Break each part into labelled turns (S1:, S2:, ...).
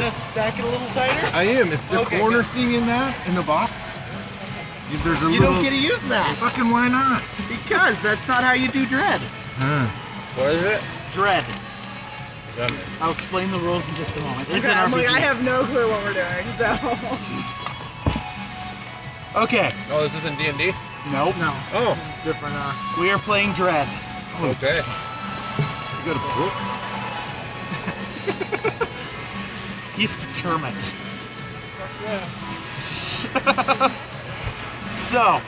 S1: gonna stack it a little tighter?
S2: I am. If the
S1: Okay,
S2: corner
S1: good.
S2: thing in the box, if there's a
S1: You
S2: little...
S1: don't get to use that.
S2: Fucking why not?
S1: Because that's not how you do dread.
S3: What is it?
S1: Dread. I'll explain the rules in just a moment. It's
S4: Okay,
S1: an
S4: I'm like,
S1: RPG.
S4: I have no clue what we're doing, so.
S1: Okay.
S3: Oh, this isn't D&D?
S1: Nope. No.
S3: Oh.
S4: Different,
S1: We are playing Dread.
S3: Okay.
S2: You got a book?
S1: He's determined. So,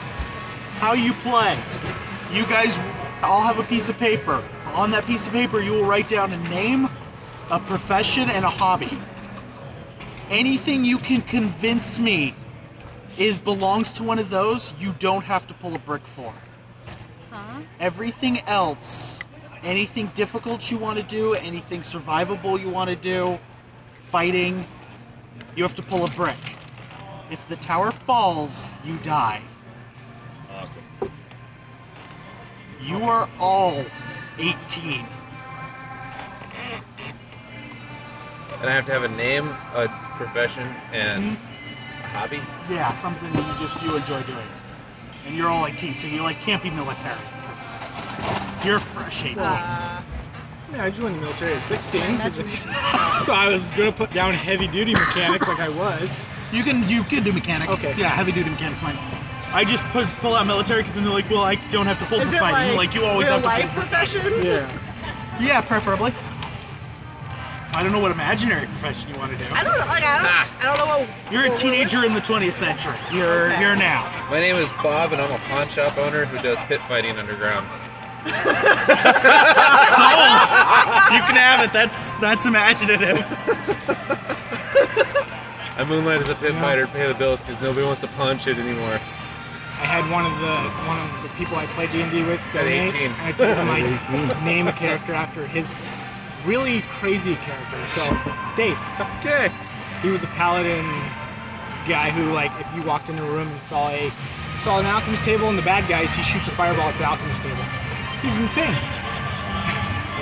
S1: how you play. You guys all have a piece of paper. On that piece of paper, you will write down a name, a profession, and a hobby. Anything you can convince me belongs to one of those, you don't have to pull a brick for. Everything else, anything difficult you want to do, anything survivable you want to do, fighting, you have to pull a brick. If the tower falls, you die.
S3: Awesome.
S1: You are all 18.
S3: And I have to have a name, a profession, and a hobby?
S1: Yeah, something you enjoy doing. And you're all 18, so you can't be military because you're fresh 18.
S5: Yeah, I joined the military at 16. So I was gonna put down heavy duty mechanic like I was.
S1: You can do mechanic.
S5: Okay.
S1: Yeah, heavy duty mechanic's fine. I just pull out military because then they're like, well, I don't have to pull
S4: Is
S1: for
S4: it
S1: fighting.
S4: like
S1: You always have to
S4: real
S1: pull
S4: life
S1: for fighting.
S4: professions?
S5: Yeah.
S1: Yeah, preferably. I don't know what imaginary profession you want to do.
S4: I don't know. I don't know what.
S1: You're a teenager in the 20th century. You're now.
S3: My name is Bob, and I'm a pawn shop owner who does pit fighting underground.
S1: Sold. You can have it. That's imaginative.
S3: I moonlight as a pit fighter to pay the bills because nobody wants to pawn shit anymore.
S5: I had one of the people I played D&D with donate,
S3: 18.
S5: and I told him I'd name a character after his really crazy character. So, Dave.
S1: Okay.
S5: He was the paladin guy who, if you walked into a room and saw an alchemist table and the bad guys, he shoots a fireball at the alchemist table. He's insane.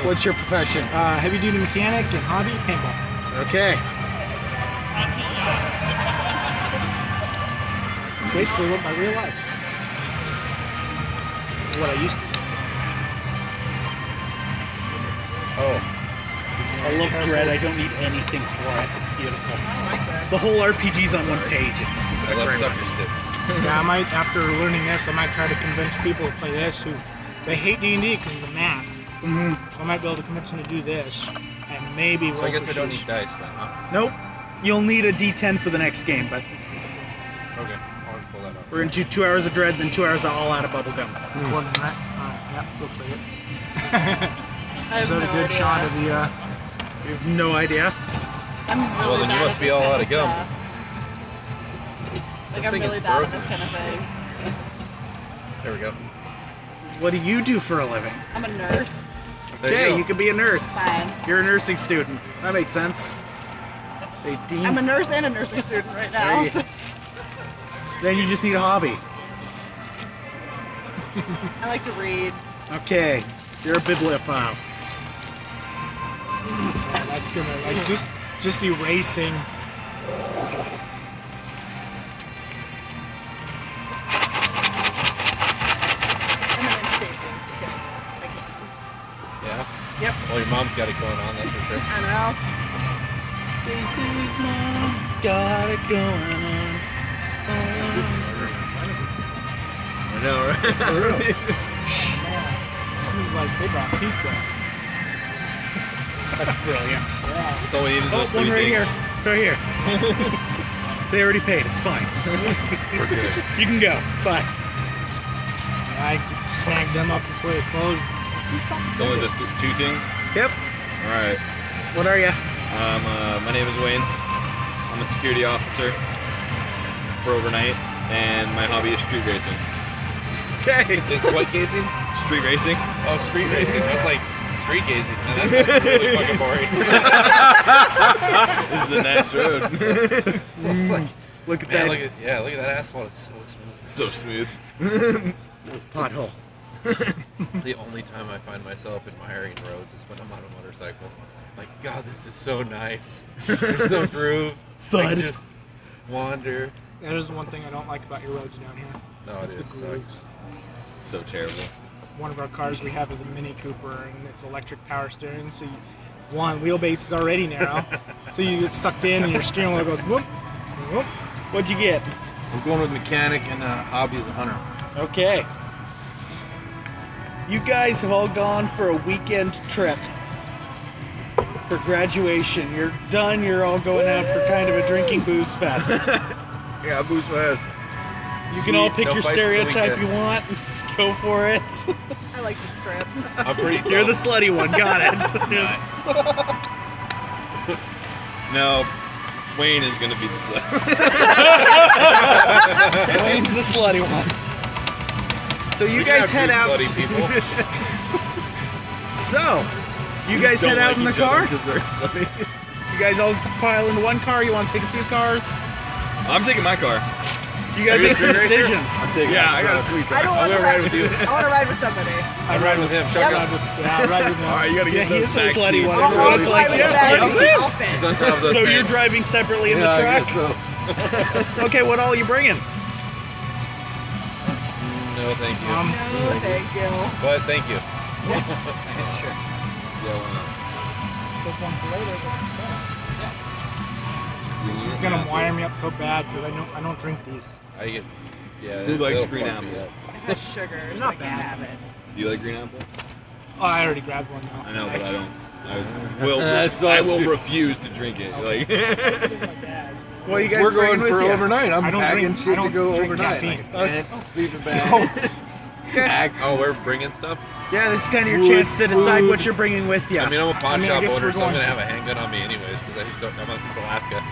S1: What's your profession?
S5: Heavy duty mechanic and hobby, paintball.
S1: Okay.
S5: Basically, what my real life. What I used to.
S3: Oh.
S1: I love Dread. I don't need anything for it. It's beautiful.
S4: I like that.
S1: The whole RPG's on one page. It's
S3: I love
S1: great.
S3: sucker stick.
S5: Yeah, I might, after learning this, I might try to convince people to play this who they hate D&D because of the math.
S1: Mm-hmm.
S5: So I might be able to convince them to do this, and maybe.
S3: So I guess
S5: roll
S3: I
S5: for
S3: don't
S5: shoes.
S3: need dice then, huh?
S1: Nope. You'll need a D10 for the next game, but
S3: Okay, I'll just pull that up.
S1: we're gonna do 2 hours of Dread, then 2 hours of all out of bubblegum.
S5: Recording that? Yeah, looks like it.
S4: I
S5: Is
S4: have
S5: that a
S4: no
S5: good
S4: idea.
S5: shot of the?
S1: You have no idea.
S4: I'm really
S3: Well, then you
S4: bad
S3: must
S4: at
S3: be
S4: this
S3: all
S4: kind
S3: out
S4: of
S3: of gum.
S4: stuff.
S3: This
S4: I'm
S3: thing is
S4: really bad at
S3: broken.
S4: this kind of thing.
S3: There we go.
S1: What do you do for a living?
S4: I'm a nurse.
S3: There
S1: Okay,
S3: you
S1: you
S3: go.
S1: could be a nurse.
S4: Fine.
S1: You're a nursing student. That makes sense. Hey, Dean.
S4: I'm a nurse and a nursing student right
S1: There
S4: now.
S1: you go. Then you just need a hobby.
S4: I like to read.
S1: Okay, you're a bibliophile.
S5: Yeah, that's gonna just erasing.
S4: I'm an spacing because I can.
S3: Yeah?
S4: Yep.
S3: Well, your mom's got it going on, that's for sure.
S4: I know.
S1: Stacy's mom's got it going on.
S3: I know, right?
S5: It was like they brought pizza.
S1: That's brilliant.
S5: Yeah.
S3: That's all we need is
S1: Oh,
S3: those
S1: one
S3: three
S1: right
S3: things.
S1: here. Right here. They already paid. It's fine.
S3: We're good.
S1: You can go. Bye.
S5: I snagged them up before they closed.
S6: It's only just two things.
S1: Yep.
S6: All right.
S1: What are you?
S6: My name is Wayne. I'm a security officer for overnight, and my hobby is street racing.
S1: Okay.
S3: Is what gazing?
S6: Street racing?
S3: Oh, street racing. I was like, street gazing. Man, that's really fucking boring.
S6: This is the next road.
S1: Look at
S3: Man,
S1: that
S3: look at that asphalt. It's so smooth.
S6: So smooth.
S1: pothole.
S3: The only time I find myself admiring roads is when I'm on a motorcycle. Like, God, this is so nice. There's no grooves. I
S1: Thud.
S3: can just wander.
S5: That is the one thing I don't like about your roads down here.
S3: No,
S5: Is
S3: it
S5: the
S3: is.
S5: grooves.
S3: Sucks.
S6: So terrible.
S5: One of our cars we have is a Mini Cooper, and it's electric power steering. So, one wheelbase is already narrow, so you get sucked in, and your steering wheel goes whoop, whoop.
S1: What'd you get?
S7: I'm going with mechanic and hobby as a hunter.
S1: Okay. You guys have all gone for a weekend trip for graduation. You're done. You're all going out for kind of a drinking booze fest.
S7: Yeah, boost fast.
S1: You can all
S3: Sweet.
S1: pick
S3: No
S1: your
S3: fights for the
S1: stereotype
S3: weekend.
S1: you want. Go for it.
S4: I like to strip.
S3: I'm pretty.
S1: You're the slutty one. Got it.
S6: No, Wayne is gonna be the slut.
S1: Wayne's the slutty one. So you guys head out.
S3: Bloody people.
S1: So, you guys head out in the car?
S6: because they're slutty.
S1: You guys all pile into one car? You want to take a few cars?
S6: I'm taking my car.
S1: You gotta make some decisions.
S6: Yeah, I got a sweet
S4: I
S6: car.
S4: don't want to
S3: gonna
S4: ride
S3: ride with you.
S4: I want to ride with somebody.
S3: I'm riding with him.
S5: I'll
S3: Shotgun.
S5: ride with, yeah, I'll ride with
S6: All right, you gotta
S1: Yeah,
S6: get
S1: he
S6: those
S1: is a
S6: back
S1: slutty
S6: seats.
S1: one.
S4: I'll
S1: Everyone's
S4: also
S1: like,
S4: ride with
S1: yeah,
S4: the bag
S1: yeah.
S4: and the
S3: He's
S4: outfit.
S3: on top of those
S1: So you're
S3: things.
S1: driving separately in
S7: Yeah,
S1: the
S7: I
S1: truck?
S7: guess so.
S1: Okay, what all are you bringing?
S3: No, thank you.
S4: No, thank you.
S3: But thank you.
S6: Yeah, why not?
S5: This is gonna wire me up so bad because I don't drink these.
S3: I get. Yeah.
S6: Who likes
S3: they'll
S6: green
S3: fuck me
S6: apple?
S3: up.
S4: It has sugar, so
S5: Not
S4: I can't
S5: bad.
S4: have it.
S6: Do you like green apple?
S5: Oh, I already grabbed one now.
S6: I know, but I don't.
S7: That's
S6: I
S7: all
S6: will
S7: too-
S6: refuse to drink it. Like,
S1: What are you guys
S7: We're
S1: bringing
S7: going
S1: with
S7: for
S1: you?
S7: overnight. I'm
S5: I don't
S7: packing
S5: drink- I
S7: shit to
S5: don't
S7: go
S5: drink
S7: overnight.
S5: caffeine.
S7: Tent, sleeping bags.
S3: Oh, we're bringing stuff.
S1: Yeah, this is kind of your
S7: Wood,
S1: chance to decide
S7: food.
S1: what you're bringing with you.
S3: I mean, I'm a pawn
S5: I mean, I
S3: shop
S5: guess
S3: owner,
S5: we're
S3: so I'm
S5: going-
S3: gonna have a handgun on me anyways because it's Alaska.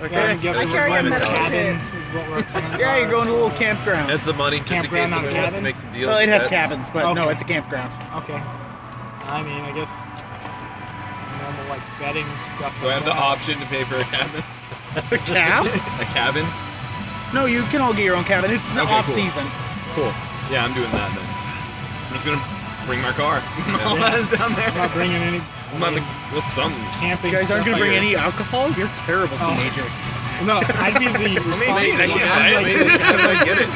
S1: okay.
S5: Yeah, I'm guessing
S4: I carry
S5: we're
S4: a
S5: going to
S4: medical
S5: cabin
S4: kit.
S5: is what we're plans
S1: Yeah, you're
S5: are.
S1: going to a little campground.
S3: That's the money, just in case
S5: Campground, not a
S3: somebody wants to
S5: cabin?
S3: make some deals.
S1: Well, it has
S3: That's-
S1: cabins, but no,
S5: Okay.
S1: it's a campground.
S5: Okay. I mean, I guess normal like bedding stuff.
S6: do I have the option to pay for a cabin?
S1: A cab?
S6: A cabin?
S1: No, you can all get your own cabin. It's
S6: Okay,
S1: off
S6: cool.
S1: season.
S6: Cool. Yeah, I'm doing that then. I'm just gonna bring my car. All that is down there.
S5: I'm not bringing any
S6: I'm not what's something.
S5: camping.
S1: You guys aren't
S5: stuff.
S1: going to bring
S6: here.
S1: any alcohol? You're terrible
S5: Oh.
S1: teenagers.
S5: No, I'd be the responsible.
S6: I can't buy it. I get it.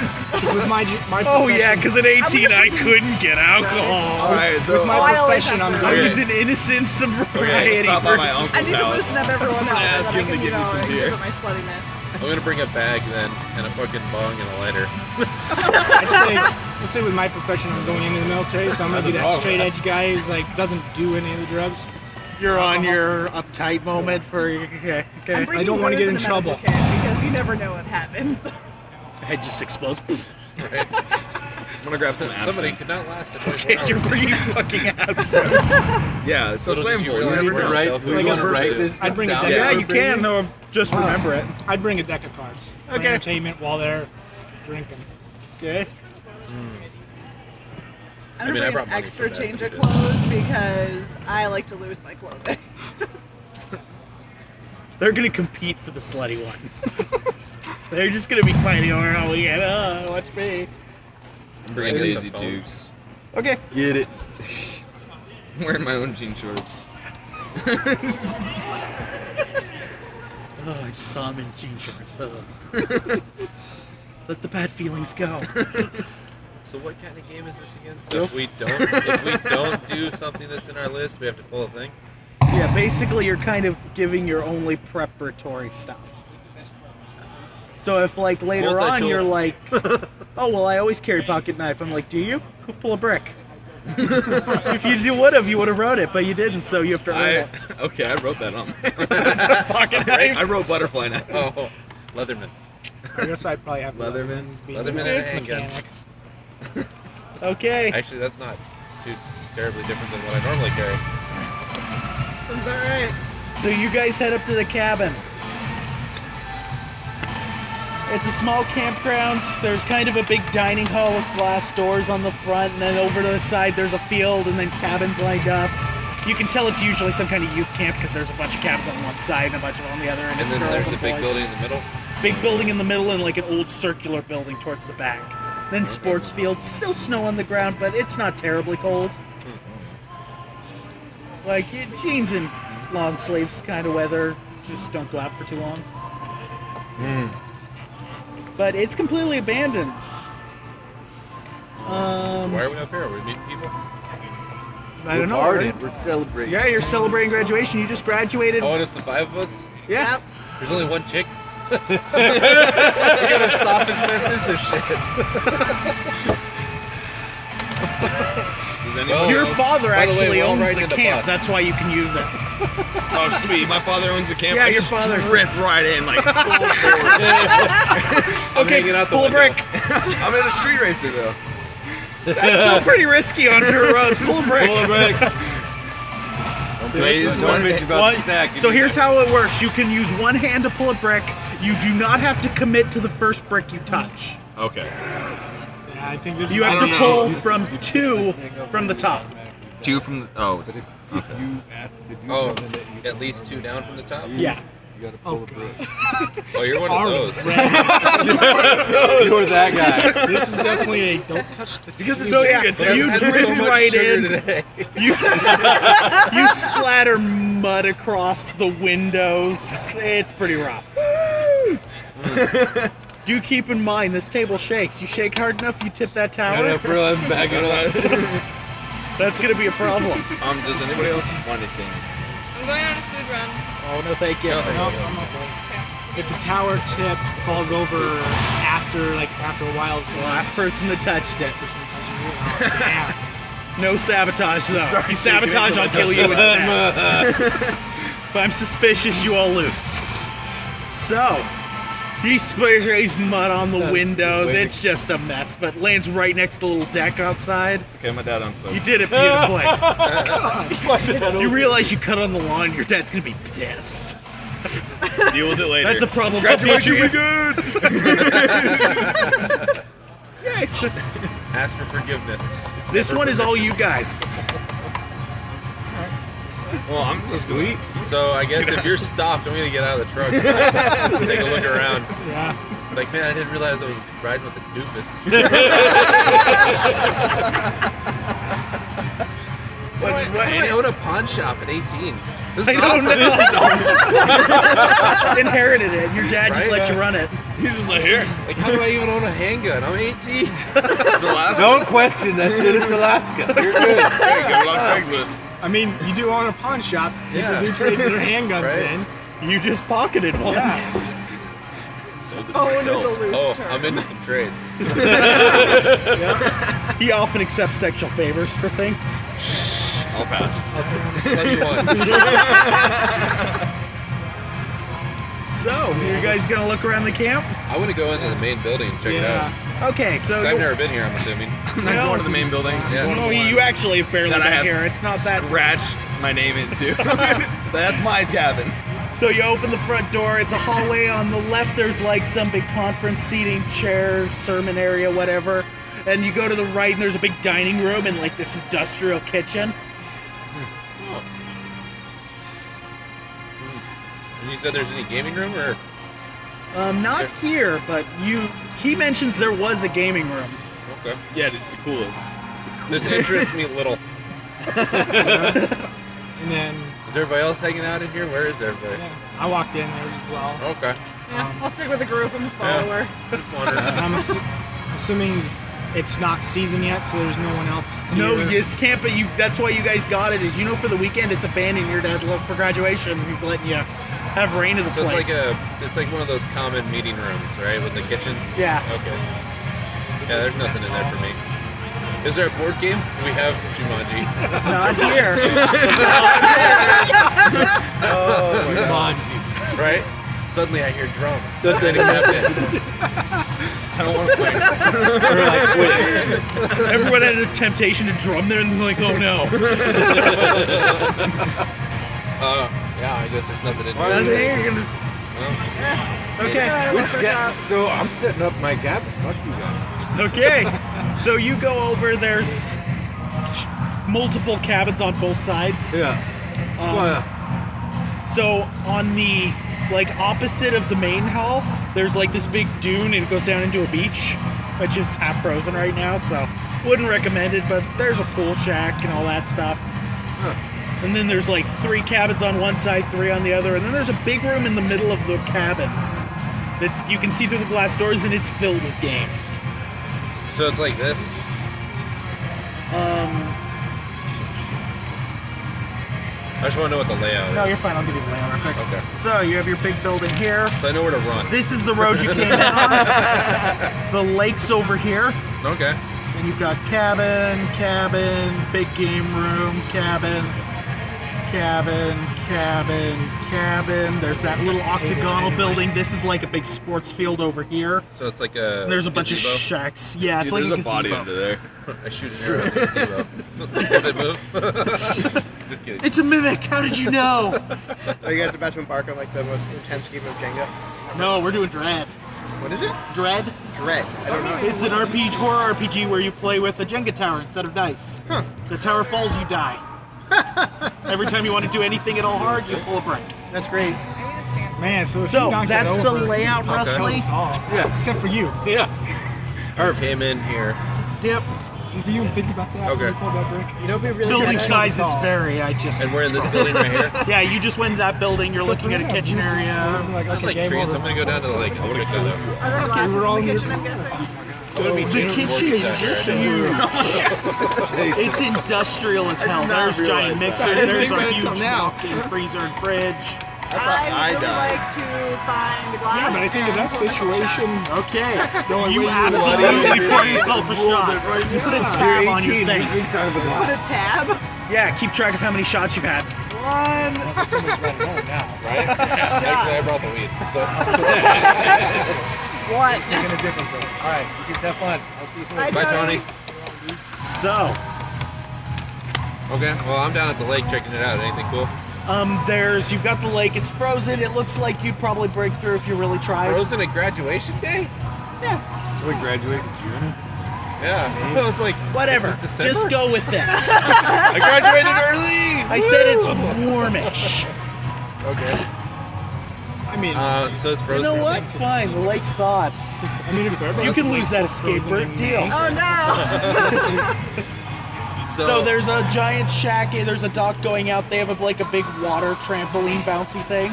S5: With my
S1: Oh, yeah,
S5: profession-
S1: because at 18 I couldn't get alcohol.
S6: Alright, so
S5: with my
S4: Oh, I always
S5: profession,
S4: have
S5: I'm
S4: to-
S1: I
S5: doing
S1: was an innocent
S6: okay,
S1: sobriety
S6: stop by my
S1: person.
S6: uncle's
S4: I need to
S6: house.
S4: loosen up everyone
S6: I'm gonna
S4: else.
S6: ask
S4: so that
S6: him
S4: I
S6: to
S4: can,
S6: give me some beer.
S4: exhibit my sluttiness.
S3: I'm gonna bring a bag then and a fucking bong and a lighter.
S5: I'd say with my profession, I'm going into the military, so I'm gonna be that straight edge guy who's like doesn't do any of the drugs.
S1: You're on your uptight moment for... Okay.
S4: I'm bringing
S5: don't wanna
S4: booze
S5: get in
S4: and a medical
S5: trouble.
S4: kit because you never know what happens.
S1: Head just explodes.
S6: I'm gonna grab some
S3: Somebody
S6: absinthe.
S3: could not last 24
S1: You're
S3: hours.
S1: bringing fucking absinthe.
S6: Yeah, it's so
S3: Little did
S6: flammable.
S3: you
S6: You
S3: realize
S6: never
S3: we're
S6: know.
S7: Right,
S3: Like
S7: we want to
S5: a
S7: write
S5: bird.
S7: this
S5: I'd bring a
S7: down.
S5: deck.
S1: Yeah,
S5: Yeah,
S1: you can. No, just remember it.
S5: I'd bring a deck of cards for
S1: Okay.
S5: entertainment while they're drinking.
S1: Okay.
S4: I'm
S3: I mean,
S4: gonna
S3: I
S4: bring
S3: brought
S4: an
S3: money
S4: extra
S3: for that,
S4: change
S3: so
S4: of
S3: we did.
S4: clothes because I like to lose my clothing.
S1: They're going to compete for the slutty one. They're just going to be fighting over all weekend. Oh, watch me.
S6: I'm bringing
S3: Bring
S6: lazy
S3: some
S6: dukes.
S1: Okay.
S7: Get it.
S6: I'm wearing my own jean shorts.
S1: Oh, I just saw him in jean shorts. Oh. Let the bad feelings go.
S3: So what kind of game is this again? So if we don't do something that's in our list, we have to pull a thing.
S1: Yeah, basically you're kind of giving your only preparatory stuff. So if like later on
S3: Multi-tool.
S1: you're like, oh well, I always carry pocket knife. I'm like, do you? Go pull a brick. If you would have, you would have wrote it, but you didn't. So you have to earn it.
S6: Okay, I wrote that on.
S1: Pocket knife.
S6: I wrote butterfly knife.
S3: Oh, Leatherman.
S5: I guess I'd probably have
S6: Leatherman.
S5: be
S3: Leatherman
S5: the
S3: and a handgun.
S5: mechanic.
S1: Okay.
S3: Actually, that's not too terribly different than what I normally carry.
S4: Is that right?
S1: So you guys head up to the cabin. It's a small campground. There's kind of a big dining hall with glass doors on the front, and then over to the side there's a field, and then cabins lined up. You can tell it's usually some kind of youth camp because there's a bunch of cabins on one side and a bunch of on the other, and
S3: And
S1: it's
S3: then
S1: girls
S3: there's
S1: and
S3: the big
S1: boys.
S3: building in the middle.
S1: Big building in the middle and like an old circular building towards the back. Then sports field. Still snow on the ground, but it's not terribly cold. Like jeans and long sleeves kind of weather. Just don't go out for too long. But it's completely abandoned.
S3: Why are we up here? Are we meeting people?
S1: I don't know.
S7: Party. We're celebrating.
S1: Yeah, you're celebrating graduation. You just graduated.
S3: Oh, and it's the 5 of us?
S1: Yeah.
S3: There's only one chick?
S7: Sausage biscuits or shit.
S6: Does anyone
S1: Your
S6: else?
S1: father
S3: By the way,
S1: actually
S3: we're all
S1: owns
S3: riding
S1: the
S3: in the
S1: camp.
S3: bus.
S1: That's why you can use it.
S6: Oh, sweet. My father owns the camp.
S1: Yeah,
S6: I
S1: your
S6: just
S1: father-
S6: drift right in, like, full force.
S1: Okay,
S3: hanging out the
S1: pull a
S3: window.
S1: brick.
S7: I'm in a street racer though.
S1: That's still pretty risky on dirt roads. Pull a brick.
S6: Pull a brick.
S7: Please, one bitch about
S1: One-
S7: the snack.
S1: So here's how it works. You can use one hand to pull a brick. You do not have to commit to the first brick you touch.
S6: Okay.
S5: Yeah, I think this
S1: You
S5: is.
S1: have
S6: I
S1: to
S6: don't
S1: pull
S6: know.
S1: from 2 from the top.
S6: 2 from the... Oh.
S2: But if you ask to do
S3: Oh,
S2: something that you
S3: at least 2 down from the top?
S1: Yeah.
S2: you gotta
S5: Oh,
S2: pull a brick.
S3: Oh, you're one of those.
S7: You're that guy.
S5: This is definitely a don't touch the.
S1: So yeah, you
S3: I've had
S1: drift
S3: much
S1: right
S3: sugar
S1: in.
S3: today.
S1: You splatter mud across the windows. It's pretty rough. Do keep in mind this table shakes. You shake hard enough, you tip that tower. That's gonna be a problem.
S6: Does anybody else want anything?
S4: I'm going on a food run.
S1: Oh no, thank you.
S5: No, I'm okay. If the tower tips, falls over after a while, it's
S1: The last person that touched it.
S5: Oh, damn.
S1: No sabotage though. If you sabotage, I'll kill you instead. If I'm suspicious, you all lose. So, he sprays mud on the windows. It's just a mess, but lands right next to the little deck outside.
S6: It's okay, my dad owns both.
S1: You did it beautifully. You realize you cut on the lawn, your dad's gonna be pissed.
S6: Deal with it later.
S1: That's a problem. Graduation be good. Yes.
S3: Ask for forgiveness.
S1: This one is all you guys.
S6: Well, I'm just sweet.
S3: So I guess if you're stopped, I'm gonna get out of the truck. Take a look around.
S5: Yeah.
S3: Like, man, I didn't realize I was riding with a doofus. Why did I own a pawn shop at 18? This
S1: I
S3: is
S1: don't
S3: awesome.
S1: know. Inherited it. Your dad just
S3: Right?
S1: let you run it.
S6: He's just like, here.
S3: Like, how do I even own a handgun? I'm 18.
S6: It's Alaska.
S7: Don't question that shit. It's Alaska. You're good.
S6: Hey, get it on Craigslist.
S5: I mean, you do own a pawn shop. People
S3: Yeah.
S5: do trade their handguns
S3: Right?
S5: in.
S1: You just pocketed one.
S5: Yeah.
S6: Sold it to
S4: Oh, and
S6: myself.
S4: there's a loose
S3: Oh,
S4: term.
S3: I'm into some trades.
S1: He often accepts sexual favors for things.
S6: I'll pass.
S3: Slutty one.
S1: So, you guys gonna look around the camp?
S3: I want to go into the main building and check it out.
S1: Okay, so
S3: 'Cause I've never been here, I'm assuming.
S6: I'm not going to the main building.
S3: Yeah.
S1: no, you actually have barely
S6: That I
S1: been
S6: have
S1: here. It's not that.
S6: scratched my name into. That's my cabin.
S1: So you open the front door. It's a hallway. On the left, there's like some big conference seating, chair, sermon area, whatever. And you go to the right, and there's a big dining room and like this industrial kitchen.
S3: And you said there's any gaming room, or
S1: Not here, but he mentions there was a gaming room.
S3: okay?
S6: Yeah, it's the coolest.
S3: This interests me a little.
S5: And then
S3: Is everybody else hanging out in here? Where is everybody?
S5: yeah, I walked in there as well.
S3: Okay.
S4: Yeah, I'll stick with the group and follow her.
S3: Just wondering.
S5: And I'm assuming it's not season yet, so there's no one else.
S1: No,
S5: here.
S1: you just can't. But that's why you guys got it. Is for the weekend it's abandoned. Your dad's left for graduation. He's letting you have reign of the
S3: So
S1: place.
S3: it's like one of those common meeting rooms, right, with the kitchen.
S1: Yeah.
S3: Okay. Yeah, there's nothing in there for me. Is there a board game? Do we have Jumanji?
S1: Not here.
S7: Jumanji.
S3: Right? Suddenly I hear drums. I didn't have it.
S6: I don't want to play.
S1: Everyone had a temptation to drum there, and they're like, "Oh no!"
S3: Yeah, I guess there's nothing in
S1: Nothing
S3: here.
S1: here. You're gonna- Okay.
S7: So I'm setting up my cabin. Fuck you guys.
S1: Okay. So you go over. There's multiple cabins on both sides.
S7: Yeah.
S1: So on the opposite of the main hall, there's like this big dune, and it goes down into a beach, which is half frozen right now. So wouldn't recommend it. But there's a pool shack and all that stuff. And then there's like 3 cabins on one side, 3 on the other, and then there's a big room in the middle of the cabins. That's you can see through the glass doors, and it's filled with games.
S3: So it's like this. I just want to know what the layout
S1: No,
S3: is.
S1: you're fine. I'll give you the layout real quick.
S3: Okay.
S1: So you have your big building here.
S3: So I know where to run.
S1: This is the road you came in on. The lake's over here.
S3: Okay.
S1: And you've got cabin, cabin, big game room, cabin, cabin, cabin, cabin. There's that little octagonal building. This is like a big sports field over here.
S3: So it's like a.
S1: There's a bunch of
S3: gazebo?
S1: shacks. Yeah, it's
S6: Dude,
S1: like
S6: there's a body
S1: gazebo.
S6: under there.
S3: I shoot an arrow at the gazebo. Does it move? Just kidding.
S1: It's a mimic. How did you know?
S8: Are you guys about to embark on like the most intense game of Jenga?
S1: No, we're doing Dread.
S8: What is it?
S1: Dread.
S8: Dread. I don't know.
S1: It's an RPG, horror RPG where you play with a Jenga tower instead of dice.
S8: Huh.
S1: The tower falls, you die. Every time you want to do anything at all hard, you pull a brick.
S8: That's great.
S5: Man, so if
S1: So
S5: you knocked
S1: that's
S5: it
S1: the
S5: over,
S1: layout
S3: Okay.
S1: roughly.
S5: Yeah. Except for you.
S6: Yeah.
S3: I came in here.
S1: Yep.
S5: Do you even think about that
S3: Okay.
S5: when you pull that brick?
S8: You know, it'd be really
S1: Building
S8: good.
S1: sizes vary. I just.
S3: And we're in this building right here.
S1: Yeah, you just went in that building. You're looking at a kitchen area.
S5: Like,
S3: There's
S5: okay,
S3: like
S5: game
S3: trees.
S5: over.
S3: I'm gonna go down to the lake. I want to check that out.
S4: Are there glasses
S5: we're all
S4: in the
S5: in
S4: kitchen,
S5: your-
S4: I'm guessing?
S1: The kitchen is huge. It's industrial as hell. There's giant mixers.
S5: I didn't
S1: There's
S5: think
S1: a
S5: about it till
S1: huge
S5: now.
S1: walk-in freezer and fridge.
S4: I would really like to find the glass.
S5: Yeah, but I think in that
S4: and pull the
S5: situation,
S1: Okay,
S5: only
S1: you
S5: way you would
S1: absolutely
S5: want
S1: pour yourself a shot. Put a tab on your thing.
S5: drinks out of the
S4: Put a
S5: glass.
S4: tab.
S1: Yeah, keep track of how many shots you've had.
S4: One.
S5: Somebody's running home now.
S3: Right? Actually, I brought the weed. So.
S4: What?
S5: Taking a different road.
S7: All right, you kids have fun. I'll see you soon.
S4: Bye,
S3: Bye, Tony.
S1: So,
S3: Okay. Well, I'm down at the lake checking it out. Anything cool?
S1: you've got the lake. It's frozen. It looks like you'd probably break through if you really tried.
S3: Frozen at graduation day?
S7: So we graduate in June.
S3: Yeah. I was like,
S1: Whatever.
S3: this is December?
S1: Just go with it.
S3: I graduated early.
S1: I said it's warmish.
S3: Okay.
S5: I mean,
S3: So it's
S1: You
S3: frozen.
S1: know what? Fine. The lake's thawed.
S5: I mean, if
S1: You can lose that escape route deal.
S4: Oh no.
S1: So there's a giant shack. There's a dock going out. They have like a big water trampoline bouncy thing.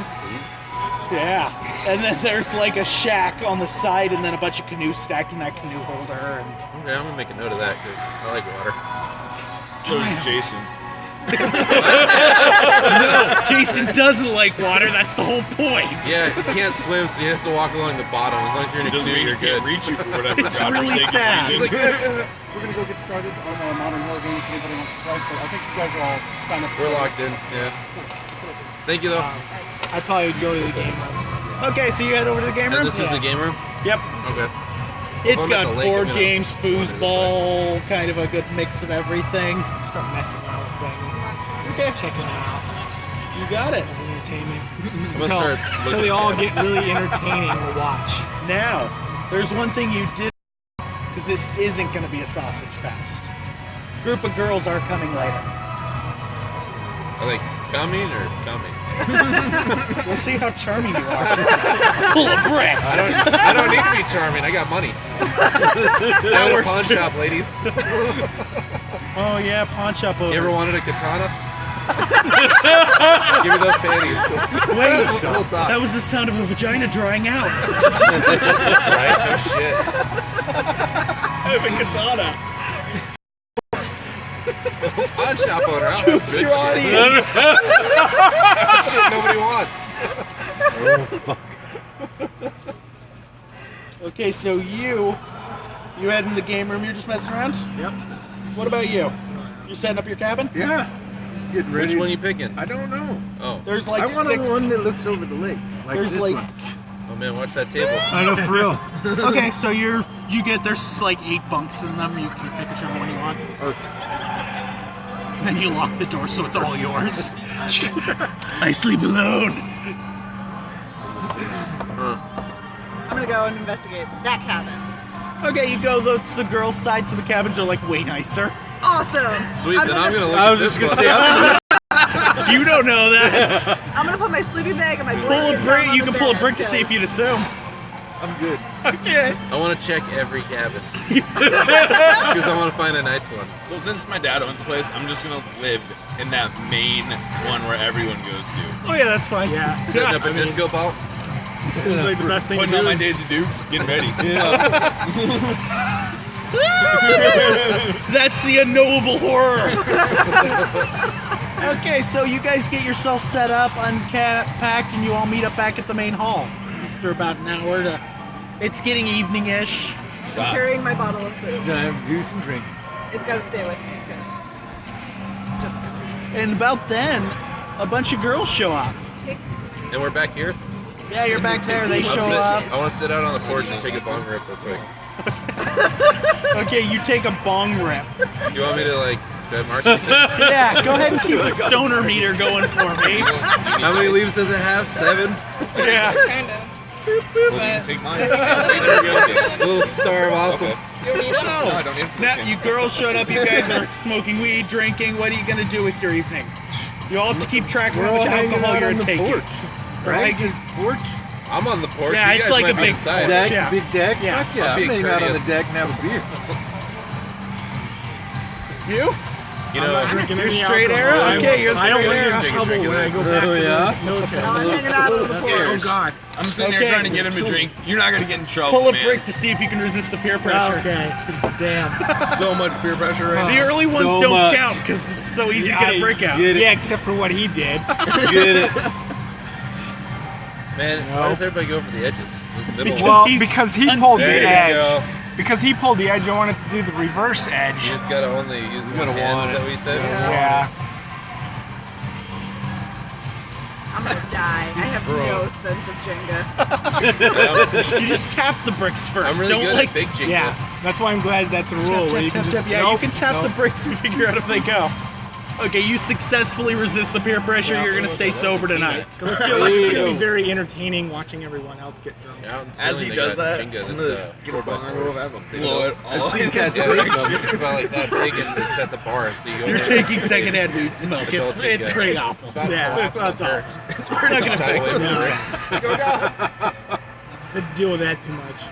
S1: Yeah. And then there's like a shack on the side, and then a bunch of canoes stacked in that canoe holder. And
S3: Okay, I'm gonna make a note of that because I like water.
S6: So is Jason.
S1: Jason doesn't like water. That's the whole point.
S3: Yeah, he can't swim, so he has to walk along the bottom. As long as you're in a
S6: Doesn't
S3: canoe,
S6: mean
S3: you're
S6: you can't
S3: good.
S6: reach you for whatever
S1: It's
S6: God
S1: really
S6: forsaken
S1: sad.
S6: reason.
S3: He's like,
S9: We're gonna go get started on Modern Horror Game if anybody wants to play, but I think you guys are all signed up.
S3: we're locked in. Yeah. Thank you though.
S5: I'd probably would go to the game room.
S1: Okay, so you head over to the game room.
S3: And this is the game room.
S1: Yep.
S3: Okay.
S1: It's
S3: I'm at
S1: got
S3: the lake,
S1: board
S3: I'm gonna-
S1: games, foosball, kind of a good mix of everything.
S5: Start messing around with things.
S1: Okay.
S5: Checking it out.
S1: You got it.
S5: As entertainment.
S3: gonna
S5: Until
S3: start
S5: until
S3: looking
S5: they all
S3: at
S5: get really entertaining to watch.
S1: Now, there's one thing you did, because this isn't going to be a sausage fest. Group of girls are coming later.
S3: Are they coming or coming?
S1: We'll see how charming you are. Pull a brick.
S3: I don't need to be charming. I got money. That
S1: works
S3: pawn
S1: too.
S3: shop, ladies.
S1: Oh yeah, pawn shop over.
S3: You ever wanted a katana? Give me those panties.
S1: Wait,
S3: We'll talk.
S1: that was the sound of a vagina drying out.
S3: Right? No shit.
S1: I have a katana.
S3: Pawn shop owner. I don't have
S1: Choose
S3: good
S1: your
S3: shit.
S1: audience.
S3: Shit nobody wants.
S1: Okay, so you head in the game room. You're just messing around.
S7: Yep.
S1: What about you? You're setting up your cabin.
S7: Yeah. Getting ready.
S3: Which one you picking?
S7: I don't know.
S3: Oh.
S1: There's like
S7: I want
S1: 6.
S7: one that looks over the lake. Like
S1: There's
S7: this
S1: like.
S7: one.
S3: Oh man, watch that table.
S7: I know for real.
S1: Okay, so you get there's like 8 bunks in them. You can pick whichever one you want.
S7: Okay.
S1: And then you lock the door so it's all yours. I sleep alone.
S4: I'm gonna go and investigate that cabin.
S1: Okay, you go. That's the girls' side, so the cabins are like way nicer.
S4: Awesome.
S3: Sweet, then I'm gonna look
S7: I
S3: at
S7: was
S3: this
S7: just gonna
S3: one.
S7: say.
S1: You don't know that.
S4: I'm gonna put my sleeping bag and my
S1: Pull a
S4: blanket
S1: brick.
S4: down on
S1: You
S4: the
S1: can pull a
S4: bed,
S1: brick to see
S4: because
S1: if you'd assume.
S2: I'm good.
S5: Okay.
S3: I want to check every cabin because I want to find a nice one.
S6: So since my dad owns the place, I'm just gonna live in that main one where everyone goes to.
S5: Oh yeah, that's fine.
S10: Yeah.
S3: Setting up a disco ball.
S10: Seems like the best thing to
S6: Putting
S10: do.
S6: on my
S10: is-
S6: Daisy Dukes, getting ready.
S1: That's the unknowable horror. Okay, so you guys get yourself set up, unpacked, and you all meet up back at the main hall after about an hour to. It's getting evening-ish.
S4: I'm carrying my bottle of booze.
S2: Time to do some drinking.
S4: It's gotta stay with me because just because.
S1: And about then, a bunch of girls show up.
S3: And we're back here.
S1: Yeah, you're back there. They show
S3: I
S1: up.
S3: want to sit out on the porch and take a bong rip real quick.
S1: Okay, you take a bong rip.
S3: You want me to like march?
S1: Yeah, go ahead and keep a stoner meter going for me.
S3: How many leaves does it have? 7.
S1: Yeah.
S4: Kind of.
S6: Well, you can take mine. There we go.
S3: Little star of awesome.
S6: No, I don't need to.
S1: Now, you girls showed up. You guys are smoking weed, drinking. What are you gonna do with your evening? You all have to keep track of
S2: We're
S1: how
S2: all
S1: much
S2: hanging
S1: alcohol
S2: out
S1: you're
S2: on the
S1: taking.
S2: porch.
S1: Right?
S2: Porch?
S3: I'm on the porch.
S1: Yeah,
S3: You
S1: it's
S3: guys
S1: like
S3: might
S1: a
S3: be
S1: big
S3: inside.
S2: Deck,
S1: Yeah.
S2: big deck?
S1: Yeah.
S2: Fuck yeah.
S3: I'm
S2: I'm
S3: being
S2: hanging out on the
S3: courteous.
S2: deck and have a beer.
S1: You?
S3: You
S10: I'm
S3: know,
S10: not drinking
S1: You're
S10: any
S1: straight
S10: alcohol.
S1: arrow? Okay, you're
S10: I don't
S1: straight
S10: want to
S1: arrow.
S10: get in trouble when I go back to the military.
S4: No, I'm hanging out on the
S10: That's
S4: porch.
S10: it. Oh God.
S6: I'm sitting
S1: Okay.
S6: here trying to get him to drink. You're not gonna get in trouble.
S1: Pull a
S6: man.
S1: brick to see if you can resist the peer pressure.
S10: Okay. Damn.
S6: So much peer pressure right
S1: The
S6: now.
S1: early ones
S10: So
S1: don't
S10: much.
S1: count because it's so easy to
S10: Yeah,
S1: get a brick out.
S10: Yeah, except for what he did.
S2: Get it.
S3: man, why does everybody go over the edges? This middle
S1: Because
S3: one.
S10: Well,
S1: he's
S10: because he pulled the
S3: There you
S10: edge.
S3: go.
S10: Because he pulled the edge, I wanted to do the reverse edge.
S3: You just gotta only use one
S2: gonna
S3: hand.
S2: want
S3: Is that what you said?
S10: Yeah.
S4: I'm gonna die. I have no sense of Jenga.
S1: You just tap the bricks first.
S3: I'm really
S1: don't
S3: good
S1: like
S3: at big jingle.
S10: Yeah. That's why I'm glad that's a rule.
S1: tap,
S10: where you
S1: tap,
S10: can
S1: tap,
S10: just,
S1: yeah,
S10: nope,
S1: you can tap
S10: nope.
S1: the bricks and figure out if they go. Okay, you successfully resist the peer pressure. You're gonna stay sober tonight.
S10: It's gonna be very entertaining watching everyone else get drunk.
S3: Out in
S6: As he
S3: Sterling, they
S6: does
S3: got
S6: that,
S3: Jenga
S6: I'm
S3: that's,
S6: gonna give a bong roll have a big
S3: blow it
S6: I've
S3: all
S6: seen
S3: in.
S6: cats
S3: Yeah,
S6: break
S3: it's
S6: them.
S3: about like that big and it's at the bar, so you go
S1: You're
S3: there.
S1: taking secondhand weed smoke. It's pretty awful.
S3: About
S10: Yeah,
S3: to
S1: It's
S3: collapse
S1: not
S3: on
S1: awful.
S3: her.
S1: We're not gonna
S3: Tie
S1: fix
S3: away
S1: it.
S3: from the wrist.
S10: Didn't deal with that too much.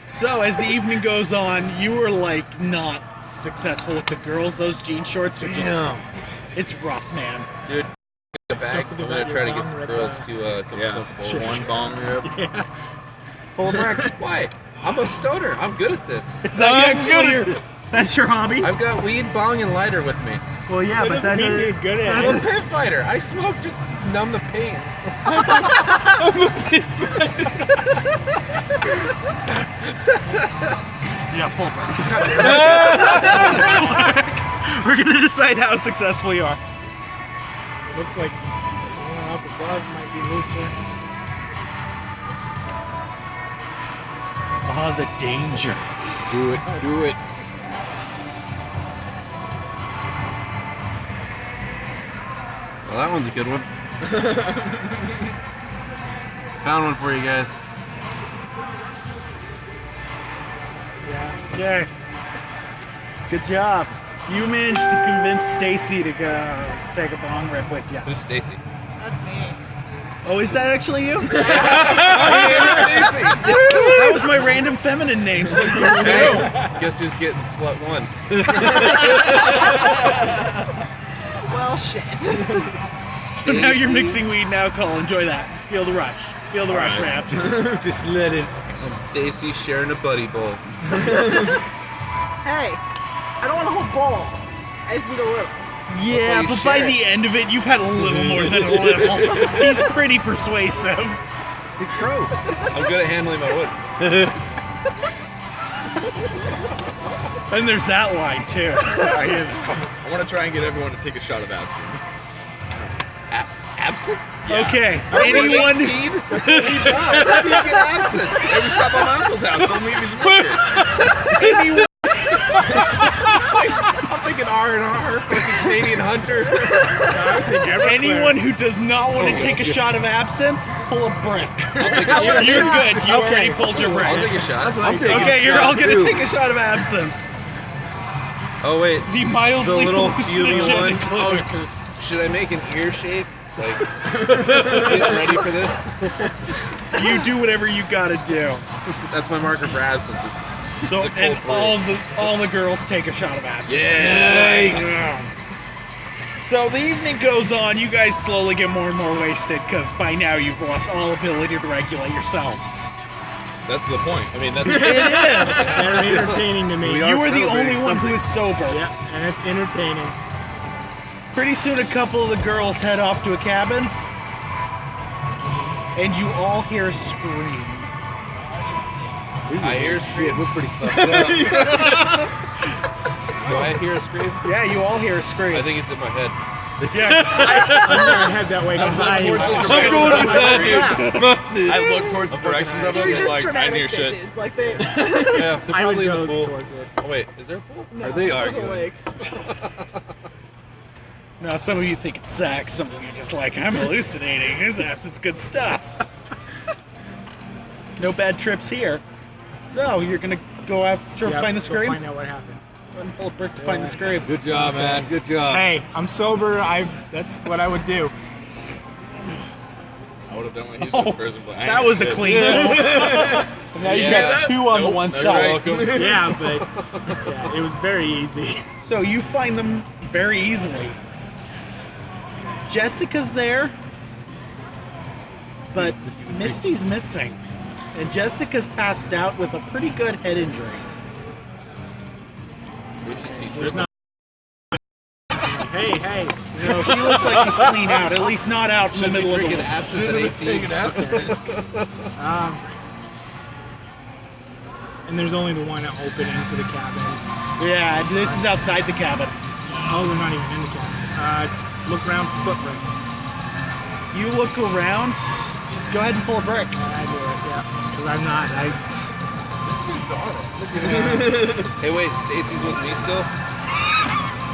S1: So as the evening goes on, you were like not successful with the girls. Those jean shorts are just. It's rough, man.
S3: Dude, the bag. I'm gonna try to get some girls to come
S6: Yeah.
S3: smoke a bowl.
S6: One bong rip.
S3: Pull a brick. Why? I'm a stoner. I'm good at this.
S1: Is that that's your hobby?
S3: I've got weed, bong, and lighter with me.
S1: Well, yeah, but that
S10: mean you're good at
S3: I'm a
S10: it.
S3: pit fighter. I smoke just numb the pain.
S1: Yeah, pull back. We're gonna decide how successful you are.
S10: Looks like the one up above might be looser.
S1: Ah, the danger.
S2: Do it. Do it.
S3: Well, that one's a good one. Found one for you guys.
S10: Yeah.
S1: Okay. Good job. You managed to convince Stacy to go take a bong rip with you.
S3: Who's Stacy?
S4: That's me.
S1: Oh, is that actually you? That was my random feminine name. So you
S3: Guess who's getting slut one?
S4: Well, shit.
S1: So now you're mixing weed and alcohol. Enjoy that. Feel the rush. Feel the rush, man.
S2: Just let it.
S3: Stacy sharing a buddy bowl.
S4: Hey, I don't want a whole bowl. I just need a little.
S1: Yeah,
S3: you
S1: but by
S3: share it.
S1: the end of it, you've had a little more than a little. He's pretty persuasive.
S2: He's pro.
S3: I'm good at handling my wood.
S1: And there's that line too. Sorry.
S6: I want to try and get everyone to take a shot of absinthe.
S3: Absent?
S1: Okay. Anyone?
S3: How do you get absent?
S6: Hey, we stop by my uncle's house. Don't leave me some liquor.
S1: Anyone?
S3: I'm thinking R&R, fucking Canadian Hunter.
S1: Anyone who does not want to take a shot of absinthe, pull a brick. You're good. You already pulled your
S3: I'll
S1: brick.
S3: take a shot.
S1: Okay, you're all gonna take a shot of absinthe.
S3: Oh wait,
S1: The mildly
S3: the little puny one.
S1: hallucinogenic liquor.
S3: Oh, should I make an ear shape? Like, get ready for this?
S1: You do whatever you gotta do.
S3: That's my marker for absinthe.
S1: So,
S3: It's a
S1: and
S3: cold brew.
S1: all the girls take a shot of absinthe.
S6: Yeah.
S1: So the evening goes on. You guys slowly get more and more wasted because by now you've lost all ability to regulate yourselves.
S6: That's the point. I mean, that's
S1: It is.
S5: Very entertaining to me.
S1: You are the only one who is sober.
S5: Yeah, and it's entertaining.
S1: Pretty soon, a couple of the girls head off to a cabin, and you all hear a scream.
S3: I hear a scream.
S2: We're pretty fucked up.
S3: Do I hear a scream?
S1: Yeah, you all hear a scream.
S3: I think it's in my head.
S1: Yeah.
S5: I'm never head that way because
S6: I'm going with that, dude.
S5: Yeah.
S6: I look towards the directions of
S4: They're
S6: it,
S4: just
S6: like, I
S4: dramatic
S6: hear shit.
S4: bitches. Like they.
S3: Yeah, they're
S5: I would
S3: probably in
S5: go
S3: the pool.
S5: towards it.
S3: Oh wait, is there a pool?
S4: No,
S2: Are they
S4: there's a
S2: arguing?
S4: lake.
S1: Now, some of you think it's sex. Some of you are just like, I'm hallucinating. It's good stuff. No bad trips here. So, you're going to go after
S5: Yeah,
S1: find the
S5: go
S1: scream?
S5: Find out what happened.
S1: Go ahead and pull a brick to find the scream.
S2: Good job, man. Good job.
S5: Hey, I'm sober. That's what I would do.
S6: I would have done what he's
S1: Oh,
S6: in prison, but I
S1: that
S6: ain't
S1: was a
S6: shit.
S1: clean roll. Now you got two on the one
S6: You're
S1: side.
S6: welcome.
S5: Yeah, but yeah, it was very easy.
S1: So you find them very easily. Jessica's there, but Misty's missing. And Jessica's passed out with a pretty good head injury.
S3: We should teach
S5: There's
S3: her.
S5: not. Hey.
S1: No, she looks like she's clean out, at least not out in the middle of the
S3: Drinking absinthe at 18.
S5: And there's only the one opening to the cabin.
S1: Yeah, this is outside the cabin.
S5: Oh, they're not even in the cabin. Look around for footprints.
S1: You look around. Go ahead and pull a brick.
S5: I do it, yeah. Because I'm not.
S3: Hey, wait, Stacy's with me still?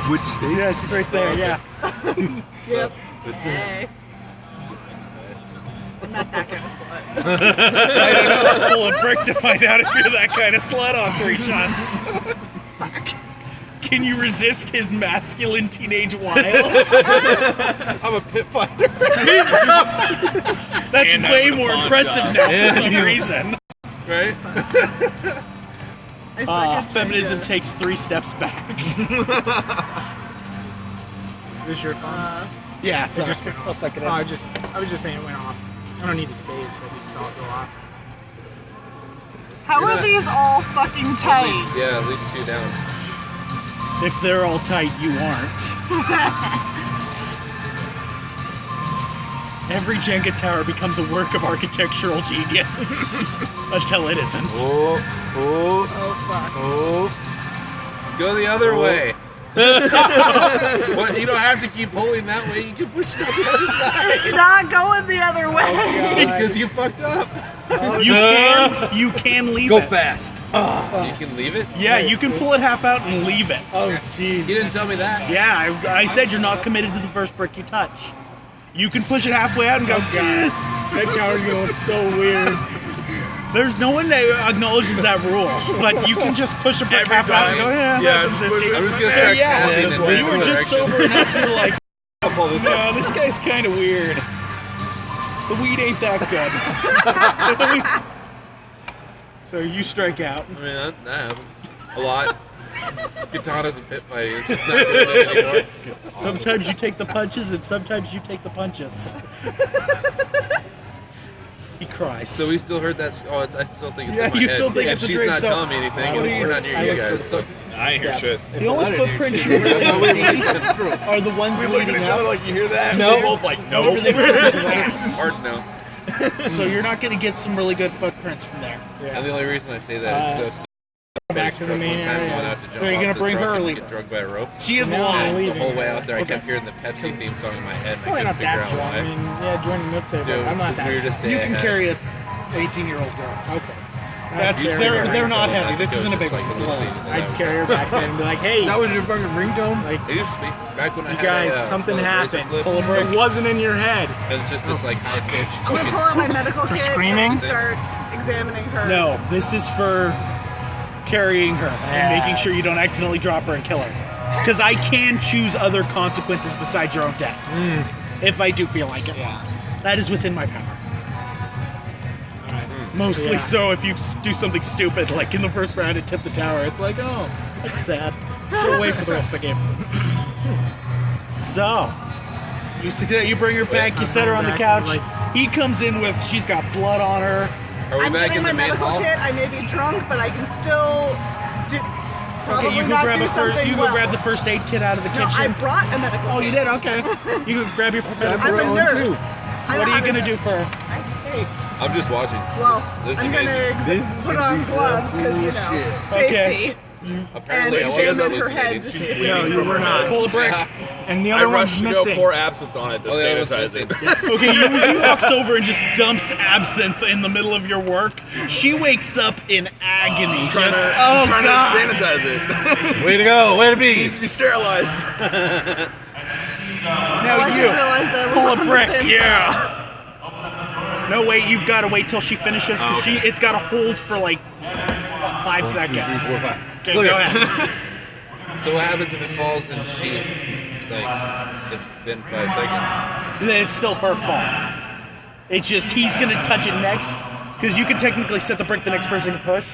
S2: Which state?
S1: Yeah, she's right there. Yeah.
S4: Yep.
S2: That's
S4: Hey. I'm not that kind of slut.
S1: I don't know. Pull a brick to find out if you're that kind of slut on 3 shots. Can you resist his masculine teenage wiles?
S3: I'm a pit fighter.
S1: That's
S6: And
S1: way
S6: I'm a
S1: more
S6: pawn
S1: impressive
S6: shop.
S1: now for some reason.
S3: Right?
S4: I suck at
S1: Feminism
S4: Jenga.
S1: takes 3 steps back.
S5: This your phone?
S1: Yeah,
S5: It
S1: so
S5: just went
S1: I'll
S5: off.
S1: suck it
S5: Oh,
S1: in.
S5: I was just saying it went off. I don't need the space. I just saw it go off.
S4: How are these all fucking tight?
S3: Yeah, at least 2 down.
S1: If they're all tight, you aren't. Every Jenga tower becomes a work of architectural genius. Until it isn't.
S2: Oh,
S4: Oh fuck.
S3: Go the other way. What? You don't have to keep pulling that way. You can push it on the other
S4: It's
S3: side.
S4: not going the other way.
S3: It's because you fucked up.
S1: You can leave
S2: go
S1: it.
S2: fast.
S3: You can leave it?
S1: Yeah, you can pull it half out and leave it.
S5: Oh,
S3: You
S5: jeez.
S3: didn't tell me that.
S1: Yeah, I said you're not committed to the first brick you touch. You can push it halfway out and go,
S5: Oh, God. That tower's gonna look so weird.
S1: There's no one that acknowledges that rule. But you can just push a brick
S2: Every
S1: half out and
S2: time.
S1: go, yeah,
S2: Yeah,
S1: that's
S2: just push it.
S3: I'm just gonna
S1: Yeah,
S3: start
S1: yeah,
S3: tapping
S2: that's
S3: in
S2: why
S1: you were
S3: one
S1: just
S3: direction.
S1: sober enough, you're like,
S3: I'll pull this up.
S1: no, this guy's kind of weird. The weed ain't that good. So you strike out.
S3: I mean, that happens a lot. Katanas and pit fighting. It's just not doing it anymore.
S1: Sometimes you take the punches and sometimes you take the punches. He cries.
S3: So we still heard that. Oh, I still think it's
S1: Yeah,
S3: in my
S1: you
S3: head.
S1: still think
S3: and
S1: it's a
S3: she's
S1: dream,
S3: not
S1: so-
S3: telling me anything.
S1: What
S3: And
S1: do
S3: we're
S1: you-
S3: not near
S5: I
S3: you
S5: looked
S3: guys.
S5: for the
S6: I ain't hear shit.
S1: the only footprints you really see are the ones leading up.
S2: like you hear that?
S1: No.
S2: We're both like,
S1: Over the grass.
S3: Hard no.
S1: So you're not going to get some really good footprints from there.
S3: And the only reason I say that is because
S5: Back to the main area.
S1: Are you gonna bring her or leave
S3: Get
S1: her?
S3: drugged by a rope.
S1: She is
S5: No,
S1: alive.
S5: I'm
S3: The
S5: leaving.
S3: whole way out there, I
S1: Okay.
S3: kept hearing the Pepsi theme song in my head, and
S5: Probably
S3: I
S5: not
S3: couldn't
S5: that
S3: figure
S5: strong.
S3: out
S5: I
S3: why.
S5: mean, yeah, join the milk table.
S3: Dude,
S5: I'm not
S3: the
S5: that
S3: weirdest
S5: strong.
S3: day
S1: You
S3: I
S1: can
S3: had.
S1: carry a 18-year-old girl.
S5: Okay.
S1: That's they're not heavy. This isn't a big one. It's low.
S5: I'd carry her back then and be like, hey,
S2: That was your fucking ringtone?
S5: like,
S3: It used to be back when I
S5: you
S3: had
S5: guys,
S3: a,
S5: something
S3: razor
S5: happened.
S3: flip,
S1: Pull a brick.
S5: It wasn't in your head.
S3: and it's just this like high pitched.
S4: I'm gonna pull out my medical
S5: For
S4: kit
S5: screaming?
S4: and start examining her.
S1: No, this is for carrying her and making sure you don't accidentally drop her and kill her. Because I can choose other consequences besides your own death. If I do feel like it.
S5: Yeah.
S1: That is within my power. Mostly
S5: Yeah.
S1: so if you do something stupid, like in the first round and tip the tower, it's like, oh, that's sad. We'll wait for the rest of the game. So, you bring her back, you set her on the couch. He comes in with, she's got blood on her.
S3: Are we
S4: I'm
S3: back
S4: getting
S3: in
S4: my
S3: the main
S4: medical
S3: hall?
S4: kit. I may be drunk, but I can still do. Probably
S1: Okay, you go
S4: not
S1: grab
S4: do
S1: a
S4: something
S1: you go
S4: well.
S1: grab the first aid kit out of the
S4: No,
S1: kitchen.
S4: I brought a medical
S1: Oh,
S4: kit.
S1: you did? Okay. You go grab your
S4: I'm a nurse.
S1: What are you gonna do for her?
S3: I'm just watching.
S4: Well,
S3: This is
S4: I'm
S3: amazing.
S4: gonna put on gloves because you know
S1: Okay.
S4: safety.
S3: Apparently, I
S4: And
S3: wasn't
S4: examine her head
S3: hallucinating.
S4: to
S3: She's
S4: see if
S3: bleeding
S5: No, you
S3: from
S5: were
S3: her
S5: not.
S3: head.
S1: Pull a brick.
S5: And the
S6: I
S5: other
S6: rushed
S5: one's
S6: to go
S5: missing.
S6: pour absinthe on it to
S3: Oh, yeah, that was
S6: sanitize it.
S1: Okay, he walks over and just dumps absinthe in the middle of your work. She wakes up in agony.
S6: Trying
S1: just,
S6: to,
S1: oh
S6: trying
S1: god!
S6: to sanitize it.
S2: Way to go. Way to be.
S6: Needs to be sterilized.
S4: Oh,
S1: Now
S4: I
S1: you
S4: just realized that I was
S1: pull
S4: on
S1: a
S4: the
S1: brick.
S4: same
S1: Yeah. No, wait. You've got to wait till she finishes because
S6: Oh, okay.
S1: it's got to hold for like 5 seconds.
S2: 2, 3, 4, 5.
S1: Okay, go ahead.
S3: So what happens if it falls and she's like, it's been 5 seconds?
S1: Then it's still her fault. It's just he's gonna touch it next because you can technically set the brick the next person can push.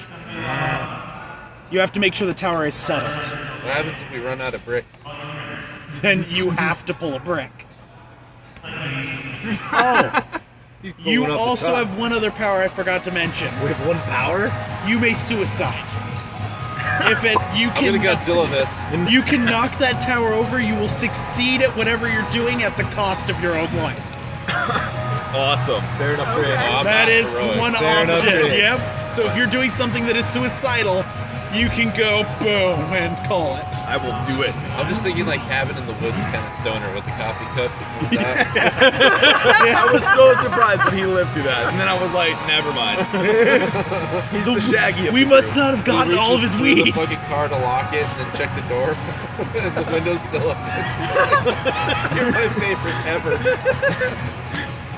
S1: You have to make sure the tower is settled.
S3: What happens if we run out of bricks?
S1: Then you have to pull a brick. Oh, you
S2: Pulling up the
S1: also
S2: top.
S1: have one other power I forgot to mention.
S2: We have one power?
S1: You may suicide. If you
S3: I'm gonna
S1: can,
S3: Godzilla this.
S1: you can knock that tower over. You will succeed at whatever you're doing at the cost of your own life.
S6: Awesome.
S2: Fair enough trade.
S3: I'm
S1: That
S3: not
S1: is
S3: heroic.
S1: one
S2: Fair enough,
S1: option.
S2: Jay.
S1: Yep. So if you're doing something that is suicidal, you can go boom and call it.
S6: I will do it.
S3: I'm just thinking like cabin in the woods kind of stoner with the coffee cup. That.
S6: I was so surprised that he lived through that, and then I was like, never mind. He's the Shaggy. of
S1: We
S6: the
S1: must
S6: group.
S1: not have gotten
S3: He
S1: all of his
S3: reaches through
S1: weed.
S3: the fucking car to lock it and then check the door. And the window's still open. You're my favorite ever.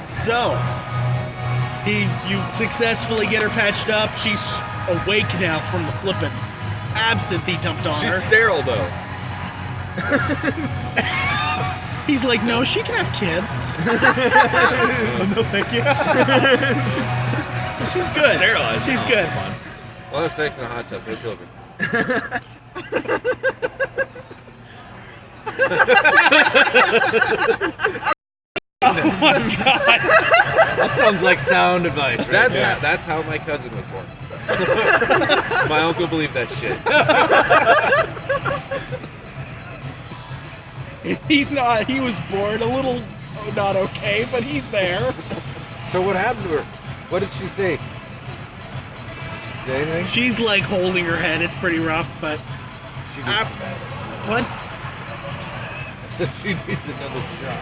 S1: So, you successfully get her patched up. She's awake now from the flippin' absinthe he dumped on
S6: She's
S1: her.
S6: sterile though.
S1: He's like, no, she can have kids. No, thank you. She's good.
S6: Sterilized.
S1: She's
S6: now.
S1: good.
S6: Fun.
S3: We'll have sex in a hot tub, no children.
S2: That sounds like sound advice. Right?
S3: That's how my cousin was born. My uncle believed that shit.
S1: He's not. He was born a little not okay, but he's there.
S2: So what happened to her? What did she say? Did she say anything?
S1: She's like holding her head. It's pretty rough, but
S2: She needs some medicine.
S1: what?
S2: I said she needs another shot.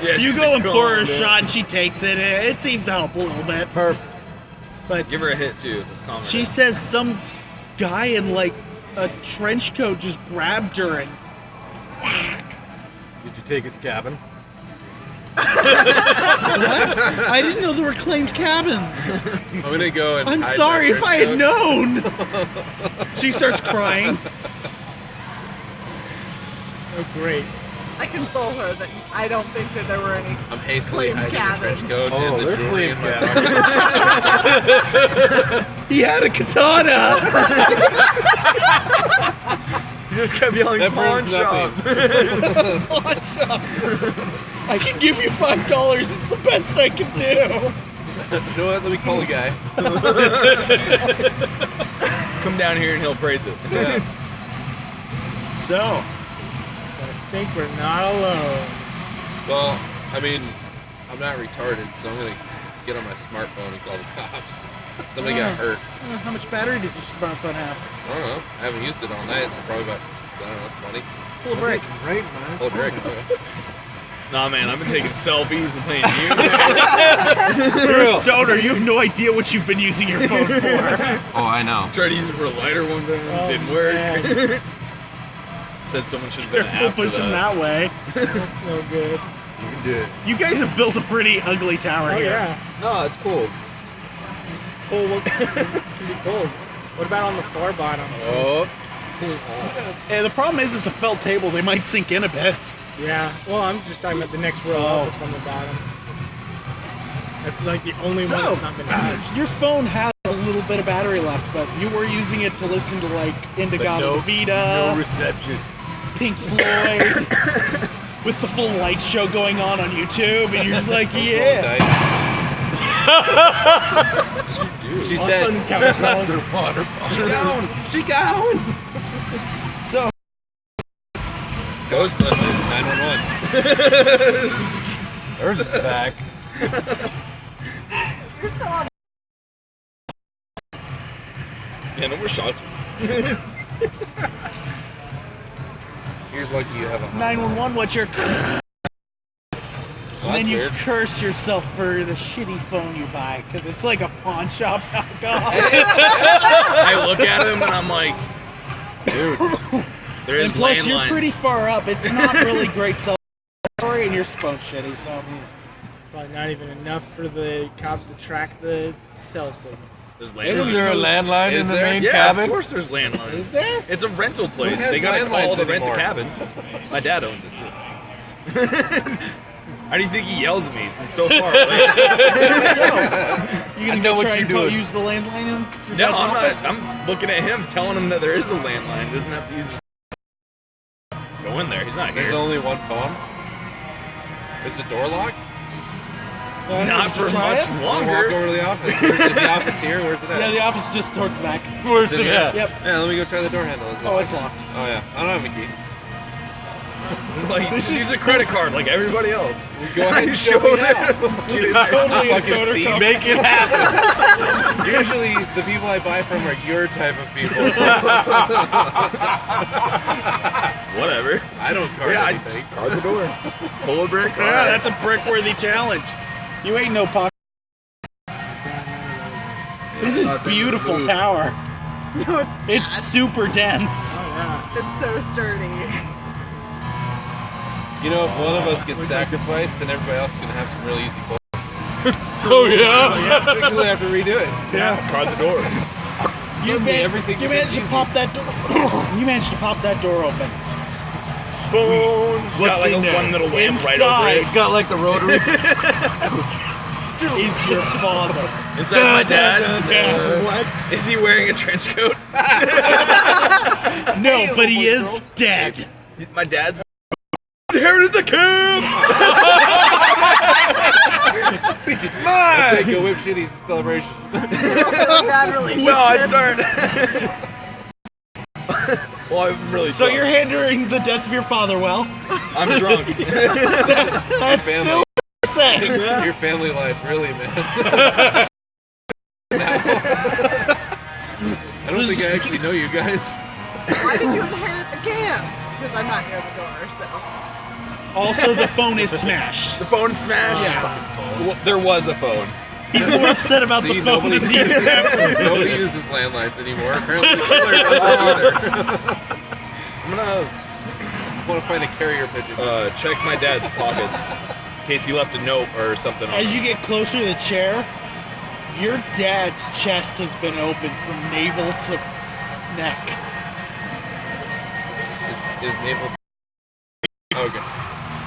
S6: Yeah,
S1: You
S6: she's
S1: go
S6: a
S1: and pour her a
S6: girl, dude.
S1: shot, and she takes it. It seems to help a little bit,
S2: Perfect.
S1: but
S6: Give her a hit too. Calm her
S1: she
S6: down.
S1: says some guy in like a trench coat just grabbed her and
S2: Did you take his cabin?
S1: I didn't know there were claimed cabins.
S3: I'm gonna go and.
S1: I'm
S3: hide
S1: sorry
S3: my
S1: if I had
S3: trench
S1: known. She starts crying.
S5: Oh, great.
S4: I console her that I don't think that there were any.
S3: coat. I'm hastily
S4: Claimed
S3: hiding the trench
S4: cabins.
S3: coat
S2: Oh,
S3: and the
S2: they're
S3: jewelry in
S2: claimed
S3: my pocket.
S1: He had a katana.
S6: You just kept yelling
S3: That
S6: pawn
S3: proves
S6: shop.
S1: I can give you $5. It's the best I can do.
S3: You know what? Let me call a guy.
S6: Come down here and he'll praise it.
S3: Yeah.
S1: So,
S5: I think we're not alone.
S3: Well, I mean, I'm not retarded, so I'm gonna get on my smartphone and call the cops. Somebody got hurt.
S1: how much battery does your smartphone have?
S3: I don't know. I haven't used it all night, so probably about, I don't know, 20.
S1: Pull a break.
S2: Right, man.
S3: Pull a brick. Okay.
S6: Nah, man, I've been taking selfies and playing
S1: You're a stoner. You have no idea what you've been using your phone for.
S3: Oh, I know.
S6: Tried to use it for a lighter one day.
S5: Oh,
S6: Didn't work.
S5: man.
S6: Said someone should have been
S1: Careful
S6: after
S1: pushing
S6: that.
S1: that way.
S5: That's no good.
S2: You can do it.
S1: You guys have built a pretty ugly tower
S5: Oh,
S1: here.
S5: yeah.
S6: No, it's cool.
S5: It's cold. Pretty cold. What about on the far bottom?
S6: Oh.
S1: And the problem is, it's a felt table. They might sink in a bit.
S5: Yeah. Well, I'm just talking about the next row
S1: Oh.
S5: up from the bottom.
S10: That's like the only one that's not been touched.
S1: your phone has a little bit of battery left, but you were using it to listen to like Indigado Vita,
S2: No reception.
S1: Pink Floyd, with the full light show going on YouTube, and you're just like, yeah.
S3: She's
S5: All of a sudden,
S3: dead.
S5: Kevin falls.
S3: She gone. She gone.
S1: So
S3: Ghostbusters 911.
S2: Hers is back.
S4: You're still on.
S6: Yeah, no more shots.
S3: You're lucky you have a
S1: 911, what's your? And then you
S3: weird.
S1: curse yourself for the shitty phone you buy because it's like a pawn shop knockoff.
S6: I look at him and I'm like, dude, there is
S1: And plus, you're
S6: landlines.
S1: pretty far up. It's not really great cell story, and your phone's shitty. So
S10: Probably not even enough for the cops to track the cell signal.
S6: There's
S2: Is
S6: landlines.
S2: there a landline
S3: Is
S2: in the
S3: there?
S2: main
S6: Yeah,
S2: cabin?
S6: of course there's landlines.
S10: Is there?
S6: It's a rental place.
S3: has
S6: They gotta call
S3: landlines
S6: to rent the
S3: anymore?
S6: cabins. My dad owns it too. How do you think he yells at me from so far away?
S1: you gonna
S2: know
S1: go
S2: what
S1: try
S2: you're
S1: and
S2: doing.
S1: use the landline in your
S6: No,
S1: dad's
S6: I'm
S1: office?
S6: not. I'm looking at him, telling him that there is a landline. He doesn't have to use his. Go in there. He's not
S3: There's
S6: here.
S3: only one phone. Is the door locked?
S6: Not for
S1: try
S6: much
S1: it?
S3: Walk
S6: longer.
S3: over to the office. Is the office here? Where's it at?
S1: Yeah, the office is just towards the back.
S2: Where's
S3: Is it
S2: it
S3: at?
S2: at?
S1: Yep.
S3: Yeah, let me go try the door handle. Is it
S1: Oh, it's locked.
S3: Oh yeah, I don't have a key.
S6: Like, just use a credit card like everybody else.
S3: Go ahead and show
S6: Showed
S3: me now.
S1: This is totally a
S3: Fucking
S1: stoner
S3: thief.
S1: company.
S2: Make it happen.
S3: Usually, the people I buy from are your type of people.
S6: Whatever.
S3: I don't card
S6: Yeah, I
S3: anything.
S6: just card the door. Pull a brick.
S1: Yeah, that's a brick-worthy challenge. You ain't no pop. This is beautiful tower.
S4: No,
S1: It's super dense.
S10: Oh, yeah.
S4: it's so sturdy.
S3: You know, if one of us gets sacrificed, then everybody else is gonna have some really easy goals.
S2: Oh yeah.
S3: Because they have to redo it.
S6: Card the door.
S3: Suddenly, everything
S1: you managed to
S3: becomes
S1: pop that door. You managed to pop that door open.
S6: Phone. It's got
S2: What's
S6: like
S2: in there?
S6: one little lamp right over
S1: Inside.
S6: it.
S2: It's got like the rotary.
S1: Is your father?
S6: Inside my dad.
S1: What?
S6: Is he wearing a trench coat?
S1: No, but he is dead.
S6: My dad's inherited the camp.
S3: Take a whip shitty celebration.
S4: Bad relationship.
S6: No, I start. Well, I'm really
S1: So
S6: drunk.
S1: you're handling the death of your father well.
S6: I'm drunk.
S1: That's
S3: Family.
S1: so saying.
S3: Your family life, really, man. Now, I don't think I actually know you guys.
S4: Why did you inherit the camp? Because I'm not near the door, so.
S1: Also, the phone is smashed.
S6: The phone smashed. Well, there was a phone.
S1: He's more upset about
S3: See,
S1: the phone
S3: nobody,
S1: than he is.
S3: nobody uses landlines anymore. Apparently, the killer doesn't either.
S6: I'm gonna
S3: I want to find a carrier pigeon.
S6: check my dad's pockets in case he left a note or something.
S1: As you get closer to the chair, your dad's chest has been open from navel to neck.
S3: Is naval. Okay.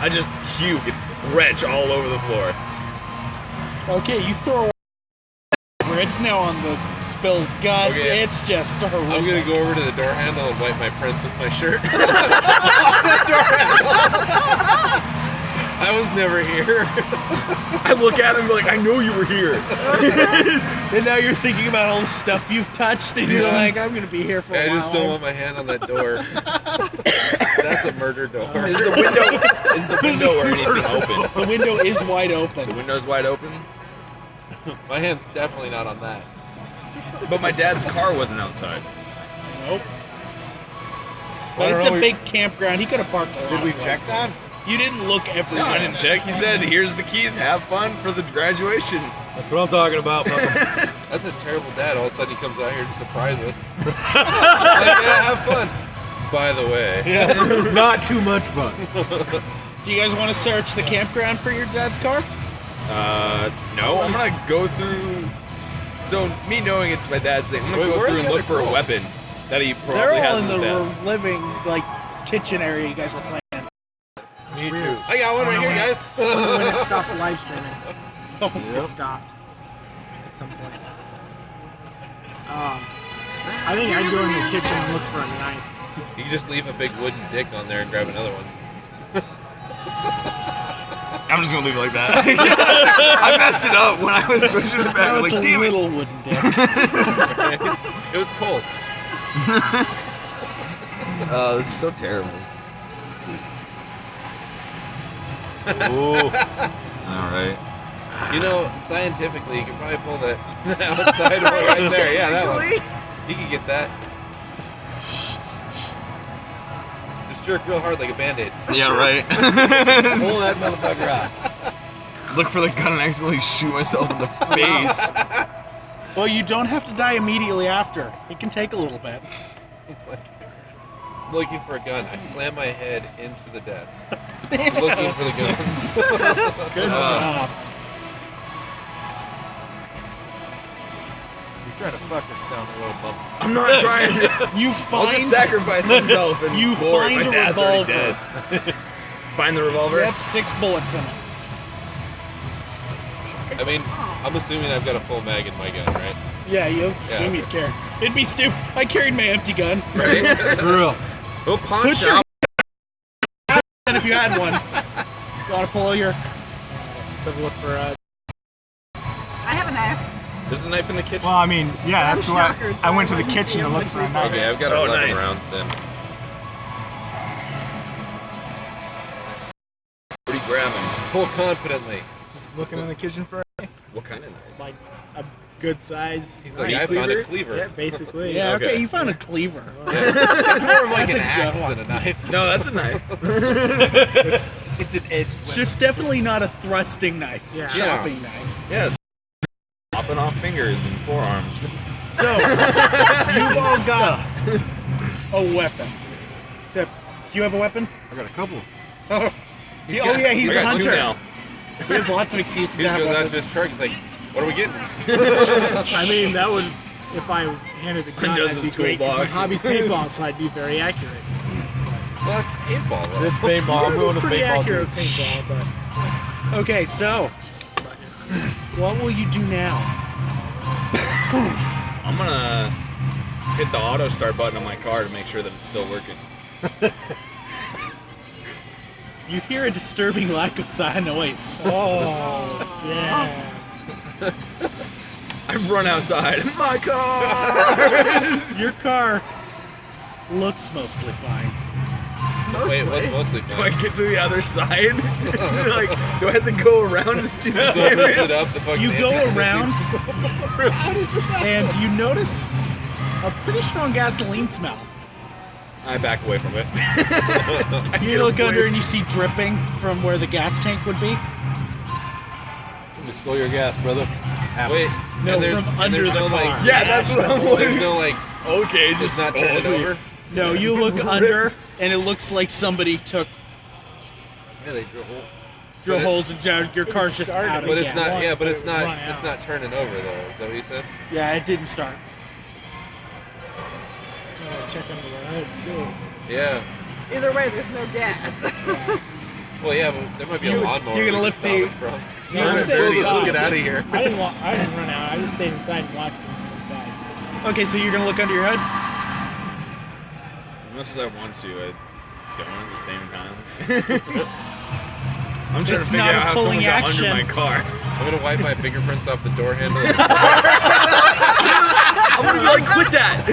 S6: I just puke and retch all over the floor.
S1: Okay, you throw over. It's now on the spilled guts.
S3: Okay.
S1: It's just horrific.
S3: I'm gonna go over to the door handle and wipe my prints with my shirt. I was never here.
S6: I look at him like, I know you were here.
S1: And now you're thinking about all the stuff you've touched, and you're like, I'm gonna be here for a
S3: I
S1: while.
S3: just don't want my hand on that door. That's a murder door.
S6: Is the window or anything open?
S1: The window is wide
S6: The
S1: open.
S6: window's wide open,
S3: My hand's definitely not on that.
S6: but my dad's car wasn't outside.
S1: Nope. But it's a big campground. He could have parked a lot.
S2: Did we
S1: of
S2: check
S1: places.
S2: that?
S1: You didn't look everywhere.
S6: No, I didn't check. He said, "Here's the keys. Have fun for the graduation."
S2: That's what I'm talking about.
S3: That's a terrible dad. All of a sudden he comes out here to surprise us. Like, yeah, have fun. By the way.
S2: Not too much fun.
S1: Do you guys want to search the campground for your dad's car?
S6: No, I'm gonna go through. So me knowing it's my dad's thing, I'm gonna
S3: Wait,
S6: go
S3: where
S6: through
S3: are
S6: and
S3: the
S6: look
S3: other
S6: for a
S3: girls?
S6: weapon that he probably
S1: They're all
S6: has
S1: in
S6: in his
S1: the
S6: desk.
S1: living, like, kitchen area you guys were playing.
S2: Me too.
S3: I got one right here, guys.
S10: When it stopped live streaming.
S5: Get stopped at some point. I think I'd go in the kitchen and look for a knife.
S3: You can just leave a big wooden dick on there and grab another one.
S6: I'm just gonna leave it like that. I messed it up when I was pushing it back.
S1: Now
S6: Like,
S1: it's a
S6: damn it.
S1: little wooden dick.
S3: It was cold.
S6: Oh, this is so terrible. Ooh. All right.
S3: You know, scientifically, you can probably pull that outside one right there. Yeah, that one. You can get that. Just jerk real hard like a Band-Aid.
S6: Yeah, right.
S2: Pull that motherfucker out.
S6: Look for the gun and accidentally shoot myself in the face.
S1: Well, you don't have to die immediately after. It can take a little bit.
S3: It's like looking for a gun. I slam my head into the desk. Looking for the guns.
S1: Good job.
S2: You're trying to fuck us down the road, bub.
S6: I'm not trying to.
S1: You
S6: I'll
S1: find
S6: just sacrifice myself and
S1: You
S6: glory.
S1: find
S6: My
S1: a
S6: dad's already
S1: revolver.
S6: dead. Find the revolver?
S1: Yep, 6 bullets in it.
S3: I mean, I'm assuming I've got a full mag in my gun, right?
S1: Yeah, you assume you'd care. It'd be stupid. I carried my empty gun.
S3: Right?
S2: For real.
S3: Go pawn
S1: Put your
S3: shop.
S1: and if you had one. Gotta pull your.
S5: Took a look for
S4: I have a knife.
S6: There's a knife in the kitchen.
S5: Well, I mean, yeah, that's why
S4: Shocker,
S5: I went to the
S4: so I
S5: kitchen to look
S4: wouldn't
S5: for a
S4: be
S5: knife.
S3: Okay, I've got 11
S6: nice.
S3: rounds then.
S6: What are you grabbing?
S3: Pull confidently.
S5: Just looking in the kitchen for
S6: What kind of knife?
S5: like a good size.
S3: He's like,
S5: knife.
S3: I found a cleaver.
S5: Yeah, basically.
S1: Yeah, okay,
S3: Okay.
S1: you found a cleaver.
S3: It's more of like
S1: That's
S3: an
S1: a
S3: axe
S1: good one.
S3: than a knife.
S6: No, that's a knife.
S2: It's an edged
S1: It's just definitely not a thrusting knife.
S5: Yeah.
S1: Chopping knife.
S6: Yes. Popping off fingers and forearms.
S1: So, you've all got a weapon. Except, do you have a weapon?
S2: I got a couple.
S1: Oh, yeah, he's
S6: I
S1: the
S6: got two
S1: hunter.
S6: now.
S1: He has lots of excuses
S3: He
S1: to
S3: just
S1: have
S3: goes out to
S1: weapons.
S3: his truck. He's like, what are we getting?
S5: I mean, that would, if I was handed a gun,
S6: Undoes
S5: that'd be
S6: his
S5: great. 'Cause My
S6: toolbox.
S5: hobby's paintball, so I'd be very accurate.
S3: Well, that's paintball, though.
S2: It's paintball. I'm going to
S5: Pretty
S2: paintball
S5: accurate
S2: too.
S5: paintball, but
S1: Okay, so, what will you do now?
S6: I'm gonna hit the auto start button on my car to make sure that it's still working.
S1: You hear a disturbing lack of noise.
S5: oh damn!
S6: I've run outside. My car!
S1: Your car looks mostly fine.
S3: Wait, what's mostly
S6: Do I
S3: fine?
S6: get to the other side? Like, do I have to go around to see the
S3: So it
S6: damage?
S3: it up, the fucking
S1: You go
S3: engine
S1: around,
S3: missing.
S1: and you notice a pretty strong gasoline smell.
S6: I back away from it.
S1: You look under and you see dripping from where the gas tank would be.
S2: Just stole your gas, brother.
S3: Wait,
S1: No,
S3: and there's-
S1: from
S3: and
S1: under
S3: there's
S1: the
S3: no,
S1: car.
S3: like,
S6: Yeah, that's what I'm
S3: there's
S6: wondering.
S3: no like,
S6: Okay,
S3: just not turn it over.
S1: No, you look under, and it looks like somebody took
S2: Yeah, they drill holes.
S1: drill
S3: But it-
S1: holes and your car's just
S5: started,
S1: out of
S3: But it's
S1: gas.
S3: not. Yeah, but it's not.
S5: Run
S3: It's
S5: out.
S3: not turning over though. Is that what you said?
S1: Yeah, it didn't start.
S5: Check under the hood too.
S3: Yeah.
S4: Either way, there's no gas.
S3: Well, yeah, but there might be a
S1: You would-
S3: lawnmower.
S1: you're gonna
S3: we
S1: lift
S3: can
S1: the-
S3: stop it from.
S5: No,
S3: Where
S5: I'm
S3: do
S5: staying
S3: you
S5: inside.
S3: get out of here?
S5: I didn't run out. I just stayed inside and watched it inside.
S1: Okay, so you're gonna look under your hood.
S6: As much as I want to, I don't at the same time. I'm trying
S1: It's
S6: to figure
S1: not a
S6: out how someone
S1: pulling
S6: got
S1: action.
S6: under my car.
S3: I'm gonna wipe my fingerprints off the door handle.
S6: I'm gonna be like, quit that!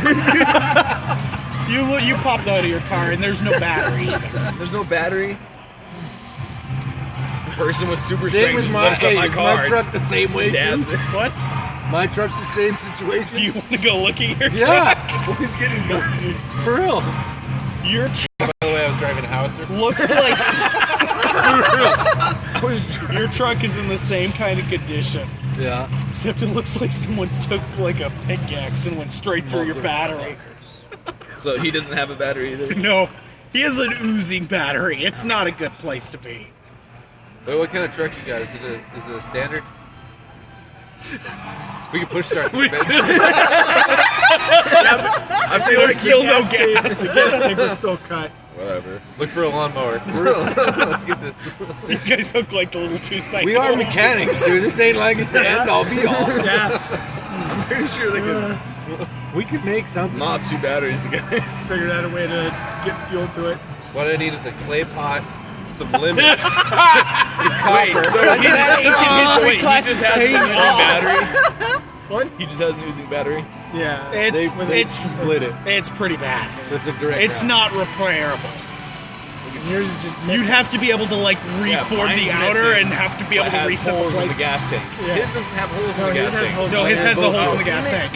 S1: You popped out of your car, and there's no battery. Even.
S6: There's no battery. The person with super
S2: Same
S6: strength
S2: with
S6: just
S2: my-
S6: lifts up
S2: hey,
S6: my
S2: is
S6: car.
S2: my truck the same way,
S6: stabs
S2: too?
S6: it.
S1: What?
S2: My truck's the same situation.
S1: Do you want to go look at your
S2: Yeah,
S6: He's getting done.
S2: for real.
S1: Your
S3: By the way, I was driving a howitzer.
S1: looks like your truck is in the same kind of condition,
S2: Yeah.
S1: except it looks like someone took like a pickaxe and went straight through your battery.
S6: So he doesn't have a battery either.
S1: No, he has an oozing battery. It's not a good place to be.
S3: Wait, what kind of truck you got? Is it a standard? We can push start. this bitch.
S6: I feel like
S1: There's still no
S5: The
S1: gas.
S5: gas tank was still cut.
S3: Whatever. Look for a lawnmower. For real. Let's get this.
S5: You guys look like the little two cycles.
S2: We are mechanics, dude. This ain't like it's an end all be all.
S10: Yeah.
S6: I'm pretty sure they could.
S2: We could make something.
S6: Not 2 batteries together.
S10: Figured out a way to get fuel to it.
S3: What I need is a clay pot, some lemons, some copper.
S6: So he
S5: history class
S6: just
S5: is
S6: has an
S5: paying
S6: oozing
S5: off.
S6: battery.
S10: What?
S6: He just has an oozing battery.
S10: Yeah.
S2: They
S5: It's
S2: split it.
S5: It's pretty bad.
S2: It's a direct.
S5: It's not repairable.
S10: Yours is just
S5: You'd have to be able to like reform the
S6: mine's
S5: outer
S6: missing,
S5: and have to be able
S6: But
S5: to
S6: has
S5: reset
S6: holes
S5: the
S6: in the
S5: plates.
S6: gas tank.
S10: Yeah.
S6: His doesn't have holes in
S10: No,
S6: the
S10: his
S6: gas
S10: has
S6: tank.
S10: holes.
S5: No, his has the holes in the
S10: Oh,
S5: gas tank.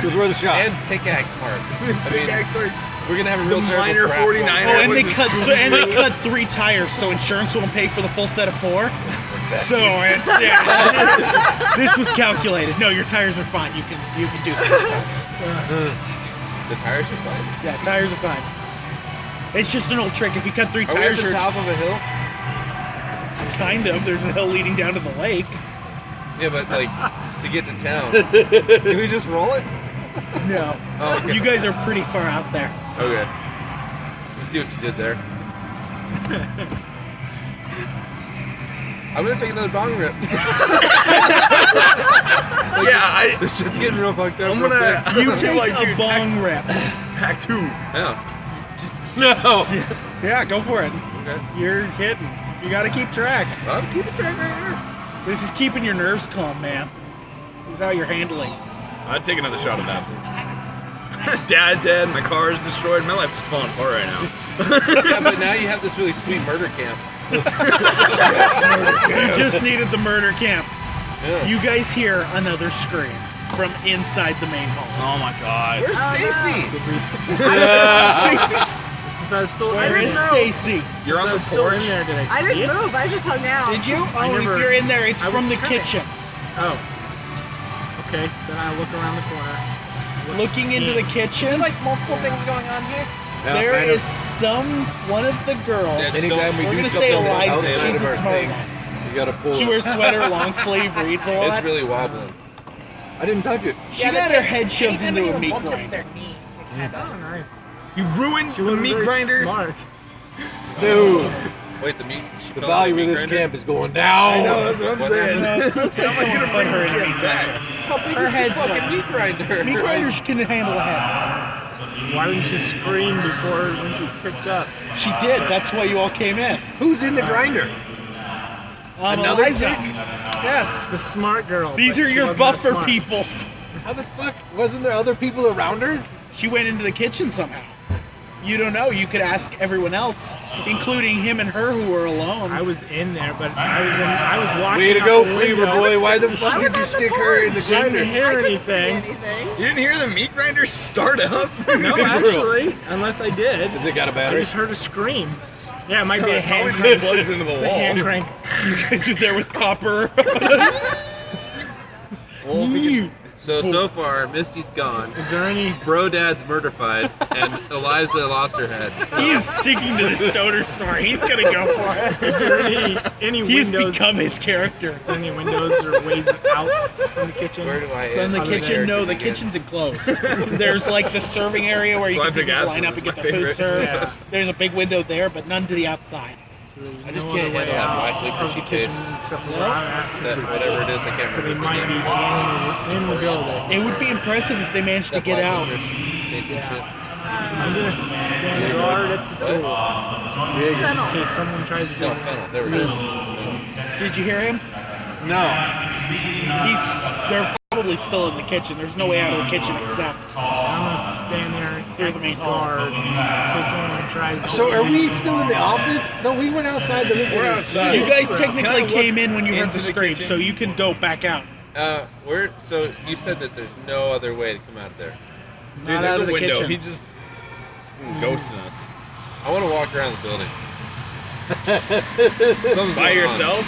S2: Because we're the shop.
S3: and pickaxe marks. I mean, we're gonna have a
S6: The
S3: real terrible
S6: minor
S3: crap
S6: 49er.
S5: Oh, and they
S6: was a
S5: cut
S6: screw.
S5: and they cut 3 tires, so insurance won't pay for the full set of 4. So it's this was calculated. No, your tires are fine. You can do this.
S3: The tires are fine.
S5: Yeah, tires are fine. It's just an old trick. If you cut 3
S3: Are we at
S5: tires,
S3: the
S5: you're
S3: top of a hill?
S5: kind of. There's a hill leading down to the lake.
S3: Yeah, but like to get to town, can we just roll it?
S5: No,
S3: Oh, okay.
S5: you guys are pretty far out there.
S3: Okay. Let's see what you did there. I'm gonna take another bong rip.
S6: Yeah,
S3: This shit's getting real fucked up.
S6: I'm
S3: real
S6: gonna.
S3: quick.
S5: You take
S6: like,
S5: a
S6: dude,
S5: bong rip.
S6: pack 2.
S3: Yeah.
S6: No.
S5: Yeah, go for it.
S3: Okay.
S5: You're hitting. You got to keep track.
S3: I'm keeping track right here.
S5: This is keeping your nerves calm, man. This is how you're handling.
S6: I'd take another shot of that. Dad dead. My car is destroyed. My life's just falling apart right now.
S3: Yeah, but now you have this really sweet murder camp.
S5: You just needed the murder camp.
S3: Yeah.
S5: You guys hear another scream from inside the main hall.
S6: Oh my god.
S3: Where's Stacy?
S10: Since I was still
S5: Where is Stacy?
S6: You're on
S10: I
S6: the
S10: was still in
S6: porch.
S10: there. Did I
S4: I
S10: see
S4: didn't
S10: it?
S4: move. I just hung out.
S5: Did you?
S10: I
S5: Oh,
S10: never-
S5: if you're in there, it's
S10: I
S5: from
S10: was
S5: the
S10: coming.
S5: kitchen.
S10: Oh. Okay. Then I look around the corner.
S5: Looking into the kitchen,
S4: like multiple things going on here.
S5: there
S2: man.
S5: is one of the girls.
S3: Yeah,
S2: Anytime we
S5: We're
S2: do
S5: gonna
S2: something
S5: say Eliza.
S2: outside
S5: She's
S2: of
S5: the
S2: our
S5: smart
S2: thing,
S5: one.
S2: you gotta pull
S5: She
S2: it.
S5: wears sweater, long sleeve, reads a lot.
S3: It's really wobbling.
S2: I didn't touch it.
S5: She got her head shoved into a meat grinder.
S10: Oh, nice.
S6: You ruined
S10: She
S6: the
S10: wasn't
S6: meat
S10: very
S6: grinder.
S10: Smart.
S2: Dude,
S3: Wait, the meat. she
S2: the
S3: fell
S2: value
S3: in
S2: of
S3: the
S2: this
S3: meat grinder?
S2: camp is going down.
S6: I know, that's what I'm
S3: What
S6: saying.
S5: Someone
S6: gonna
S5: put
S6: bring
S5: her
S6: this
S5: in a
S6: kid
S5: meat
S6: back.
S5: grinder.
S3: How big
S5: Her
S3: is this
S5: head's
S3: fucking
S5: like-
S3: meat grinder?
S5: Meat grinders can handle a head.
S10: Why didn't she scream before when she was picked up?
S5: She did. That's why you all came in.
S2: Who's in the grinder?
S5: Another Eliza. Yes.
S10: The smart girl.
S5: These
S10: but
S5: are
S10: she
S5: your
S10: wasn't that
S5: buffer
S10: smart.
S5: peoples.
S2: How the fuck? Wasn't there other people around her?
S5: She went into the kitchen somehow. You don't know. You could ask everyone else, including him and her who were alone.
S10: I was in there, but I was watching.
S2: Way to
S10: out
S2: go,
S10: the
S2: Cleaver
S10: window.
S2: boy. Why the fuck did you
S4: at the
S2: stick her in the
S10: Didn't
S2: grinder?
S10: hear
S4: I couldn't see
S10: anything.
S4: anything.
S6: You didn't hear the meat grinder start up?
S10: No, actually, unless I did.
S2: Has it got a
S10: I
S2: battery?
S10: just heard a scream. Yeah, it might be a
S6: It probably
S10: hand
S6: just
S10: crank.
S6: plugs into the
S10: The hand
S6: wall.
S10: crank.
S5: You guys are there with copper.
S3: So far, Misty's gone.
S10: Is there any?
S3: Bro Dad's murderfied, and Eliza lost her head.
S5: He's sticking to the stoner story. He's gonna go for it.
S10: Is there any
S5: He's
S10: windows?
S5: become his character.
S10: Is there any windows or ways out from the kitchen?
S3: Where do I
S5: In
S3: end?
S5: the
S10: Other
S5: kitchen, no, the
S3: Character
S5: kitchen's enclosed. There's like the serving area where you
S6: That's
S5: can
S6: why I
S5: see
S6: pick
S5: people line up
S6: Absinthe.
S5: and get the
S6: It's my
S5: food served.
S10: favorite.
S5: There's a big window there, but none to the outside.
S10: So there's
S3: I just
S10: no
S3: can't
S10: other way
S3: handle that
S10: out
S3: black
S10: of
S3: licorice
S10: the
S3: taste.
S10: kitchen except for
S5: No?
S10: where I'm at.
S3: That whatever it is, I can't
S10: So they
S3: remember.
S10: might be in the building.
S5: It would be impressive if they managed to
S3: That
S5: get
S3: black
S5: out.
S3: licorice taste and shit.
S10: I'm gonna stand guard at the door in
S4: Fennel.
S10: case someone tries to
S3: No,
S10: just
S3: fennel. There we go.
S5: Did you hear him?
S2: No.
S5: They're probably still in the kitchen. There's no way out of the kitchen except.
S10: I'm gonna stand there
S5: Through the
S10: at
S5: main hall.
S10: guard in case anyone tries to.
S2: So are we still in the office? No, we went outside to look at
S6: We're
S2: her.
S6: outside.
S5: You guys
S6: Can
S5: technically
S6: I look
S5: came in when you heard
S6: into
S5: the
S6: the
S5: scream,
S6: kitchen?
S5: so you can go back out.
S3: So you said that there's no other way to come out of there.
S6: Dude,
S5: Not
S6: there's
S5: out
S6: a
S5: of the
S6: window.
S5: kitchen.
S6: He just ghosting us.
S3: I want to walk around the building. Something's
S6: By
S3: going on.
S6: yourself?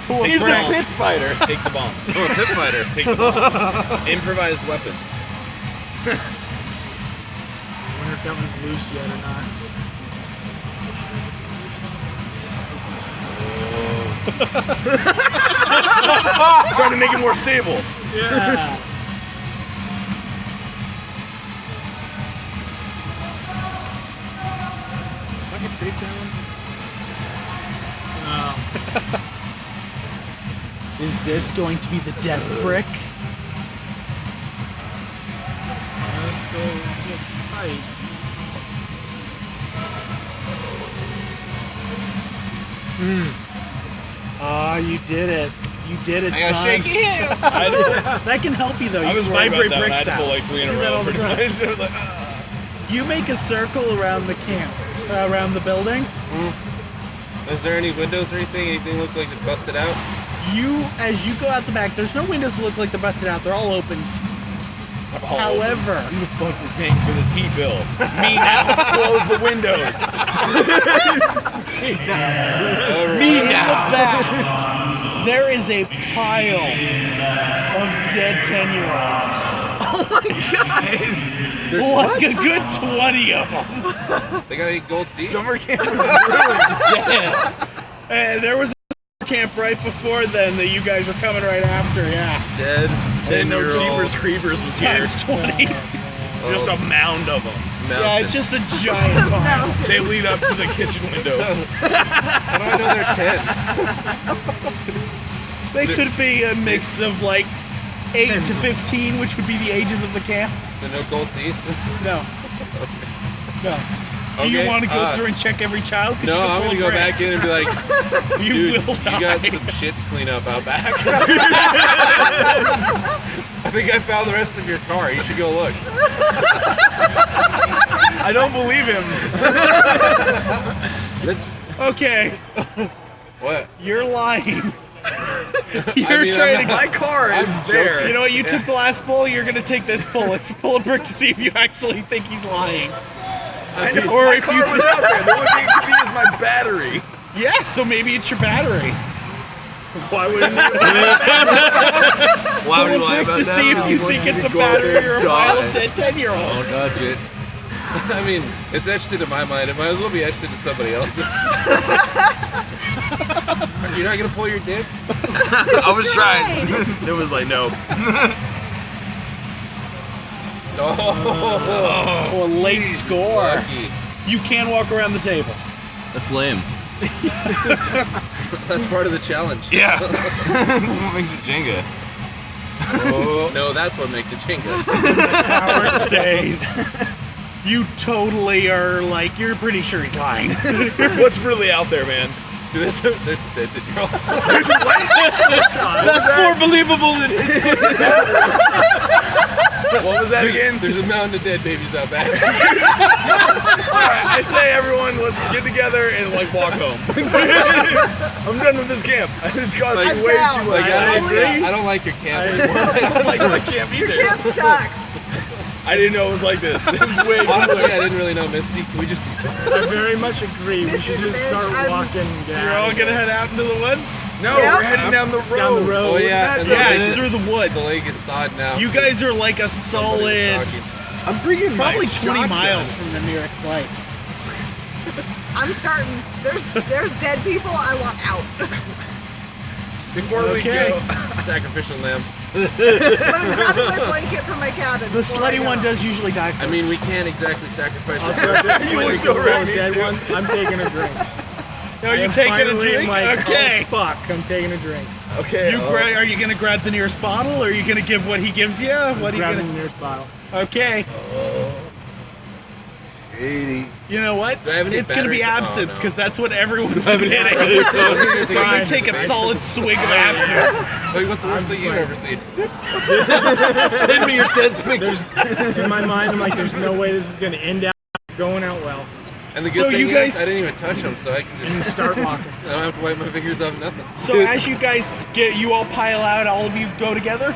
S2: He's
S6: the
S2: a
S6: bomb.
S2: pit fighter.
S6: Take the bomb.
S3: I'm a pit fighter.
S6: Take the bomb. Improvised weapon.
S10: I wonder if that was loose yet or not.
S6: Trying to make it more stable.
S10: Yeah. takedown.
S1: Is this going to be the death brick?
S10: So it's tight.
S1: Ah, you did it. You did it,
S6: I got
S1: son.
S6: shaky hands.
S1: That can help you though.
S6: I
S1: You
S6: was worried
S1: vibrate
S6: about that.
S1: brick
S6: I had to pull like
S1: sounds.
S6: 3 in a
S1: You do that
S6: row.
S1: all the
S6: pretty
S1: time.
S6: much. I was like,
S1: You make a circle around the camp, around the building.
S3: Is there any windows or anything? Anything look like it's busted out?
S1: As you go out the back, there's no windows that look like they're busted out. They're all open. However,
S6: who the fuck is paying for this heat bill? Me now. Close the windows.
S1: in the back, there is a pile of dead 10-year-olds.
S3: Oh my god!
S1: Like a good 20 of them.
S3: They got any gold teeth?
S6: Summer camp.
S1: Yeah. And there was a camp right before then that you guys were coming right after. Yeah.
S6: Dead. I didn't know
S3: 10-year-old.
S6: Jeepers Creepers was here.
S1: Times 20.
S6: Just a mound of them.
S1: Yeah, it's just a giant pile.
S6: They lead up to the kitchen window.
S3: How do I know they're 10?
S1: They could be a mix of like 8 to 15, which would be the ages of the camp.
S3: So no gold teeth?
S1: No. No. Do you
S3: Okay,
S1: want to go through and check every child? 'Cause
S3: No,
S1: you can
S3: I'm
S1: pull
S3: gonna
S1: a
S3: go
S1: brick.
S3: back in and be like,
S1: You
S3: dude,
S1: will
S3: you got
S1: die.
S3: some shit to clean up out back. I think I found the rest of your car. You should go look.
S6: I don't believe him.
S1: Okay,
S3: What?
S1: you're lying. You're
S3: mean,
S1: trying
S3: I'm
S1: to.
S6: My car is there.
S1: You know what? You took the last pull. You're gonna take this pull. If you pull a brick to see if you actually think he's lying.
S6: I know.
S1: Or
S6: My
S1: if
S6: car
S1: you-
S6: was out there. The only thing it could be is my battery.
S1: Yeah. So maybe it's your battery.
S6: Why wouldn't you? Why would you
S1: Pull a
S6: lie
S1: brick
S6: about
S1: to
S6: that?
S1: see if you think it's a battery or a pile of dead 10-year-olds.
S6: Touch it.
S3: I mean, it's etched into my mind. It might as well be etched into somebody else's. You're not gonna pull your dick?
S6: I was trying. It was like, no.
S3: No.
S1: Oh, a late score.
S3: Lucky.
S1: You can walk around the table.
S6: That's lame.
S3: That's part of the challenge.
S6: Yeah. That's what makes it Jenga.
S3: Oh. No, that's what makes it Jenga.
S1: Power stays. You totally are like, you're pretty sure he's lying.
S6: What's really out there, man?
S3: Dude, there's some dead 10-year-olds.
S6: That's more believable than What was that again?
S3: There's a mountain of dead babies out back.
S6: Alright, I say everyone, let's get together and like walk home. I'm done with this camp. It's costing
S4: I'm
S6: way
S4: down.
S6: too much.
S3: Like, I don't like your camp anymore.
S6: I don't like my camp
S4: Your
S6: either.
S4: camp sucks.
S6: I didn't know it was like this. It was way
S3: Honestly,
S6: cooler.
S3: I didn't really know Misty. Can we just...
S10: I very much agree. We should just start walking down.
S1: You're all gonna head out into the woods?
S6: No,
S4: Yep.
S6: we're heading down the road.
S10: Down the road.
S3: Oh yeah, and
S1: Yeah,
S3: the
S1: it's through the woods.
S3: The lake is thawed now.
S1: You guys are like a solid,
S6: I'm bringing
S1: probably
S6: my
S1: 20
S6: shotgun.
S1: miles from the nearest place.
S4: I'm starting. There's dead people. I want out.
S6: Before we
S1: Okay.
S6: go.
S3: Sacrificial lamb.
S4: But I'm grabbing my blanket from my cabin.
S1: The
S4: before I
S1: slutty
S4: go.
S1: one does usually die first.
S3: I mean, we can't exactly sacrifice
S10: I'll
S3: it.
S10: start this
S6: You
S10: way
S6: went
S10: to
S6: so
S10: the
S6: ready
S10: dead
S6: to.
S10: ones. I'm taking a drink.
S1: Are
S10: I
S1: you
S10: am
S1: taking a
S10: finally
S1: drink?
S10: like,
S1: Okay.
S10: oh, fuck, I'm taking a drink.
S6: Okay.
S1: Are you gonna grab the nearest bottle, or are you gonna give what he gives you? What are you
S10: Grabbing
S1: gonna?
S10: the nearest bottle.
S1: Okay.
S6: 80.
S1: You know what?
S3: Do I have any
S1: It's gonna be
S3: batteries? Oh,
S1: absinthe
S3: no.
S1: because that's what everyone's been getting. So you're gonna take a solid swig of absinthe.
S3: Like, what's the worst thing
S10: just
S3: you've
S10: like-
S3: ever seen?
S6: Send me your dead pictures.
S10: In my mind, I'm like, there's no way this is gonna end out going out well.
S3: And the good
S1: So
S3: thing
S1: you
S3: is,
S1: guys-
S3: I didn't even touch them, so I can
S10: And you
S3: just...
S10: start walking.
S3: I don't have to wipe my fingers off nothing.
S1: So as you guys you all pile out, all of you go together.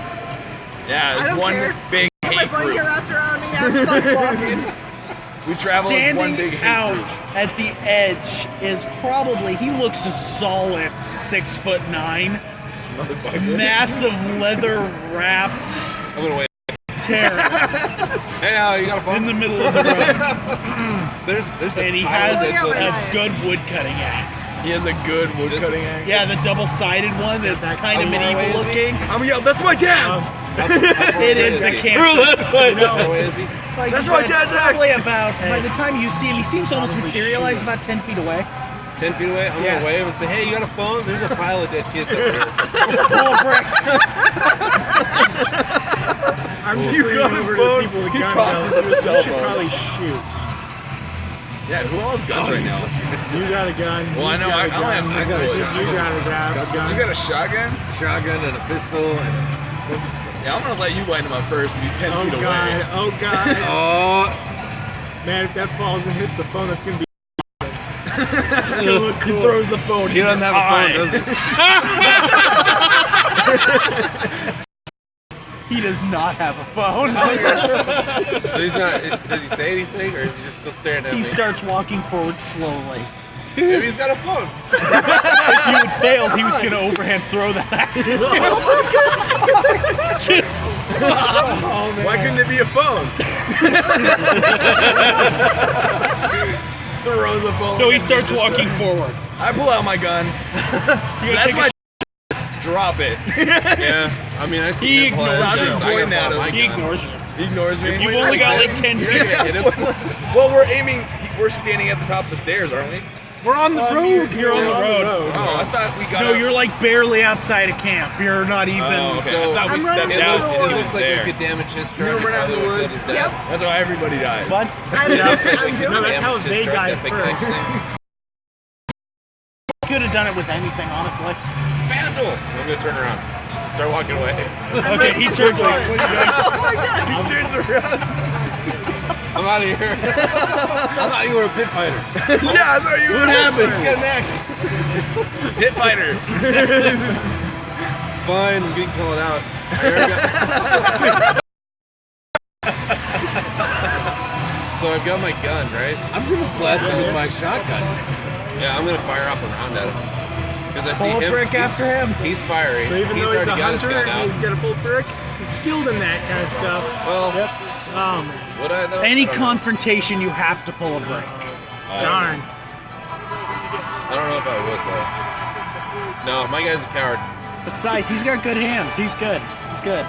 S6: Yeah,
S4: I
S6: it's
S4: don't
S6: one
S4: care.
S6: big
S4: Put my
S6: hate
S4: blanket
S6: group.
S4: wrapped around me. I'm fucking walking.
S6: We travel as one
S1: Standing
S6: big hate
S1: out
S6: group.
S1: at the edge is probably, he looks a solid 6'9", massive leather wrapped
S3: I'm gonna wait.
S1: tear
S3: Hey, you got a phone?
S1: in the middle of the road.
S3: There's a
S1: And he
S3: pile
S1: has
S3: of dead bodies.
S1: a good wood cutting axe.
S5: He has a good wood cutting axe.
S1: Yeah, the double-sided one that's kind of medieval looking.
S2: I'm gonna yell, that's my dad's!
S1: It is a camp.
S3: How away is he?
S1: Like,
S2: That's my dad's axe!
S1: Probably about, by the time you see him, he seems to almost materialize about 10 feet away.
S3: 10 feet away? I'm
S1: Yeah.
S3: gonna wave and say, hey, you got a phone? There's a pile of dead kids over here.
S1: Pull a brick.
S5: I'm just
S2: You
S5: leaning
S2: got a
S5: over
S2: phone,
S5: to the people with
S2: he
S5: guns.
S2: tosses
S5: now.
S2: him his
S5: You
S2: cell
S5: should
S2: phone.
S5: probably shoot.
S2: Yeah, who all has guns right now?
S5: You got a gun.
S2: Well, I
S5: he's
S2: know,
S5: got
S2: I
S5: a
S2: only
S5: gun.
S2: have 6
S5: You
S2: bullets.
S5: got a gun.
S2: You got a shotgun? Shotgun and a pistol and yeah, I'm gonna let you wind him up first if he's 10
S5: Oh
S2: feet
S5: god,
S2: away.
S5: oh god.
S2: Oh,
S5: Man, if that falls and hits the phone, that's gonna be it's just gonna look cool.
S2: he throws the phone.
S3: He doesn't have a phone, does he?
S1: He does not have a phone.
S3: So he's not, does he say anything, or is he just still staring at
S1: He
S3: me?
S1: starts walking forward slowly.
S3: Maybe he's got a phone.
S1: If you had failed, he was going to overhand throw that axe. Just
S5: Oh, man.
S2: Why couldn't it be a phone? Throws a phone.
S1: so he starts walking forward.
S2: I pull out my gun.
S1: You're gonna
S2: That's
S1: take
S2: my
S1: a
S2: drop it.
S3: Yeah, I mean, I see
S1: He
S3: him pull out
S1: ignores
S3: his
S1: you.
S3: gun. I
S2: Pointing
S3: gotta
S2: at
S3: pull out
S2: him.
S3: my
S1: He
S3: gun.
S1: ignores you.
S2: He ignores me.
S1: You've only got like 10
S3: You're gonna
S1: feet.
S3: hit him.
S2: Well, we're aiming. We're standing at the top of the stairs, aren't we?
S1: We're on the road. You're on the road.
S2: Oh, I thought we got.
S1: No, you're like barely outside of camp. You're not even.
S2: Oh, okay.
S3: So-
S2: I thought we
S4: I'm
S2: stepped
S4: running
S3: It
S2: out.
S3: looks,
S4: through
S3: it
S4: the
S3: looks
S2: He's
S3: like
S2: there.
S3: we could damage his
S2: You
S3: truck.
S2: run out in the
S3: Probably would
S2: woods.
S3: get
S4: Yep.
S2: That's how everybody dies.
S1: What?
S4: I'm
S5: No,
S4: doing
S5: that's how
S3: Damage his
S5: they
S3: truck,
S5: die
S3: that big next
S5: first.
S3: thing.
S1: Could have done it with anything, honestly.
S3: Vandal! I'm gonna turn around. Start walking away.
S1: Okay, he turns away.
S2: Oh my god, he turns around.
S3: I'm out of here.
S2: I thought you were a pit fighter. Yeah, I thought you were. What happened? Let's get next. Pit fighter.
S3: Fine, I'm getting called out. I already got- So I've got my gun, right?
S2: I'm gonna blast him with my shotgun.
S3: Yeah, I'm gonna fire off a round at him. Because I see
S1: Pull a
S3: him.
S1: brick after him.
S3: He's firing.
S5: So even though he's a
S3: already got his
S5: hunter
S3: gun out.
S5: and he's got a full brick, he's skilled in that kind of stuff.
S3: Well,
S5: Oh man,
S3: would I though?
S1: Any
S3: I don't know.
S1: confrontation, you have to pull a break.
S5: darn.
S3: I don't know if I would though. No, my guy's a coward.
S1: Besides, he's got good hands. He's good. He's good.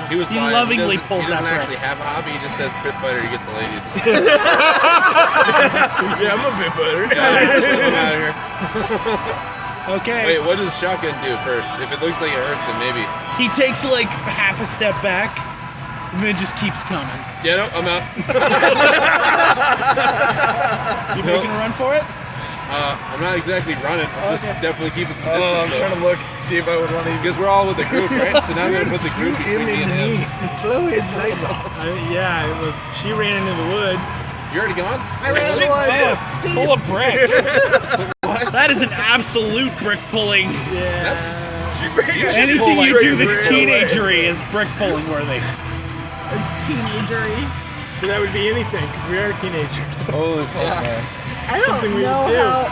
S3: He was
S1: He
S3: lying.
S1: lovingly
S3: doesn't-
S1: pulls
S3: he doesn't
S1: that
S3: actually have a hobby. He just says pit fighter to get the ladies.
S2: Yeah, I'm a pit fighter.
S3: Yeah, I'm out of here.
S1: Okay.
S3: Wait, what does the shotgun do first? If it looks like it hurts, then maybe.
S1: He takes like half a step back, and then just keeps coming.
S3: Yeah, no, I'm out.
S1: You making a run for it?
S3: I'm not exactly running. I'm just
S1: Okay.
S3: definitely keeping some
S2: Oh,
S3: distance.
S2: I'm trying to look, see if I would want to.
S3: Because we're all with the group, right? So now I'm gonna put the group
S2: Shoot him
S3: between me
S2: in
S3: and
S2: the
S3: him.
S2: knee. Blow his legs off.
S5: Yeah, well, she ran into the woods.
S3: You already gone?
S4: I ran
S2: Shit,
S4: away.
S1: Pull a brick. That is an absolute brick pulling.
S5: Yeah.
S2: She ran.
S1: Anything you do that's
S2: Straight away.
S1: teenagery is brick pulling worthy.
S4: It's teenagery.
S5: But that would be anything because we are teenagers.
S2: Holy fuck, man.
S4: I don't
S5: Something we
S4: know
S5: would do.
S4: how.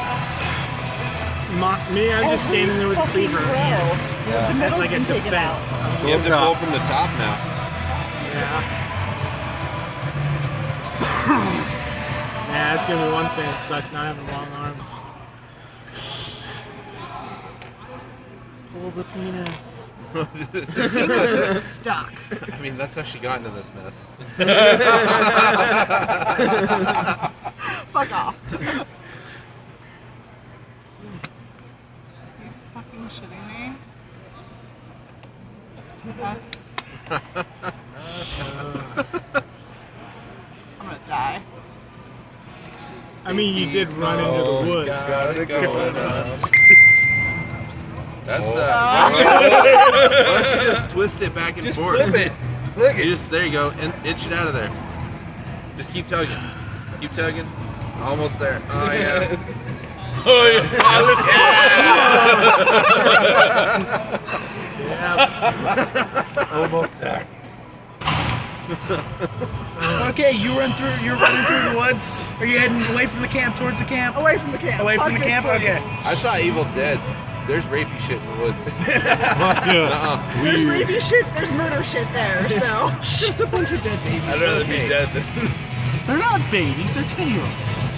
S5: Me, I'm just standing there with a cleaver.
S4: The
S5: At
S4: middle's
S5: like a
S4: been taken out.
S5: defense.
S3: You have to pull from the top now.
S5: Yeah. Yeah, that's gonna be one thing that sucks, not having long arms.
S1: Pull the penis.
S4: Stuck.
S3: I mean, that's how she got into this mess.
S4: Fuck off. Fucking shitting me. That's. I'm gonna die.
S5: I mean, you did run into the woods.
S2: Gotta go.
S3: That's why don't you just twist it back and
S2: Just
S3: forth?
S2: flip it. Flick
S3: You
S2: it.
S3: just there you go, and itch it out of there. Just keep tugging. Keep tugging. Almost there. Oh yeah. Oh
S5: Yeah.
S2: Almost there.
S1: Okay, you're running through the woods. Are you heading away from the camp towards the camp?
S4: Away from the camp.
S1: Away from
S4: Fuck
S1: the
S4: this
S1: camp?
S4: place.
S1: Okay.
S3: I saw Evil Dead. There's rapey shit in the woods.
S4: There's rapey shit, there's murder shit there, so.
S9: Just a bunch of dead babies.
S6: I'd rather be dead than
S1: They're not babies, they're 10-year-olds.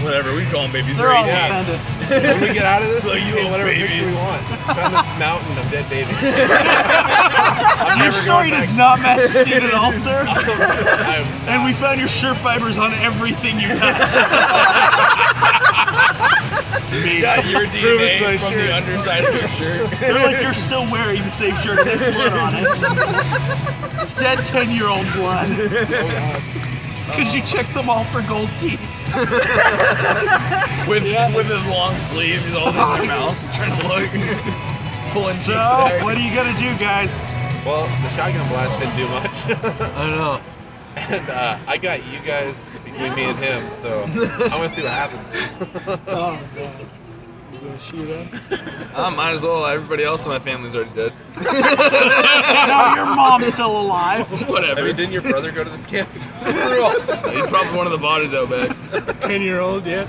S6: whatever. We call them babies.
S1: They're all
S6: right?
S1: offended.
S3: When we get out of this,
S6: Like,
S3: we
S6: you
S3: can take
S6: little
S3: whatever picture we
S6: babies.
S3: want. Found this mountain of dead babies.
S1: Your story does not match the scene at all, sir.
S3: I'm
S1: And we found your shirt fibers on everything you touched.
S6: Got your DNA from the underside of your shirt.
S1: They're like you're still wearing the same shirt and there's blood on it. Dead 10-year-old blood. Because you checked them all for gold teeth.
S6: With his long sleeve, he's all in their mouth, trying to look. Pulling
S1: So,
S6: cheeks there.
S1: what do you gotta do, guys?
S3: Well, the shotgun blast didn't do much.
S6: I know.
S3: And I got you guys between me and him, so I want to see what happens.
S10: Oh, God. You gonna shoot him?
S6: Might as well. Everybody else in my family's already dead.
S1: Now your mom's still alive.
S3: I
S6: Whatever.
S3: mean, didn't your brother go to this camp?
S6: He's probably one of the bodies out back.
S10: 10-year-old, yeah.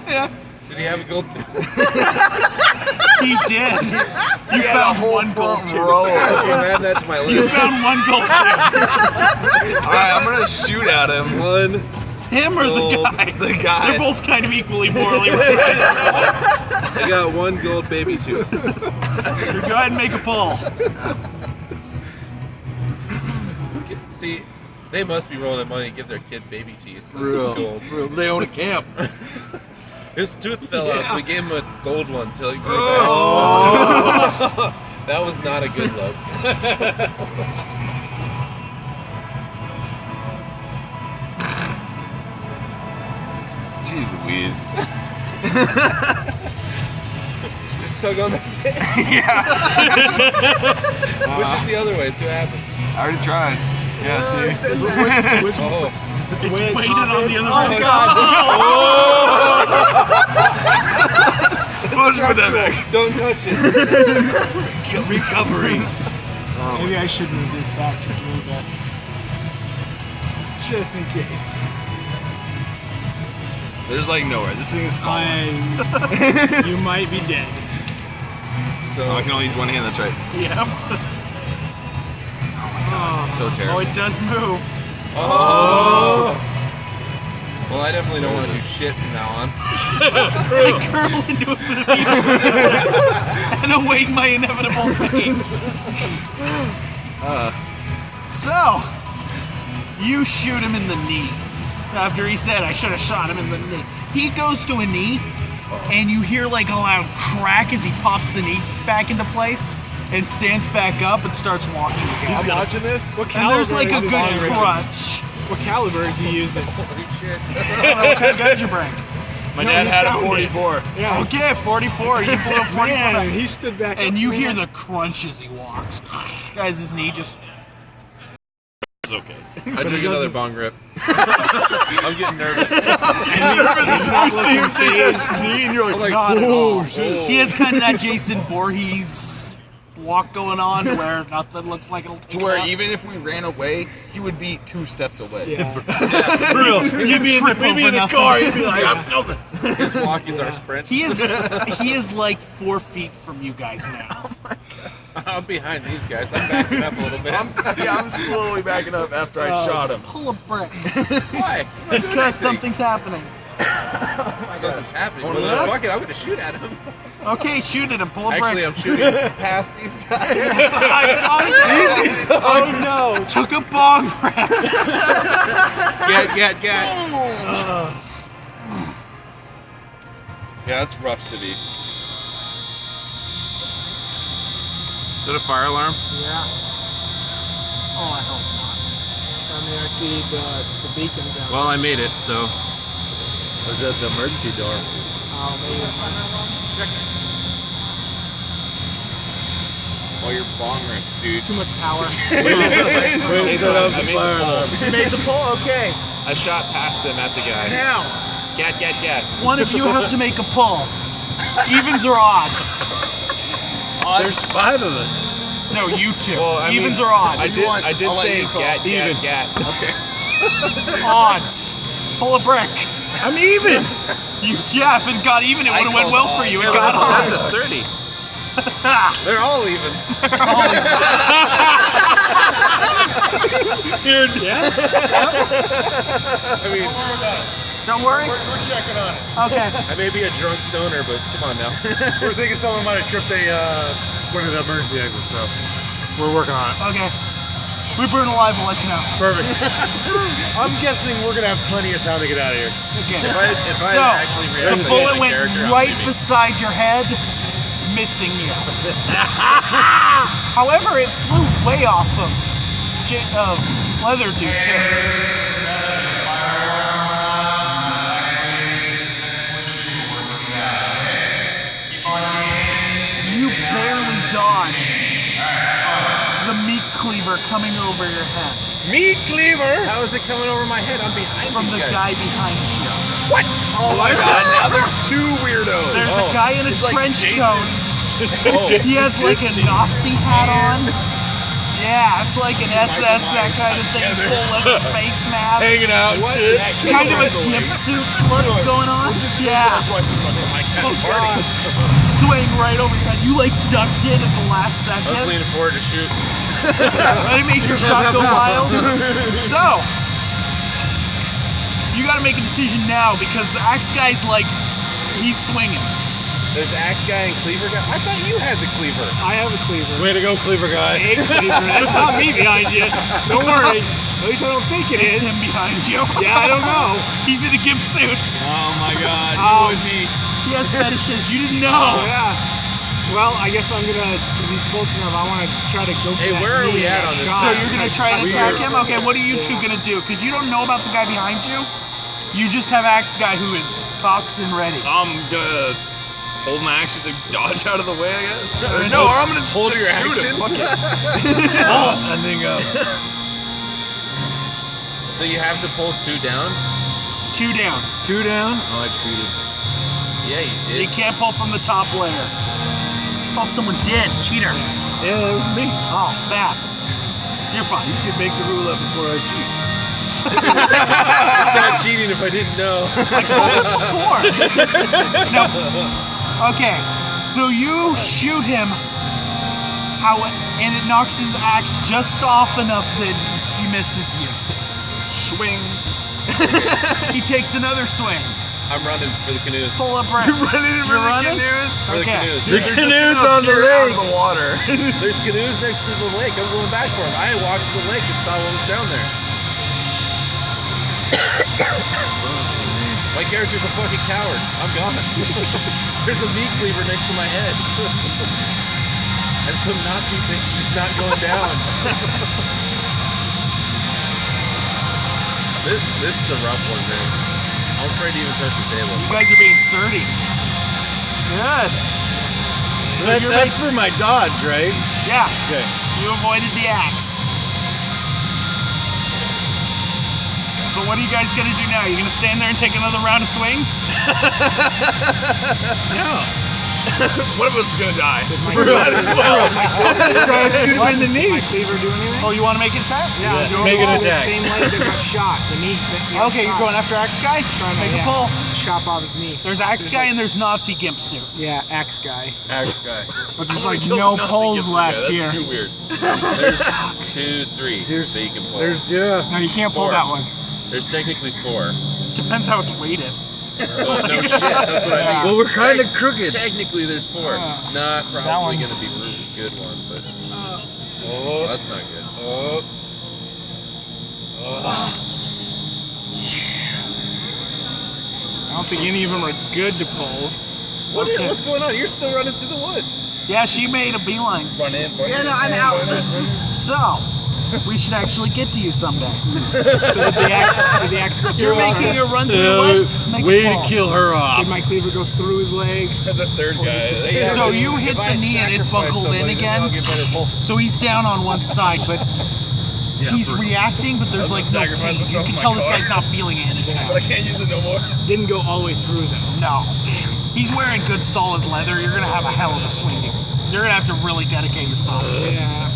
S3: Did he have a gold tooth?
S1: He did. You found one gold tooth.
S3: Okay, add that to my list.
S1: You found one gold tooth.
S6: Alright, I'm gonna shoot at him. One.
S1: Him or the
S6: gold-
S1: guy?
S6: The guy.
S1: They're both kind of equally morally right.
S3: I got one gold baby tooth.
S1: Go ahead and make a pull.
S3: See, they must be rolling money to give their kid baby teeth.
S6: Real.
S3: Gold.
S6: They own a camp.
S3: His tooth fell out, so we gave him a gold one till he grew back. That was not a good look.
S6: Jeez Louise.
S3: Just tug on that tail. Push it the other way, see what happens.
S6: I already tried. Yeah, see?
S3: Oh.
S1: It's weighted on the other
S10: Oh,
S1: way.
S10: God.
S6: We'll just put that back.
S3: Don't touch it.
S6: Recovery.
S10: Maybe I should move this back just a little bit. Just in case.
S6: There's like nowhere. This thing is falling.
S10: You might be dead.
S6: Oh, I can only use one hand, that's right.
S1: Yep.
S6: So
S1: Oh,
S6: terrible.
S1: it does move.
S3: Oh. Well, I definitely don't want to do shit from now on.
S1: I curl into a bit of and await my inevitable fate. So, you shoot him in the knee. After he said I should have shot him in the knee. He goes to a knee, and you hear like a loud crack as he pops the knee back into place and stands back up and starts walking again.
S3: He's watching this?
S10: What
S1: And there's like
S10: caliber
S1: a
S10: is
S1: good
S10: his-
S1: crunch.
S10: What caliber is he using?
S3: Holy shit.
S1: What kind of gun did you bring?
S6: My
S10: No,
S6: dad
S10: he
S6: had a
S10: found it.
S6: 44.
S10: Yeah.
S1: Okay, 44. You blew a 44.
S10: Man, he stood back up.
S1: And you hear the crunch as he walks. Guys, his knee just.
S6: It's okay.
S3: I took another bong rip. I'm getting nervous.
S6: I see him take his knee and you're like,
S1: Not at all.
S3: shit.
S1: He has kind of that Jason Voorhees walk going on to where nothing looks like it'll take
S6: to where
S1: him out.
S6: even if we ran away, he would be 2 steps away.
S10: Yeah.
S6: For real.
S1: You'd be in the
S6: car, he'd be like, I'm coming.
S3: His walk is our sprint.
S1: He is like 4 feet from you guys now.
S3: I'm behind these guys. I'm backing up a little bit.
S6: I'm slowly backing up after I shot him.
S1: Pull a brick.
S3: Why? I'm not doing
S1: Because
S3: anything.
S1: something's happening.
S3: Something's happening.
S6: Oh,
S3: Well,
S6: yeah?
S3: fuck it. I'm gonna shoot at him.
S1: Okay, shoot at him. Pull a
S3: Actually,
S1: brick.
S3: I'm shooting past these guys.
S10: Oh no!
S1: Took a bong rip.
S3: Get.
S6: Yeah, that's rough city. Is that a fire alarm?
S10: Yeah. Oh, I hope not. I mean, I see the beacons out.
S3: Well, I made it, so.
S2: Was that the emergency door?
S10: Oh, maybe.
S6: Oh, your bong rips, dude.
S10: Too much power.
S2: Wait, set up the fire alarm.
S10: You made the pull? Okay.
S3: I shot past them at the guy.
S10: Now.
S3: Get.
S1: One of you have to make a pull. Evens or odds?
S2: There's 5 of us.
S1: No, you two.
S3: Well, I
S1: Evens
S3: mean,
S1: or odds?
S3: I did
S6: I'll let
S3: say
S6: you call.
S3: get.
S1: Odds. Pull a brick.
S2: I'm even.
S1: Yeah, if it got even, it would have went well for you. It got
S3: That's
S1: off.
S3: a 30.
S6: They're all evens.
S3: I mean,
S1: Don't worry.
S9: We're checking on it.
S1: Okay.
S3: I may be a drunk stoner, but come on now.
S9: We're thinking someone might have tripped one of the emergency exits, so we're working on it.
S1: Okay. If we burn alive, we'll let you know.
S9: Perfect. I'm guessing we're gonna have plenty of time to get out of here.
S1: Okay.
S3: If I
S1: So,
S3: actually
S1: the
S3: reacted to
S1: bullet
S3: the
S1: went
S3: character, I'm
S1: right
S3: leaving.
S1: beside your head, missing you. However, it flew way off of Leather Dude, too. You barely dodged the meat cleaver coming over your head
S6: Meat cleaver.
S3: How is it coming over my head? I'm behind
S1: from
S3: these
S1: the
S3: guys.
S1: guy behind you.
S6: Oh my God! Now there's two weirdos.
S1: There's a guy in a
S6: It's like
S1: trench
S6: Jason.
S1: coat. He has like a Nazi hat on. Yeah, it's like an SS, that kind of thing, full leather face mask.
S6: Hanging out. What?
S1: Kind of a gimp suit look going on. Yeah. Oh God. Swing right over your head. You like ducked in at the last
S3: I was
S1: second.
S3: leaning forward to shoot.
S1: That made your shot go wild. So, you gotta make a decision now because Axe Guy's like, he's swinging.
S3: There's Axe Guy and Cleaver Guy. I thought you had the Cleaver.
S5: I have a cleaver.
S6: Way to go, cleaver guy.
S5: Hey, cleaver. That's not me behind you. Don't worry. At least I don't think it
S1: It's
S5: is.
S1: him behind you.
S5: Yeah, I don't know.
S1: He's in a gimp suit.
S6: Oh my God!
S5: Um,
S6: You would be.
S1: He has fetishes. You didn't know.
S5: Oh, yeah. Well, I guess I'm gonna, because he's close enough, I want to try to go for
S3: Hey,
S5: that
S3: where are
S5: knee
S3: we at
S5: and
S3: on this?
S5: shot.
S1: So you're gonna try and attack him? Okay, what are you two
S5: Yeah.
S1: gonna do? Because you don't know about the guy behind you. You just have Axe Guy who is cocked and ready.
S6: I'm gonna hold my action to dodge out of the way, I guess.
S1: Alright,
S6: No,
S1: just
S6: or I'm gonna
S3: hold
S6: just
S3: your
S6: shoot
S3: action.
S6: him. Fuck it. I think.
S3: So you have to pull 2 down?
S1: 2 down.
S6: 2 down. Oh, I cheated.
S3: Yeah, you
S1: You
S3: did.
S1: can't pull from the top layer. Oh, someone did. Cheater.
S6: Yeah, that was me.
S1: Oh, bad. You're fine.
S6: You should make the rule up before I cheat.
S3: It's not cheating if I didn't know.
S1: Before. No. Okay, so you shoot him, and it knocks his axe just off enough that he misses you. Swing. He takes another swing.
S3: I'm running for the canoes.
S1: Pull up right. You're running
S6: for the canoes?
S3: For the
S1: Okay.
S3: canoes.
S6: The canoe's on the lake. The water.
S3: There's canoes next to the lake. I'm going back for them. I walked to the lake and saw what was down there. My character's a fucking coward. I'm gone. There's a meat cleaver next to my head. And some Nazi bitch is not going down. This is a rough one, man. I'm afraid to even touch the table.
S1: You guys are being sturdy. Good.
S2: So that's for my dodge, right?
S1: Yeah.
S2: Okay.
S1: You avoided the axe. But what are you guys gonna do now? You gonna stand there and take another round of swings?
S6: No. One of us is gonna die.
S5: My
S6: Might as well.
S2: Try and shoot him in the
S5: my
S2: knee.
S5: cleaver do anything?
S1: Oh, you want to make an attack?
S5: Yeah, I was going
S2: make an
S5: for the
S2: attack.
S5: same leg that got shot. The knee.
S1: Okay, you're going after Axe Guy? Make a pull.
S5: Chop off his knee.
S1: There's Axe Guy and there's Nazi Gimp Suit.
S5: Yeah, axe guy.
S2: Axe guy.
S1: But there's like
S6: Kill
S1: no
S6: the Nazi
S1: pulls
S6: Gipsy
S1: left
S6: guy. That's
S1: here.
S6: too weird.
S3: There's 2, 3 that you can pull.
S2: yeah.
S1: No, you can't pull
S3: 4.
S1: that one.
S3: There's technically 4.
S1: Depends how it's weighted.
S3: Well, no shit. That's what I mean.
S2: Well, we're kind of crooked.
S3: Technically, there's 4. Not probably going to be a really good one, but
S2: Oh,
S3: that's not good.
S2: oh.
S5: I don't think any of them are good to pull.
S3: What's going on? You're still running through the woods.
S1: Yeah, she made a beeline.
S6: Run in.
S4: Yeah, no, I'm out.
S1: So, we should actually get to you someday.
S5: So did the axe go through?
S1: You're making a run through the woods. Make
S2: Way
S1: a
S2: to
S1: pull.
S2: kill her off.
S5: Did my cleaver go through his leg?
S6: There's a third guy.
S1: So you hit the knee and it buckled in again. So he's down on one side, but he's reacting, but there's like no
S6: sacrifice
S1: pain. You
S6: myself
S1: can
S6: in
S1: tell
S6: my
S1: this
S6: car.
S1: guy's not feeling anything.
S6: But I can't use it no more.
S5: Didn't go all the way through though.
S1: No, damn. He's wearing good solid leather. You're gonna have a hell of a swing game. You're gonna have to really dedicate yourself.
S5: Yeah.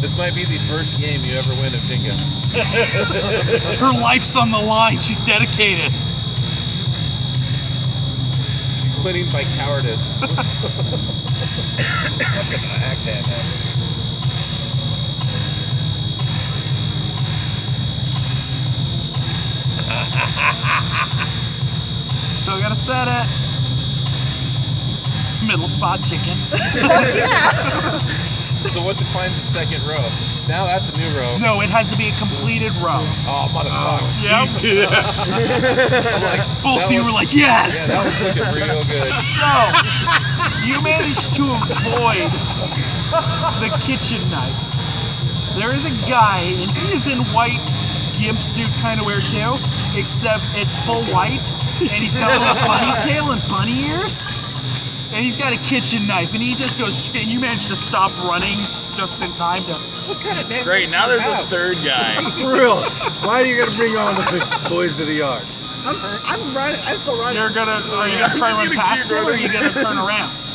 S3: This might be the first game you ever win of Jenga.
S1: Her life's on the line. She's dedicated.
S3: She's winning by cowardice. Axe hand.
S1: Still gotta set it. Middle spot chicken.
S3: So what defines the second row? Now that's a new row.
S1: No, it has to be a completed row.
S3: Oh, motherfucker.
S1: Yep. Both of you were like, yes!
S3: Yeah, that was looking real good.
S1: So, you managed to avoid the kitchen knife. There is a guy, and he is in white gimp suit kind of wear too, except it's full white, and he's got a little bunny tail and bunny ears. And he's got a kitchen knife, and he just goes, and you managed to stop running just in time to...
S3: What kind of name?
S6: Great, now there's a third guy.
S7: For real. Why do you gotta bring all the boys to the yard?
S4: I'm running. I'm still running.
S1: Are you gonna try and run past him, or are you gonna turn around?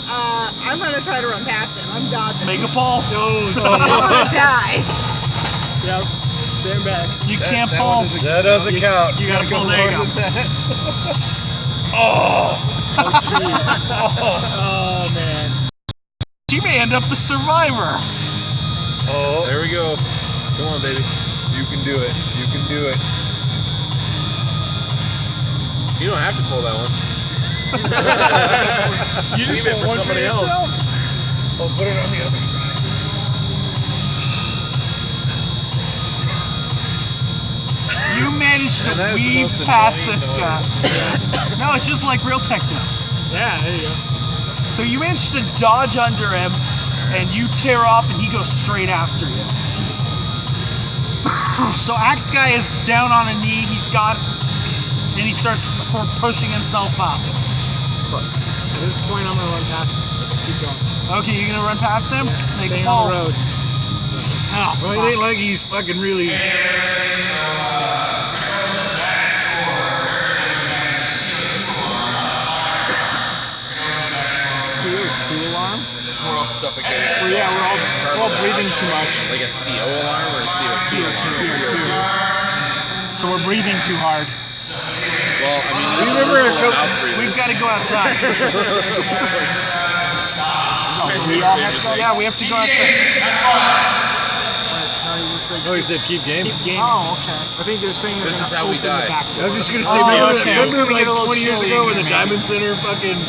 S4: I'm gonna try to run past him. I'm dodging.
S1: Make a pull.
S10: No,
S4: I'm gonna die.
S10: Yep. Stand back.
S1: You can't pull.
S7: That doesn't count.
S1: You gotta pull. There you go.
S10: Oh, jeez. Oh, man.
S1: She may end up the survivor.
S7: Oh,
S3: There we go. Come on, baby.
S7: you can do it. You can do it.
S3: You don't have to pull that one.
S10: You just
S3: Leave it
S10: want
S3: for
S10: one
S3: somebody else.
S10: yourself?
S7: I'll put it on the other side.
S1: You managed to
S3: Man, that is the
S1: weave
S3: most
S1: past
S3: annoying
S1: this
S3: noise.
S1: guy. No, it's just like real techno.
S10: Yeah, there you go.
S1: So you managed to dodge under him, and you tear off, and he goes straight after you. So Axe Guy is down on a knee. And he starts pushing himself up.
S10: At this point, I'm gonna run past him. Keep going.
S1: Okay, you're gonna run past him? Make
S10: Stay
S1: a
S10: on
S1: pull.
S10: the road.
S1: Oh,
S7: Well, it ain't like he's fucking really.
S10: CO2 alarm?
S6: We're all suffocating.
S10: Well, yeah, we're all breathing too much.
S3: Like a CO alarm or a CO2 alarm?
S1: CO2. So we're breathing too hard.
S3: Well, I mean, this
S7: remember
S3: is
S7: a
S3: full of
S7: couple-
S3: mouth breathers.
S1: We've got to go outside. Yeah, we have to go outside.
S7: Oh, he said keep game.
S10: Keep gaming.
S1: Oh, okay.
S10: I think they're saying
S3: This
S10: they're
S3: is
S10: gonna
S3: how we
S10: open
S3: die.
S10: the back
S7: I
S10: door.
S7: was just gonna say,
S1: Oh,
S7: remember,
S1: okay.
S7: remember
S10: It's gonna
S7: like
S10: get a little
S7: 20 years
S10: chilly
S7: ago when
S10: in
S7: the
S10: here, man.
S7: Diamond Center fucking.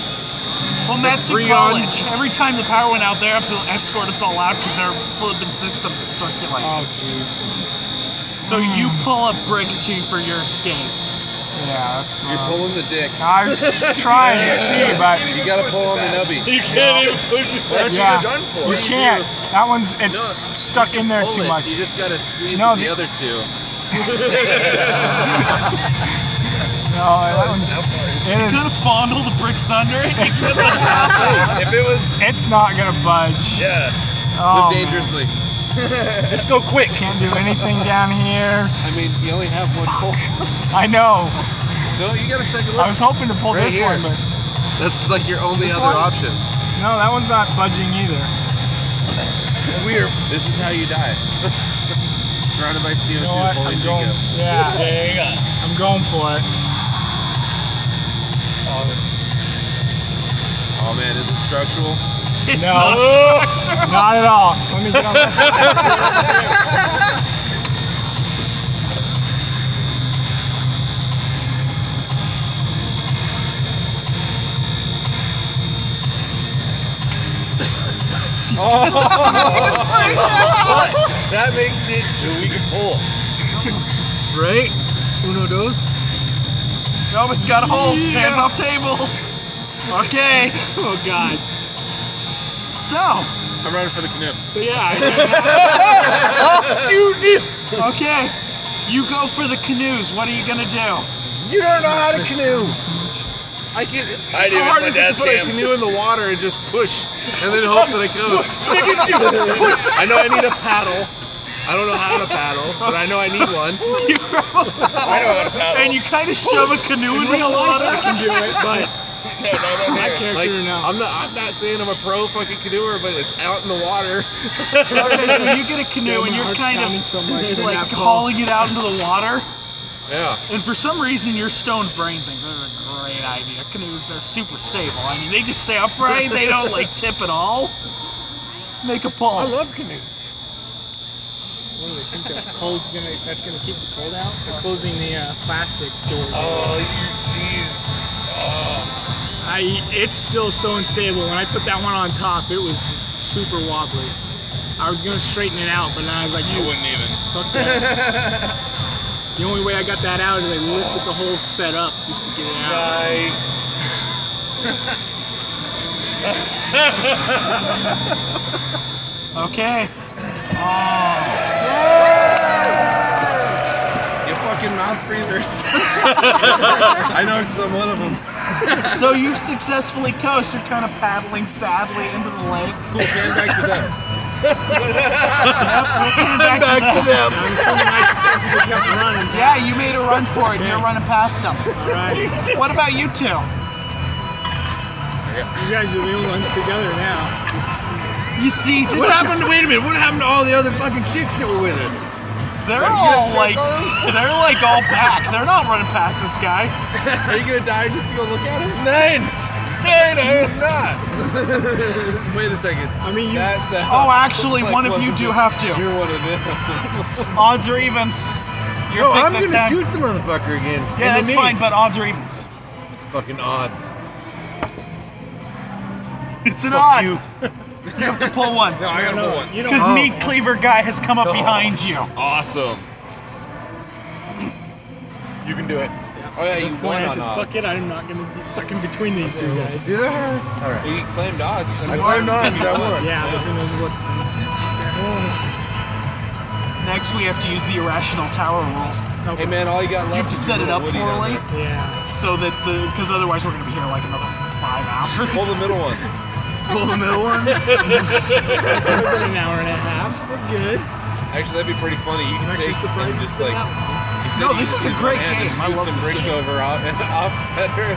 S1: Well, Matt's in
S7: Free
S1: college. Every time the power went out, they have to escort us all out because their flipping systems circulate.
S10: Oh, jeez.
S1: So you pull a brick too for your escape.
S10: Yeah, that's.
S3: You're pulling the dick.
S10: I was trying to see, but
S3: You gotta pull on the nubby.
S7: You can't even push it.
S10: yeah,
S6: done for?
S10: you can't. That one's stuck in there
S3: Pull
S10: too
S3: it.
S10: much.
S3: You just gotta squeeze
S10: No,
S3: the
S10: the-
S3: other two.
S10: No, that one's. It
S1: Gonna
S10: is.
S1: fondle the bricks under it.
S3: If it was,
S10: It's not gonna budge.
S3: yeah,
S10: Oh,
S3: live dangerously.
S7: Just go quick.
S10: Can't do anything down here.
S3: I mean, you only have one pull.
S10: I know.
S3: No, you got a second
S10: I
S3: one.
S10: was hoping to pull
S3: Right
S10: this
S3: here.
S10: one, but
S3: That's like your only
S10: This
S3: other
S10: one?
S3: option.
S10: no, that one's not budging either.
S3: Weird. This is how you die. Surrounded by CO2
S10: You know what?
S3: pulling
S10: I'm going.
S3: Jenga.
S10: Yeah, I'm going for it.
S3: Oh man, is it structural?
S1: It's
S10: No,
S1: not.
S10: not at all. Let me get on that.
S3: That makes it so we can pull.
S7: Right? Uno, dos.
S1: No, it's got a hold. Hands off table. Okay.
S10: Oh God.
S1: So,
S3: I'm running for the canoe.
S10: So yeah,
S1: okay. You go for the canoes. What are you gonna do?
S7: You don't know how to canoe.
S3: I can.
S6: I do.
S3: How hard
S6: My
S3: is it to
S6: dad's
S3: put a
S6: camp.
S3: canoe in the water and just push, and then hope that it goes? I know I need a paddle. I don't know how to paddle, but I know I need one.
S1: You grab a paddle and you kind of shove a canoe into the
S10: real life I
S1: water.
S10: can do it, but
S5: That character
S3: Like,
S5: no.
S3: I'm not saying I'm a pro fucking canoeer, but it's out in the water.
S1: Okay, so you get a canoe and you're kind of
S5: so much in
S1: like
S5: that ball.
S1: hauling it out into the water.
S3: Yeah.
S1: And for some reason, your stoned brain thinks this is a great idea. Canoes, they're super stable. I mean, they just stay upright. They don't like tip at all. Make a pull.
S9: I love canoes.
S5: What do they think that's gonna keep the cold out? They're closing the plastic doors.
S9: Oh, you jeez.
S5: It's still so unstable. When I put that one on top, it was super wobbly. I was gonna straighten it out, but then I was like,
S6: I wouldn't even.
S5: fuck that. The only way I got that out is I lifted the whole set up just to get it out.
S9: Nice.
S1: Okay.
S3: You fucking mouth breathers. I know because I'm one of them.
S1: So you successfully coast. You're kind of paddling sadly into the lake.
S3: Cool, pan back to them.
S1: Back to them.
S5: I'm assuming I successfully kept running.
S1: Yeah, you made a run for it. And you're running past them.
S5: All right.
S1: What about you two?
S5: You guys are the only ones together now.
S1: You see, this
S3: What happened to, wait a minute, what happened to all the other fucking chicks that were with us?
S1: they're all like all back. They're not running past this guy.
S3: Are you gonna die just to go look at him?
S9: Nine, I am not.
S3: Wait a second.
S5: I mean, you.
S3: That sounds
S1: Oh, actually,
S3: like
S1: one of you do have to.
S3: You're one of them.
S1: Odds or evens. You're
S7: Oh,
S1: picked
S7: I'm
S1: this
S7: gonna
S1: time.
S7: shoot the motherfucker again.
S1: Yeah,
S7: In the
S1: that's
S7: knee.
S1: fine, but odds or evens.
S7: Fucking odds.
S1: It's an odd. You have to pull one.
S6: No, I gotta pull one.
S1: Because Meat Cleaver guy has come up behind you.
S6: Awesome.
S9: You can do it.
S3: Oh yeah,
S5: At
S3: he's
S5: this point,
S3: going
S5: I
S3: on
S5: said,
S3: odds.
S5: fuck it, I'm not gonna be stuck in between these two guys.
S7: Yeah. All right.
S3: He claimed odds.
S7: I climbed on. That one.
S5: Yeah, but who knows what's next.
S1: Next, we have to use the irrational tower rule.
S3: Hey man, all you got left
S1: You have to
S3: is
S1: set
S3: your
S1: it up
S3: little Woody down
S1: poorly,
S3: there.
S5: Yeah.
S1: so that because otherwise we're gonna be here like another 5 hours.
S3: Pull the middle one.
S1: Pull the middle one.
S5: It's only been an hour and a half. We're good.
S3: Actually, that'd be pretty funny. You
S5: I'm
S3: can
S5: actually
S3: take
S5: surprised
S3: and
S5: it's
S3: just
S5: been
S3: like.
S5: that long.
S3: he said
S1: No,
S3: you
S1: this
S3: just
S1: is a
S3: use
S1: great
S3: one hand,
S1: game.
S3: just
S1: I
S3: scoot
S1: love
S3: some
S1: this
S3: drinks
S1: game.
S3: over and offset her.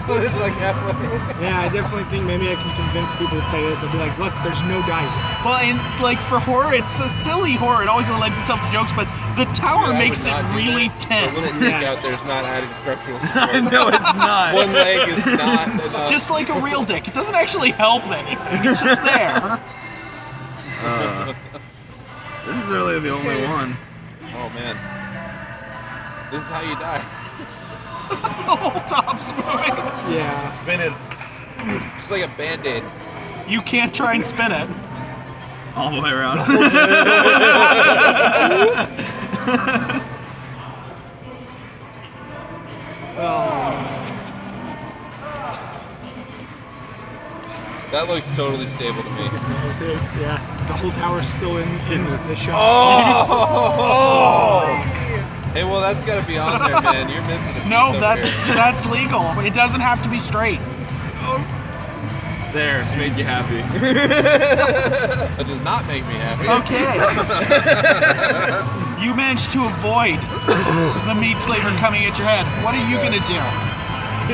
S3: Put it like halfway.
S5: Yeah, I definitely think maybe I can convince people to play this. I'll be like, look, there's no dice.
S1: Well, and like for horror, it's a silly horror. It always lends itself to jokes, but the tower
S3: I
S1: makes
S3: would
S1: it
S3: not do
S1: really
S3: that.
S1: tense.
S3: The little disc out there's not adding structural support.
S1: No, it's not.
S3: One leg is not.
S1: It's just like a real dick. It doesn't actually help anything. It's just there.
S2: This is really the only one.
S3: Oh man. This is how you die.
S1: The whole top spinning.
S5: Yeah.
S9: Spin it.
S3: Just like a band-aid.
S1: You can't try and spin it.
S2: All the way around.
S3: That looks totally stable to me.
S5: Yeah. The whole tower's still in the shot.
S3: Hey, well that's got to be on there, man. You're missing it.
S1: No, that's legal. It doesn't have to be straight.
S6: There, it's made you happy.
S3: That does not make me happy.
S1: Okay. You managed to avoid the meat cleaver coming at your head. What are you gonna do?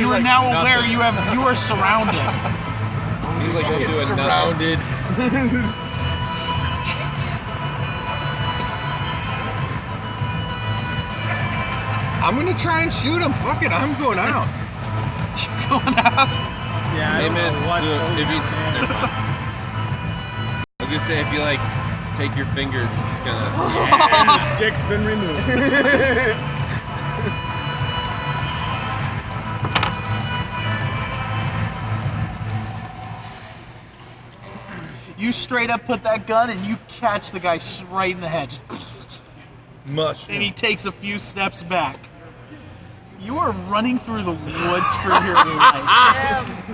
S1: You are
S3: like,
S1: now aware
S3: nothing.
S1: you are surrounded.
S3: He's like, I'm doing surrounded.
S7: I'm gonna try and shoot him. Fuck it. I'm going out.
S1: Going out.
S5: Yeah, I
S3: Hey
S5: don't
S3: man,
S5: know what's
S3: so
S5: holding
S3: if you,
S5: it in.
S3: never mind. I was gonna say if you like take your fingers, it's gonna.
S5: Yeah, dick's been removed.
S1: You straight up put that gun and you catch the guy right in the head. Just and he takes a few steps back. You are running through the woods for your life.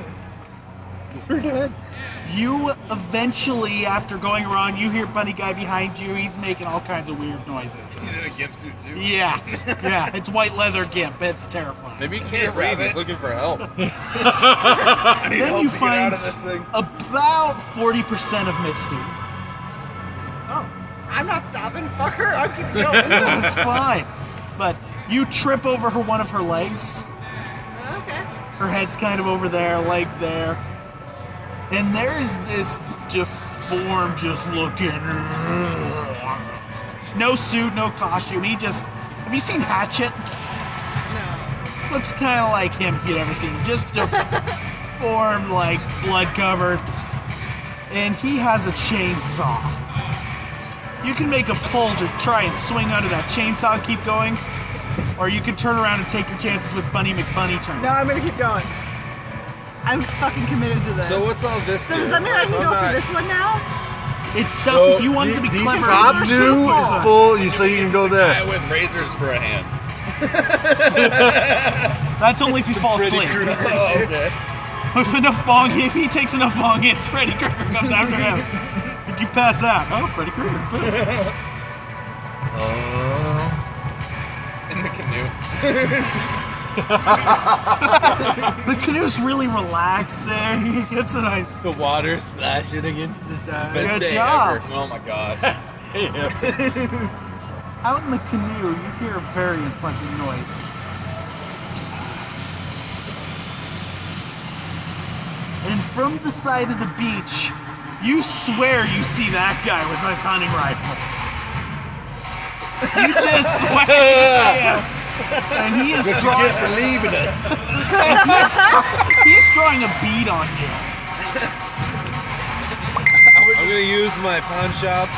S7: We're dead.
S1: You eventually, after going around, you hear Bunny Guy behind you. He's making all kinds of weird noises.
S6: He's in a gimp suit too.
S1: Yeah, yeah, it's white leather gimp. It's terrifying.
S3: Maybe he can't breathe. He's looking for help.
S1: Then you find about 40% of Misty.
S4: Oh, I'm not stopping. Fuck her. I'll keep going.
S1: That's fine. But you trip over one of her legs,
S4: Okay.
S1: Her head's kind of over there, leg there. And there's this deformed, just looking. No suit, no costume. He just. Have you seen Hatchet?
S4: No.
S1: Looks kind of like him if you'd ever seen him. Just deformed, like blood covered. And he has a chainsaw. You can make a pull to try and swing under that chainsaw and keep going. Or you can turn around and take your chances with Bunny McBunny turn.
S4: No, I'm gonna keep going. I'm fucking committed to this.
S3: So what's all this?
S4: So does that mean I can go for this one now?
S1: It's stuff if you want to be
S7: the
S1: clever.
S7: top two is full, so you can go
S6: Guy
S7: there.
S6: with razors for a hand.
S1: That's only if you fall asleep.
S6: Oh, okay.
S1: With enough bong, if he takes enough bong hits, Freddy Krueger comes after him. If you pass out, oh, Freddy Krueger.
S6: In the canoe.
S1: The canoe's really relaxing. It's a nice.
S3: The water splashing against the side.
S6: Best
S1: Good
S6: day
S1: job.
S6: ever. Oh my gosh.
S1: Out in the canoe, you hear a very unpleasant noise. And from the side of the beach, you swear you see that guy with his hunting rifle. You just swear you see him. And he is drawing.
S3: for leaving us.
S1: He's drawing a bead on you.
S3: I'm gonna use my pawn shop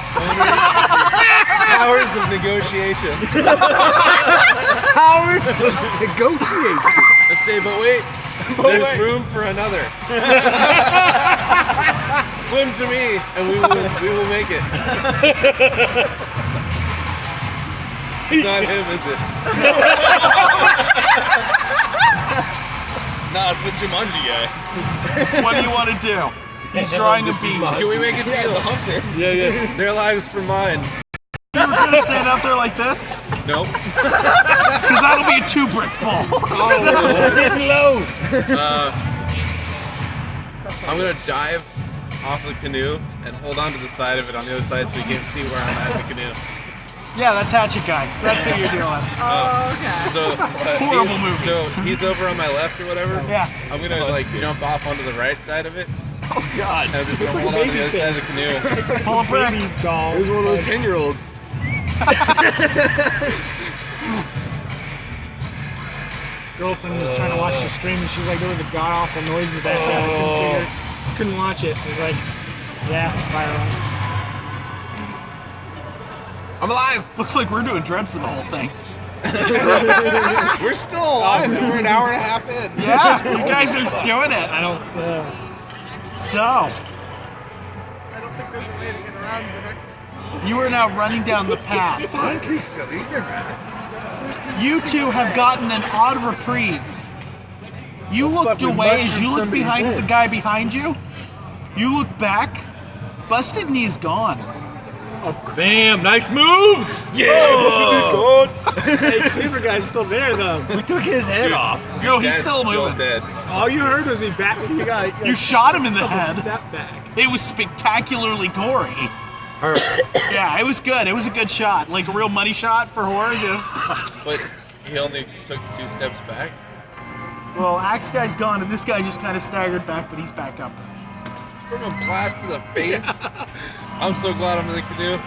S3: powers of negotiation.
S5: Powers of negotiation.
S3: Let's say, but wait, there's room for another. Swim to me, and we will make it. Not him, is it?
S6: Nah, it's the Jumanji guy.
S1: What do you want to do? He's drawing a bead.
S3: Can we make a deal?
S6: Yeah, the hunter.
S3: Yeah. Their lives for mine.
S1: You were gonna stand out there like this?
S3: Nope.
S1: Because that'll be a 2-brick ball.
S3: I'm gonna dive off the canoe and hold on to the side of it on the other side so you can't see where I'm at in the canoe.
S1: Yeah, that's Hatchet Guy. That's who you're dealing.
S4: Oh, okay.
S3: So
S1: Horrible movies.
S3: So he's over on my left or whatever.
S1: Yeah.
S3: I'm gonna jump off onto the right side of it.
S6: Oh God.
S3: And I'm just
S5: It's
S3: gonna
S5: like
S3: hold
S5: a
S3: on to the other
S5: baby
S3: side of the
S5: face.
S3: canoe.
S5: It's like
S1: Pull a
S5: a
S1: brick.
S5: baby doll.
S7: It was one of those 10-year-olds.
S5: Girlfriend was trying to watch the stream and she's like, there was a god awful noise in the background. Couldn't watch it. I was like, yeah, fire on.
S3: I'm alive.
S1: Looks like we're doing Dread for the whole thing.
S3: We're still alive. We're an hour and a half in.
S1: Yeah, you guys are doing it.
S5: I don't.
S1: So,
S4: I don't think there's a way to get around the next.
S1: you are now running down the path. You two have gotten an odd reprieve. You looked
S7: we
S1: away as
S7: mushroomed
S1: you looked
S7: somebody's
S1: behind
S7: head.
S1: the guy behind you. You look back. Busted Knee's gone.
S6: Damn, nice move.
S5: Hey, Cleaver guy's still there though.
S7: We took his head off.
S1: No, he's
S3: Dad's
S1: still moving.
S3: dead.
S5: All you heard was he back. You got.
S1: You shot him in the
S5: took a
S1: head.
S5: Step back.
S1: It was spectacularly gory. Yeah, it was good. It was a good shot. Like a real money shot for horror. Just
S3: But he only took 2 steps back.
S1: well, Axe Guy's gone, and this guy just kind of staggered back, but he's back up.
S3: From a blast to the face. I'm so glad I'm in the canoe.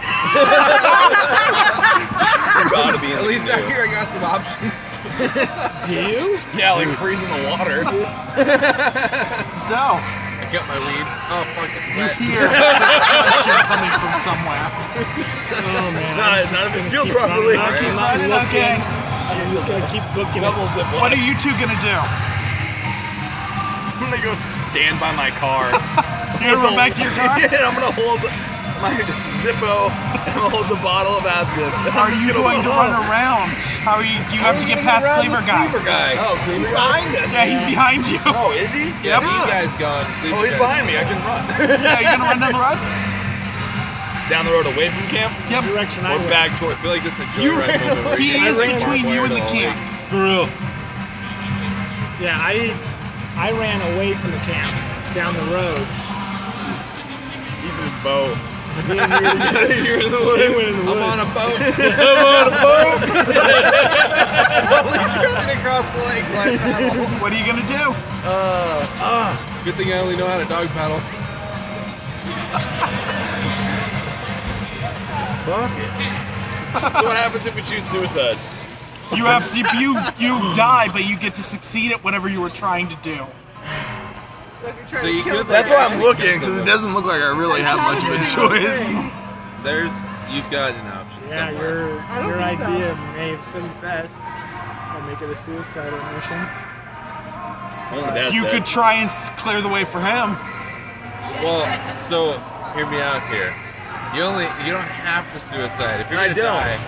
S6: You gotta be in
S3: At
S6: the
S3: least
S6: canoe.
S3: out here I got some options.
S5: Do you?
S6: Yeah, like freezing the water.
S1: So,
S3: I got my weed. Oh fuck, it's
S1: you
S3: wet.
S1: hear coming from somewhere.
S5: Oh man.
S6: Not if it's sealed properly.
S5: I'm not
S1: Running,
S5: looking.
S1: okay.
S5: I'm just gonna keep booking
S6: Double
S5: it.
S6: zip
S1: What
S6: line.
S1: are you two gonna do?
S6: I'm gonna go stand by my car.
S1: You're gonna run back to your car?
S6: And I'm gonna hold my Zippo and I'll hold the bottle of absinthe.
S1: Are you going to run around? How are you? You have to get past Cleaver Guy.
S6: guy? Oh, he's behind us.
S1: Yeah, he's behind you.
S6: Oh, is he?
S1: Yep.
S3: You guys gone.
S6: Oh, he's behind me. I can run.
S1: Yeah, you gonna run down the road?
S6: Down the road away from camp
S1: Yep.
S5: Direction I
S6: or
S5: went.
S6: back toward.
S3: I feel like it's a
S1: You,
S3: joyride moment. where
S1: he
S3: you
S1: is
S3: guys are
S1: between you and the
S3: barbed wire
S1: camp.
S6: For real.
S5: Yeah, I ran away from the camp down the road.
S6: He's in his boat.
S10: Me and you're in the woods.
S3: I'm on a boat.
S8: Slowly across the lake like paddle.
S1: What are you gonna do?
S3: Good thing I only know how to dog paddle.
S2: So what happens if we choose suicide?
S1: You have to, you die, but you get to succeed at whatever you were trying to do.
S3: So you could.
S2: That's why I'm looking, because it doesn't look like I really have much of a choice.
S3: You've got an option.
S5: Yeah,
S3: somewhere.
S5: your idea may have been the best. I'll make it a suicidal mission.
S1: You could try and clear the way for him.
S3: Well, so hear me out here. You don't have to suicide. If you're gonna die,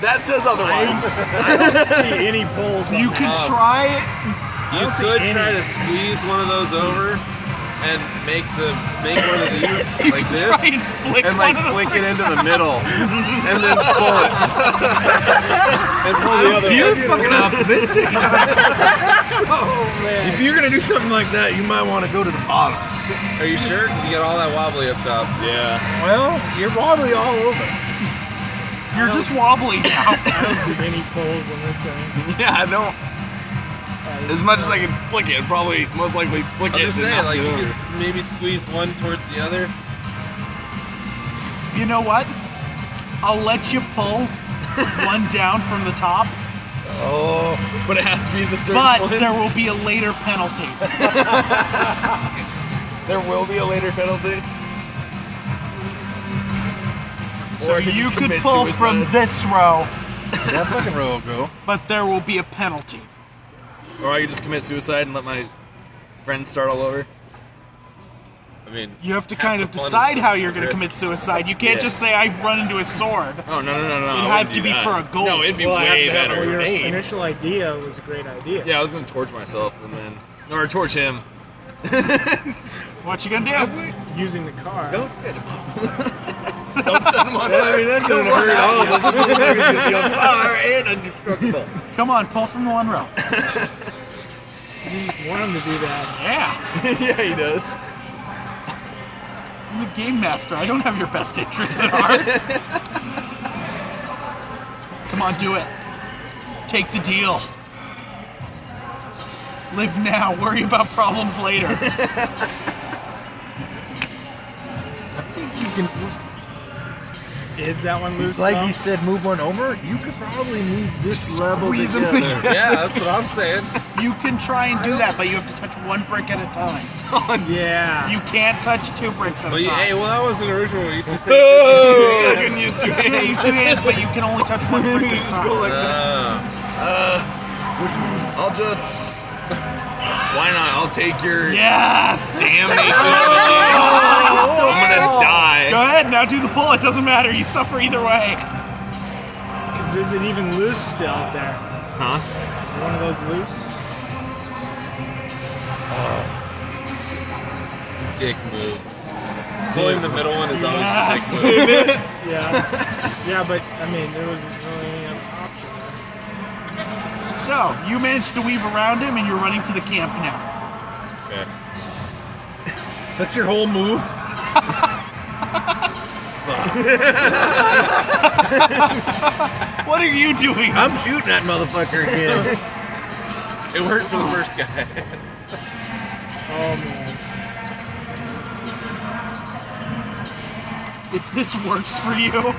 S2: That says otherwise.
S5: I don't see any polls.
S1: You could try it.
S3: you could try to squeeze one of those over and make one of these like this,
S1: Try and flick
S3: and
S1: one
S3: like
S1: of the
S3: flick it
S1: bricks
S3: into
S1: out.
S3: the middle, and then pull it, and pull the other.
S2: You're fucking optimistic.
S5: Oh man.
S7: If you're gonna do something like that, you might want to go to the bottom.
S3: Are you sure? 'Cause you got all that wobbly up top.
S2: Yeah.
S7: Well, you're wobbly all over.
S1: You're just wobbly now.
S5: I don't see any polls on this thing.
S2: Yeah, I don't. As much as I can flick it, probably most likely flick
S3: I'm
S2: it.
S3: just
S2: and
S3: saying,
S2: knock
S3: like
S2: it
S3: you
S2: over.
S3: could maybe squeeze one towards the other.
S1: You know what? I'll let you pull one down from the top,
S2: Oh, but it has to be the certain
S1: but
S2: one.
S1: there will be a later penalty.
S2: There will be a later penalty.
S1: So
S2: Or I could
S1: you
S2: just
S1: could
S2: commit
S1: pull
S2: suicide.
S1: from this row,
S7: That fucking row will go.
S1: but there will be a penalty.
S2: Or I could just commit suicide and let my friends start all over.
S3: I mean,
S1: You have to
S3: half
S1: kind
S3: the
S1: of
S3: fun is
S1: decide
S3: the
S1: how you're going to
S3: risk.
S1: commit suicide. You can't
S2: Yeah.
S1: just say, I run into a sword.
S2: Oh, no.
S1: It'd
S2: I
S1: have
S2: wouldn't
S1: to
S2: do
S1: be
S2: that.
S1: for a goal.
S2: No, it'd be
S5: Well,
S2: way
S5: your
S2: better.
S5: initial idea was a great idea.
S2: Yeah, I was gonna torch myself and then, or torch him.
S1: What you gonna do?
S5: Using the car.
S7: Don't set him up.
S2: Don't set him on
S7: I mean, that's gonna hurt all of us. We're gonna be on fire and indestructible.
S1: Come on, pull from the one row.
S5: You want him to do that.
S1: Yeah.
S2: Yeah, he does.
S1: I'm the game master. I don't have your best interests at heart. Come on, do it. Take the deal. Live now. Worry about problems later.
S7: You can,
S5: Is that one loose?
S7: like
S5: though?
S7: he said, move one over. You could probably move this level
S2: Squeeze him
S7: together.
S3: Yeah, that's what I'm saying.
S1: You can try and do that, but you have to touch one brick at a time.
S5: Yeah.
S1: You can't touch two bricks at
S3: Well,
S1: a time.
S3: hey, well, that wasn't original. You just
S2: I
S3: said.
S2: couldn't use two
S1: You can
S2: hands.
S1: use two hands, but you can only touch one brick at a
S2: Just go
S1: time.
S2: like that. I'll just. Why not? I'll take your
S1: Yes!
S2: damnation. I'm gonna die.
S1: Go ahead, now do the pull. It doesn't matter. You suffer either way.
S5: Because is it even loose still out there?
S2: Huh?
S5: Is one of those loose?
S3: Dick move. Pulling the middle one is always
S1: Yes.
S3: the dick move.
S5: Yeah. Yeah, but I mean, there wasn't really any other option.
S1: So, you managed to weave around him and you're running to the camp now.
S3: Okay.
S7: That's your whole move.
S1: What are you doing?
S7: I'm shooting that motherfucker again.
S3: It worked for the first guy.
S5: Oh man.
S1: If this works for you.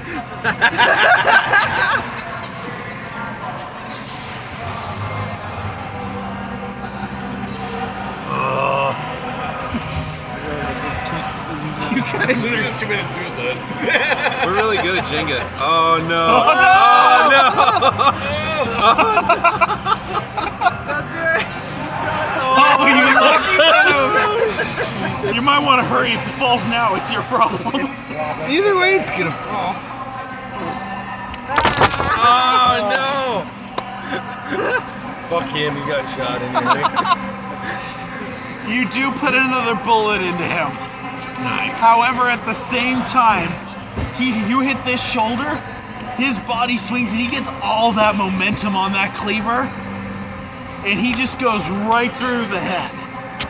S2: You guys are just committed suicide.
S3: We're really good at Jenga. Oh no.
S1: Oh, you lucky son of a- You might want to hurry. If it falls now, it's your problem.
S7: Either way, it's gonna fall.
S3: Oh no.
S7: Fuck him, he got shot anyway.
S1: You do put another bullet into him.
S2: Nice.
S1: However, at the same time, you hit this shoulder, his body swings, and he gets all that momentum on that cleaver, and he just goes right through the head.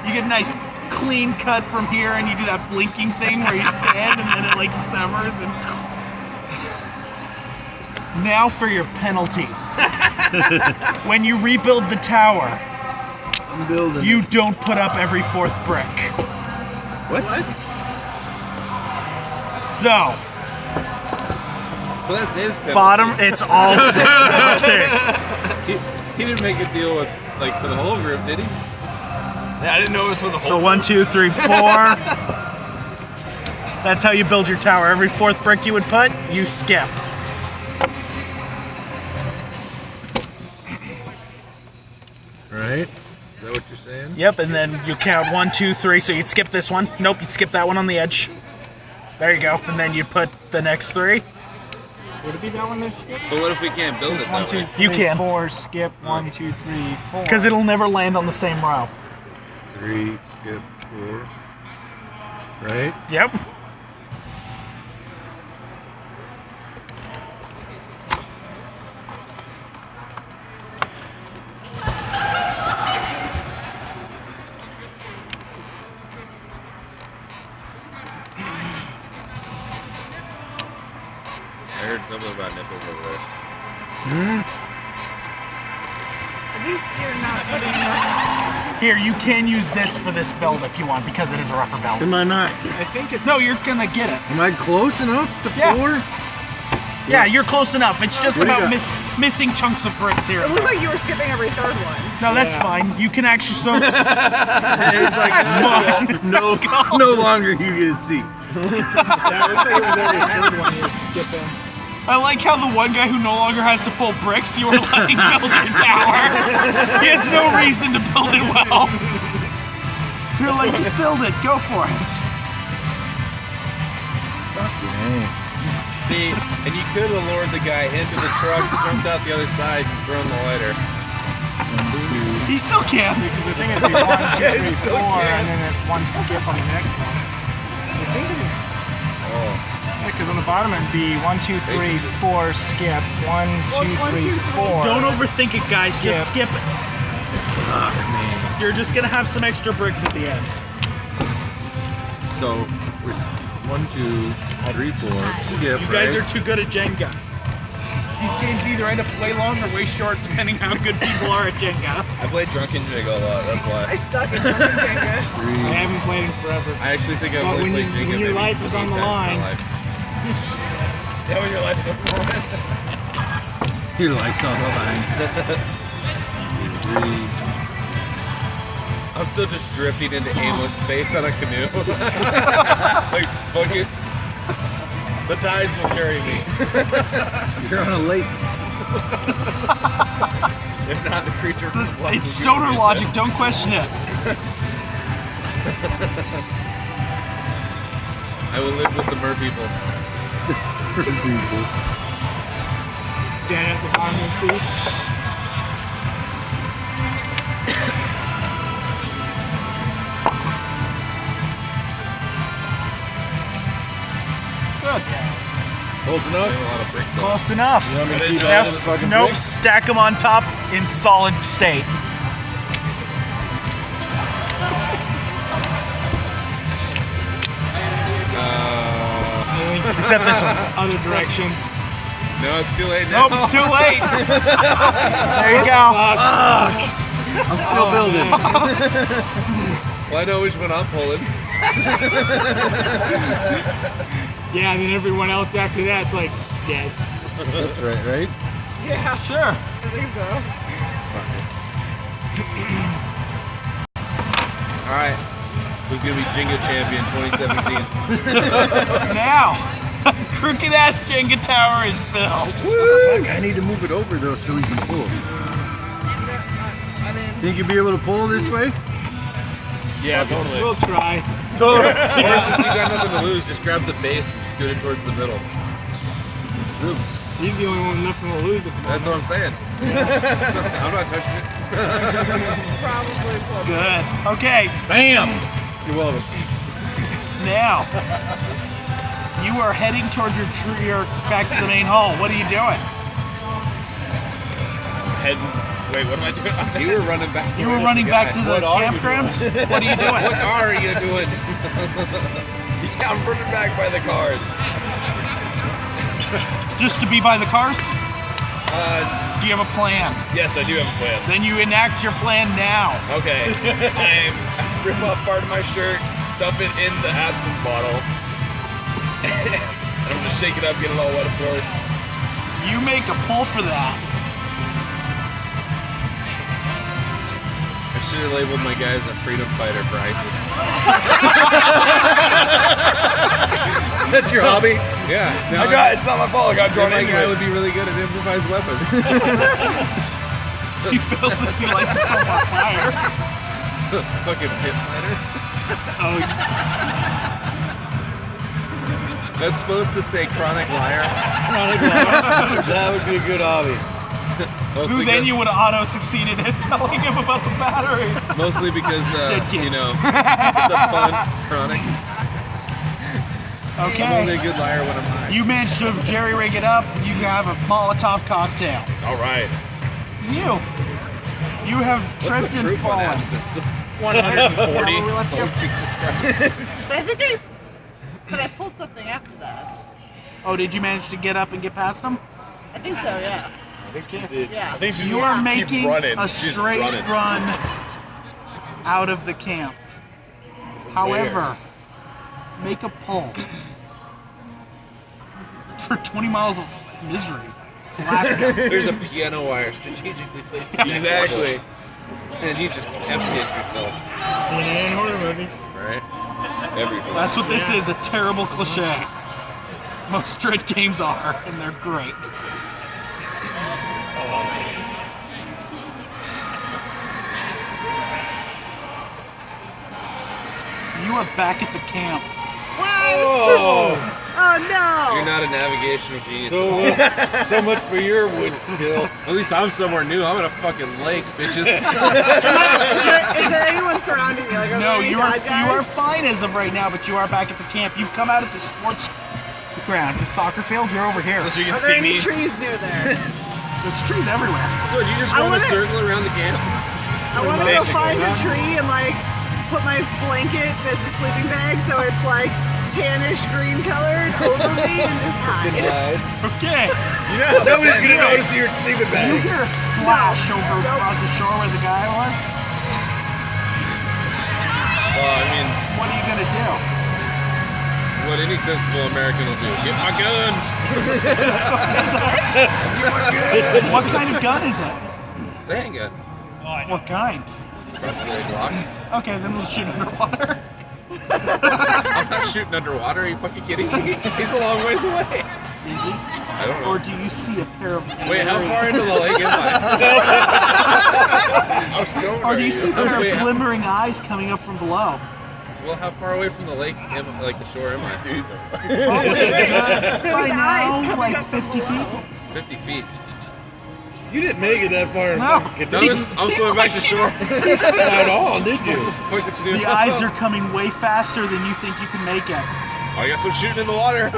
S1: You get a nice clean cut from here, and you do that blinking thing where you stand, and then it like severs. And now for your penalty. When you rebuild the tower,
S2: I'm building.
S1: you don't put up every fourth brick.
S2: What?
S1: So,
S3: Well, that's his penalty.
S1: bottom, it's all penalty.
S3: He didn't make a deal with for the whole group, did he?
S2: Yeah, I didn't know it was for the whole.
S1: So 1, 2, 3, 4. That's how you build your tower. Every fourth brick you would put, you skip.
S2: Right? Is that what you're saying?
S1: Yep, and then you count 1, 2, 3. So you'd skip this one. Nope, you'd skip that one on the edge. There you go. And then you put the next 3.
S10: Would it be that one that skips?
S3: But what if we can't build
S10: It's
S3: it
S10: 1,
S3: that
S10: 2,
S3: way?
S10: 3,
S1: You can.
S10: 4, skip 1, 2, 3, 4.
S1: Because it'll never land on the same row.
S2: 3, skip 4. Right?
S1: Yep.
S3: I heard something about nipples over there.
S4: I think you're not putting enough.
S1: Here, you can use this for this build if you want, because it is a rougher build.
S2: Am I not?
S10: I think it's.
S1: No, you're gonna get it.
S2: Am I close enough to
S1: Yeah.
S2: 4?
S1: Yeah, you're close enough. It's just
S2: What do you
S1: about
S2: got?
S1: missing chunks of bricks here.
S4: It looked like you were skipping every third one.
S1: No, that's
S10: Yeah.
S1: fine. You can actually
S2: It's like no longer you get a seat.
S10: Yeah, it looks like it was every third one you were skipping.
S1: I like how the one guy who no longer has to pull bricks, you were letting build your tower. He has no reason to build it well. You're like, just build it. Go for it.
S3: See, and you could have lured the guy into the truck, jumped out the other side, and thrown the lighter.
S1: He still can.
S10: Because I think it'd be 1, 2,
S3: Yeah,
S10: 3,
S3: you still
S10: 4,
S3: can.
S10: and then one skip on the next one. I think
S3: Oh.
S10: because on the bottom it'd be 1, 2, 3, 4, skip. 1, 2, 3, 4.
S1: Don't overthink it, guys. Just skip it. You're just gonna have some extra bricks at the end.
S2: So, we're 1, 2, 3, 4. Skip.
S1: You guys are too good at Jenga. These games either end up way long or way short, depending how good people are at Jenga.
S3: I played Drunken Jenga a lot, that's
S4: I
S3: why.
S4: suck at jumping Jenga.
S10: I haven't played in forever.
S3: I actually think I've
S10: But
S3: only
S10: when
S3: played
S10: you-
S3: Jenga
S10: when your
S3: maybe
S10: life is on
S3: 8
S10: the
S3: times in my
S10: line.
S3: life. Yeah, when your life's on the line.
S2: Your life's on the line. 3.
S3: I'm still just drifting into aimless space on a canoe. Like, fuck it. The tides will carry me.
S2: You're on a lake.
S3: If not, the creature from the blood
S1: It's
S3: will
S1: stoner
S3: be
S1: logic. Don't question it.
S3: I will live with the mer people.
S10: Dead at the bottom of the sea.
S1: Good.
S2: Close enough?
S3: A lot of bricks.
S1: Close enough.
S2: You want me to keep
S1: Now,
S2: adding the fucking
S1: nope.
S2: bricks?
S1: Stack them on top in solid state. Except this one.
S10: Other direction.
S3: No, it's too late now.
S1: Nope, it's too late. There you go.
S2: I'm still building.
S3: Well, I know which one I'm pulling.
S10: Yeah, and then everyone else after that's like dead.
S2: That's right, right?
S4: Yeah,
S1: Sure.
S4: I think so.
S3: Alright. Who's going to be Jenga champion 2017?
S1: Now, crooked ass Jenga tower is built.
S2: I need to move it over though so we can pull.
S4: I mean,
S2: Think you'll be able to pull this way?
S3: Yeah, totally.
S10: We'll try.
S3: Or since you got nothing to lose, just grab the base and scoot it towards the middle.
S10: He's the only one with nothing to lose at the
S3: That's
S10: moment.
S3: what I'm saying. I'm not touching it.
S4: probably close.
S1: Good. Okay.
S2: Bam! You're welcome.
S1: Now, you are heading towards your back to the main hall. What are you doing?
S6: Heading Wait, what am I doing?
S3: You were running back.
S1: You were running back to the campground? What are you doing?
S3: What are you doing?
S6: Yeah, I'm running back by the cars.
S1: Just to be by the cars?
S6: Uh,
S1: Do you have a plan?
S6: yes, I do have a plan.
S1: Then you enact your plan now.
S6: Okay. I rip off part of my shirt, stuff it in the absinthe bottle, and I'm gonna shake it up, get it all wet, of course.
S1: You make a pull for that.
S3: I should have labeled my guy as a freedom fighter for ISIS.
S2: That's your hobby?
S3: Yeah.
S6: It's not my fault. I got drawn
S3: My
S6: into
S3: guy
S6: it.
S3: would be really good at improvised weapons.
S1: He feels this, he lights himself on fire.
S3: Fucking pit fighter.
S1: Oh,
S3: That's supposed to say chronic liar.
S2: That would be a good hobby.
S1: who then you would have auto-succeeded at telling him about the battery.
S3: Mostly because,
S1: Dead kids.
S3: you know, it's a fun chronic. I'm only a
S1: Okay.
S3: good liar when I'm high.
S1: You managed to jerry-rig it up. You have a Molotov cocktail.
S6: All right.
S1: You have tripped and
S3: Proof on
S1: fallen.
S3: absinthe.
S6: 140.
S1: Where we left you?
S4: But I pulled something after that.
S1: Oh, did you manage to get up and get past them?
S4: I think so, yeah.
S6: I think she did.
S4: Yeah.
S6: I think she's
S1: You
S6: just
S1: are
S6: keep
S1: making
S6: running.
S1: a
S6: She's
S1: straight
S6: running.
S1: run out of the camp. However, make a pull for 20 miles of misery. It's Alaska.
S3: There's a piano wire strategically placed.
S6: Exactly.
S3: And you just emptied yourself.
S10: Seen it in horror movies.
S3: Right? Everything.
S1: That's what this is, a terrible cliche. Most Dread games are, and they're great. You are back at the camp.
S4: What? Oh no!
S3: You're not a navigational genius.
S2: So much for your wood skill.
S3: At least I'm somewhere new. I'm in a fucking lake, bitches.
S4: Is there anyone surrounding me? Like, are
S1: No,
S4: there any
S1: you are
S4: bad guys?
S1: you are fine as of right now, but you are back at the camp. You've come out at the sports ground, the soccer field. You're over here.
S6: So she can
S4: Are there
S6: see
S4: any
S6: me.
S4: trees near there?
S1: There's trees everywhere.
S3: So you just
S4: I
S3: run a
S4: wanna-
S3: circle around the camp?
S4: I want to go
S6: Basically,
S4: find a
S6: huh?
S4: tree and like put my blanket, the sleeping bag, so it's like tannish green colored over me and just hide.
S1: Okay.
S6: You know how this
S2: Nobody's
S6: ends,
S2: gonna
S6: right?
S2: notice your sleeping
S1: You
S2: bag.
S1: hear a splash
S4: No.
S1: over
S4: Nope.
S1: on the shore where the guy was.
S3: Well, I mean,
S1: What are you gonna do?
S3: what any sensible American will do. Get my gun!
S1: What kind of gun is it?
S3: The handgun.
S1: What kind?
S3: Probably Glock.
S1: Okay, then we'll shoot underwater.
S3: I'm not shooting underwater. Are you fucking kidding me? He's a long ways away.
S1: Is he?
S3: I don't know.
S1: Or do you see a pair of
S3: Wait, how far into the lake am I?
S6: How stoned
S1: Or
S6: are
S1: do you see a pair
S3: Wait,
S1: of
S3: how-
S1: glimmering eyes coming up from below?
S3: Well, how far away from the lake, like the shore, am I? Dude,
S1: Probably a good, by
S4: eyes
S1: now,
S4: coming
S1: like
S4: up from
S1: 50 feet.
S3: 50 feet.
S2: You didn't make it that far.
S1: No.
S3: I'm swimming back to shore.
S2: Not on, did you?
S3: Fuck the canoe.
S1: The eyes are coming way faster than you think you can make it.
S3: I guess I'm shooting in the water.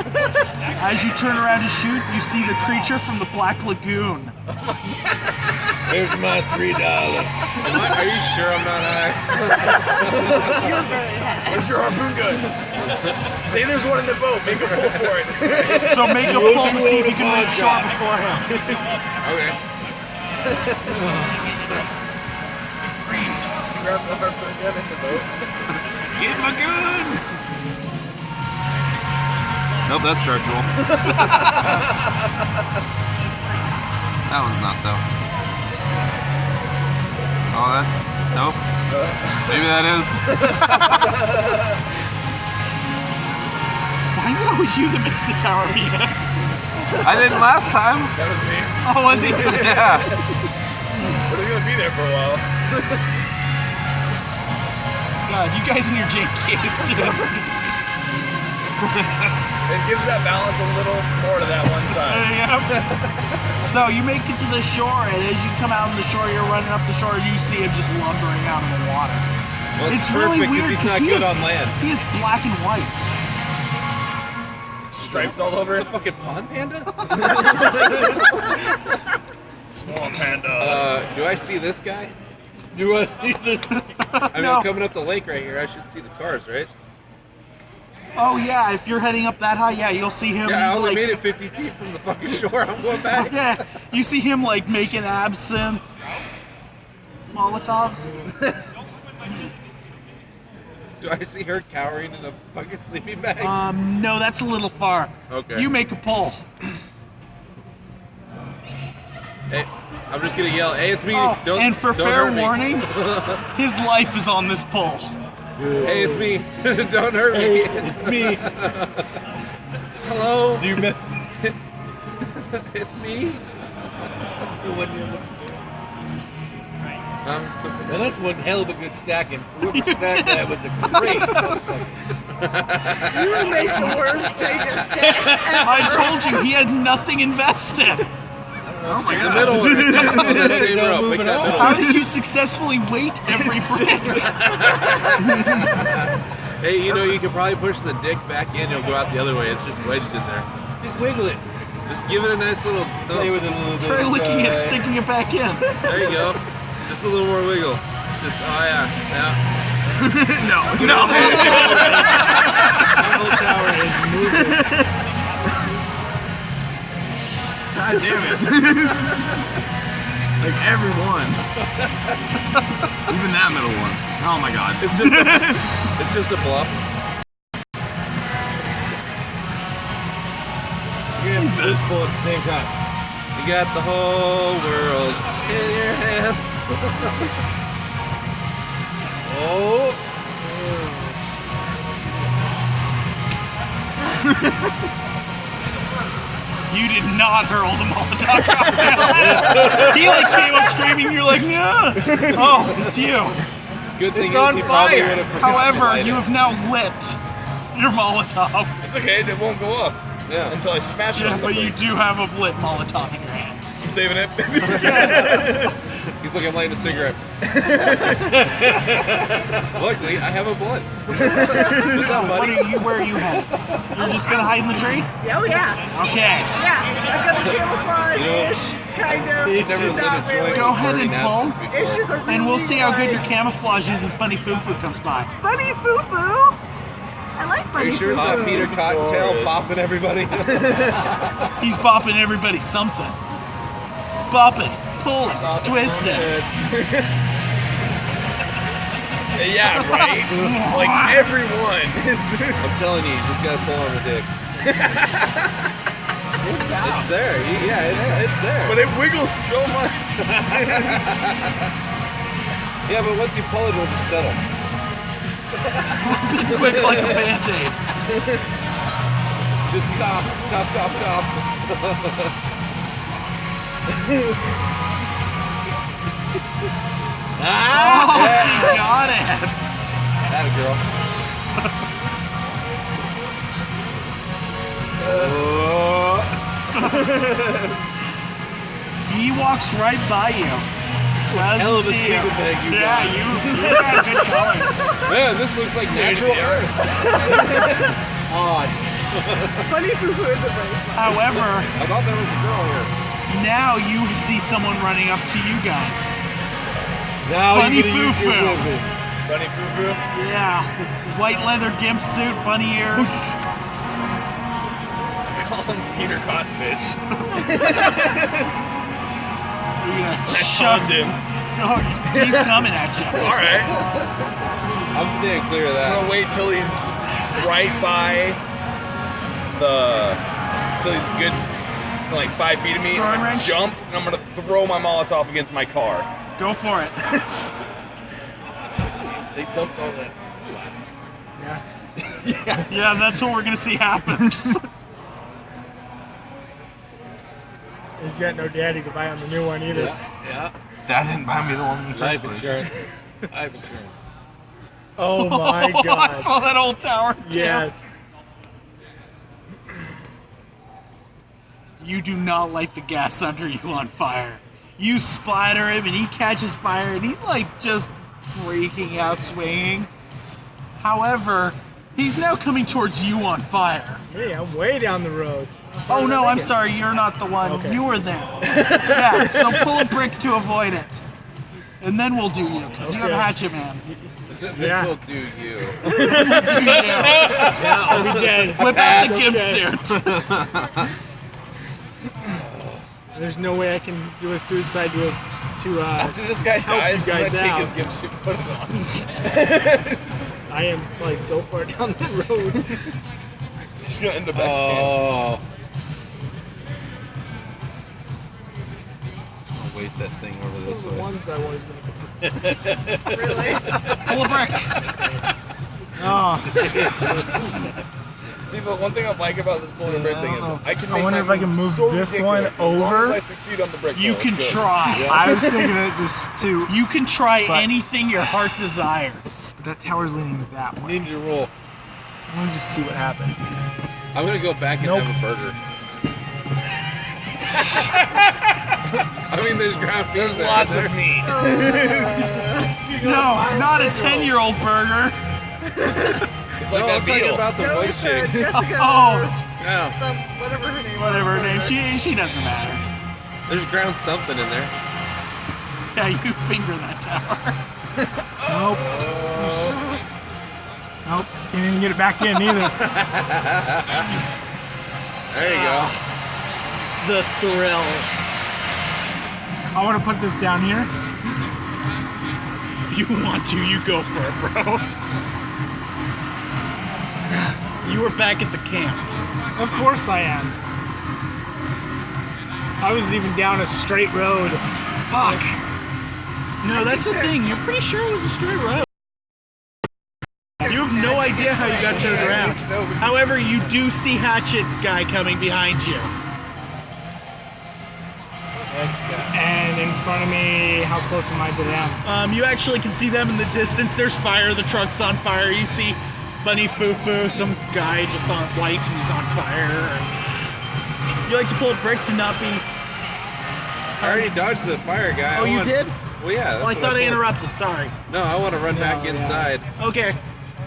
S1: As you turn around to shoot, you see the creature from the Black Lagoon.
S2: There's my $3.
S3: Are you sure I'm not high?
S4: You're very high.
S6: Where's your harpoon gun? Say there's one in the boat. Make a pull for it.
S1: So make a pull to see if you can reach shore before him.
S3: Okay.
S6: Grab the harpoon gun in the boat.
S3: Get my gun! Nope, that's structural. That one's not, though. Oh, that? Nope. Maybe that is.
S1: Why is it always you that makes the tower Venus?
S3: I didn't last time.
S6: That was me.
S1: Oh, was he?
S3: Yeah.
S6: But it's gonna be there for a while.
S1: God, you guys in your jankiest.
S6: It gives that balance a little more to that one side.
S1: So you make it to the shore, and as you come out on the shore, you're running up the shore, you see him just lumbering out of the water.
S3: Well,
S1: It's really
S3: perfect, 'cause
S1: weird
S3: he's not
S1: he
S3: good
S1: is,
S3: on land.
S1: he is black and white.
S6: Stripes all over
S3: A
S6: it.
S3: fucking pond panda?
S6: Swamp panda.
S3: Do I see this guy?
S7: Do I see this?
S3: I mean,
S1: No.
S3: I'm coming up the lake right here. I should see the cars, right?
S1: Oh yeah, if you're heading up that high, yeah, you'll see him.
S3: Yeah, I
S1: He's
S3: only
S1: like,
S3: made it 50 feet from the fucking shore. I'm going back.
S1: yeah, you see him like making absinthe Molotovs.
S3: Do I see her cowering in a fucking sleeping bag?
S1: No, that's a little far.
S3: Okay.
S1: You make a pull.
S3: Hey, I'm just gonna yell, hey, it's me.
S1: Oh,
S3: Don't,
S1: and for
S3: don't
S1: fair
S3: hurt me.
S1: warning, his life is on this pull.
S3: Hey, it's me. Don't hurt me.
S7: It's me.
S3: Hello.
S7: Do you miss?
S3: It's me.
S7: Well, that's one hell of a good stacking. Whoever stacked that was a great.
S4: You would make the worst Jenga stacks ever.
S1: I told you he had nothing invested.
S3: Oh my God. The middle one. Save her up. Pick that middle
S1: How
S3: one.
S1: did you successfully weight every brick?
S3: Hey, you know, you can probably push the dick back in. It'll go out the other way. It's just wedged in there.
S7: Just wiggle it.
S3: Just give it a nice little.
S7: Play with it a little bit.
S1: Try licking it, sticking it back in.
S3: There you go. Just a little more wiggle. Just, oh yeah.
S1: No.
S5: Eiffel Tower is moving.
S1: God damn it.
S2: Like every one. Even that middle one. Oh my god.
S3: It's just a bluff.
S2: Jesus.
S7: Full at the same time.
S3: You got the whole world in your hands.
S7: Oh.
S1: You did not hurl the Molotov cocktail. He like came up screaming, you're like, no. Oh, it's you.
S3: Good thing
S6: It's
S3: is
S6: on
S3: he probably
S6: fire.
S3: would have forgotten to
S1: However,
S3: light
S1: you
S3: it.
S1: have now lit your Molotov.
S6: It's okay, it won't go up
S3: Yeah.
S6: until I smash it
S1: Yeah,
S6: on
S1: but you
S6: something.
S1: do have a lit Molotov in your hand.
S6: I'm saving it.
S3: He's like, I'm lighting a cigarette. Luckily, I have a blunt.
S1: So, where are you headed? You're just gonna hide in the tree?
S4: Oh yeah,
S1: Okay.
S4: yeah. I've got a camouflage-ish, kind of.
S3: Never lit a
S4: Not
S3: joint.
S4: really.
S1: Go ahead and
S3: burning
S1: pull.
S3: absinthe before.
S4: It's just a really
S1: And we'll see how good your
S4: like,
S1: camouflage is as Bunny Foo-Foo comes by.
S4: Bunny Foo-Foo. I like
S3: Are
S4: Bunny
S3: you sure it's
S4: Foo-Foo.
S3: not Peter Cottontail bopping everybody?
S1: He's bopping everybody something. Bopping, pulling, twisting.
S6: Yeah, right? Like everyone is.
S3: I'm telling you, you just gotta pull on the dick. It's there. Yeah, it's there.
S6: But it wiggles so much.
S3: Yeah, but once you pull it, it'll just settle.
S1: Quick like a Band-Aid.
S3: Just cough, cough, cough, cough.
S1: Oh, you got it.
S3: That a girl.
S1: He walks right by you. Doesn't
S7: Hell of a
S1: see you.
S7: sleeping bag you
S1: Yeah, you got good colors.
S3: Man, this looks like natural earth.
S7: Odd.
S4: Bunny Foo-Foo is a very smart.
S1: However,
S3: I thought there was a girl here.
S1: now you see someone running up to you guys.
S7: Now
S1: Bunny
S7: you're gonna use your
S1: Foo-Foo.
S7: whipping.
S6: Bunny Foo-Foo.
S1: Yeah. White leather gimp suit, bunny ears.
S6: Call him Peter Cotton, bitch.
S1: Yeah,
S6: That
S1: shove
S6: taunts him.
S1: Oh, he's coming at you.
S6: All right.
S3: I'm staying clear of
S6: I'm
S3: that.
S6: gonna wait till he's right by till he's good, like 5 feet of me.
S1: Throwing
S6: I'm gonna
S1: range?
S6: jump and I'm gonna throw my Molotov against my car.
S1: Go for it.
S7: They dumped all that.
S1: Yeah, that's what we're gonna see happens.
S5: He's got no daddy to buy on the new one either.
S7: Yeah.
S2: Dad didn't buy me the one in the
S7: Life
S2: first place.
S7: insurance. Life insurance.
S5: Oh my
S1: I
S5: god.
S1: saw that old tower. Too.
S5: Yes.
S1: You do not light the gas under you on fire. You splatter him and he catches fire and he's like just freaking out, swinging. However, he's now coming towards you on fire.
S5: Hey, I'm way down the road.
S1: Oh no, I'm sorry, you're not the one.
S5: Okay.
S1: You were there. Yeah, so pull a brick to avoid it. And then we'll do you, because you have
S5: Okay.
S1: Hatchet Man.
S3: Then we'll do you.
S5: Yeah, I'll be dead.
S1: Whip out the gimp
S5: Okay.
S1: suit.
S5: There's no way I can do a suicide to
S6: After this guy
S5: help
S6: dies,
S5: you
S6: I'm gonna
S5: guys
S6: take
S5: out.
S6: his gimp suit, put it on.
S5: I am like so far down the road.
S6: He's gonna end up back in
S3: Oh. I'll wait that thing over
S5: Those
S3: this
S5: are the
S3: way.
S5: ones I was gonna
S4: Really?
S1: Pull a brick.
S5: Oh,
S6: See, the one thing I like about this pulling a brick thing is I can
S5: I
S6: make
S5: wonder
S6: my
S5: if I can move
S6: so
S5: this
S6: ridiculous
S5: one
S6: as long
S5: over.
S6: as I succeed on the brick.
S1: You
S6: though,
S1: can
S6: it's good.
S1: try.
S5: I was thinking of this too.
S1: You can try
S5: But-
S1: anything your heart desires.
S5: That tower's leaning that way.
S3: Ninja roll.
S5: I want to just see what happens.
S3: I'm gonna go back and
S5: Nope.
S3: have a burger. I mean, there's ground beef
S6: There's
S3: there.
S6: lots of meat.
S1: No, not a 10-year-old burger.
S6: It's like
S3: No,
S6: that
S3: I'm talking
S6: veal.
S3: about the
S4: Go
S3: white
S4: with
S3: chick.
S4: Jessica.
S1: Oh.
S3: No,
S4: Some, whatever her name
S1: Whatever her
S4: was.
S1: name, she doesn't matter.
S3: there's ground something in there.
S1: Yeah, you finger that tower.
S5: Nope. Nope. Can't even get it back in either.
S3: There you go.
S1: The thrill.
S5: I want to put this down here.
S1: If you want to, you go for it, bro. You were back at the camp.
S5: Of course I am. I was even down a straight road.
S1: Fuck. No, that's the thing. You're pretty sure it was a straight road. You have no idea how you got turned around. However, you do see Hatchet guy coming behind you.
S5: And in front of me, how close am I to them?
S1: You actually can see them in the distance. There's fire. The truck's on fire. You see Bunny Fufu, some guy just on white and he's on fire. You like to pull a brick to not be...
S3: I already dodged the fire guy.
S1: Oh, you did?
S3: Well, yeah.
S1: Well, I
S3: that's
S1: thought
S3: what
S1: I
S3: pulled.
S1: interrupted. Sorry.
S3: No, I want to run back inside.
S1: Okay.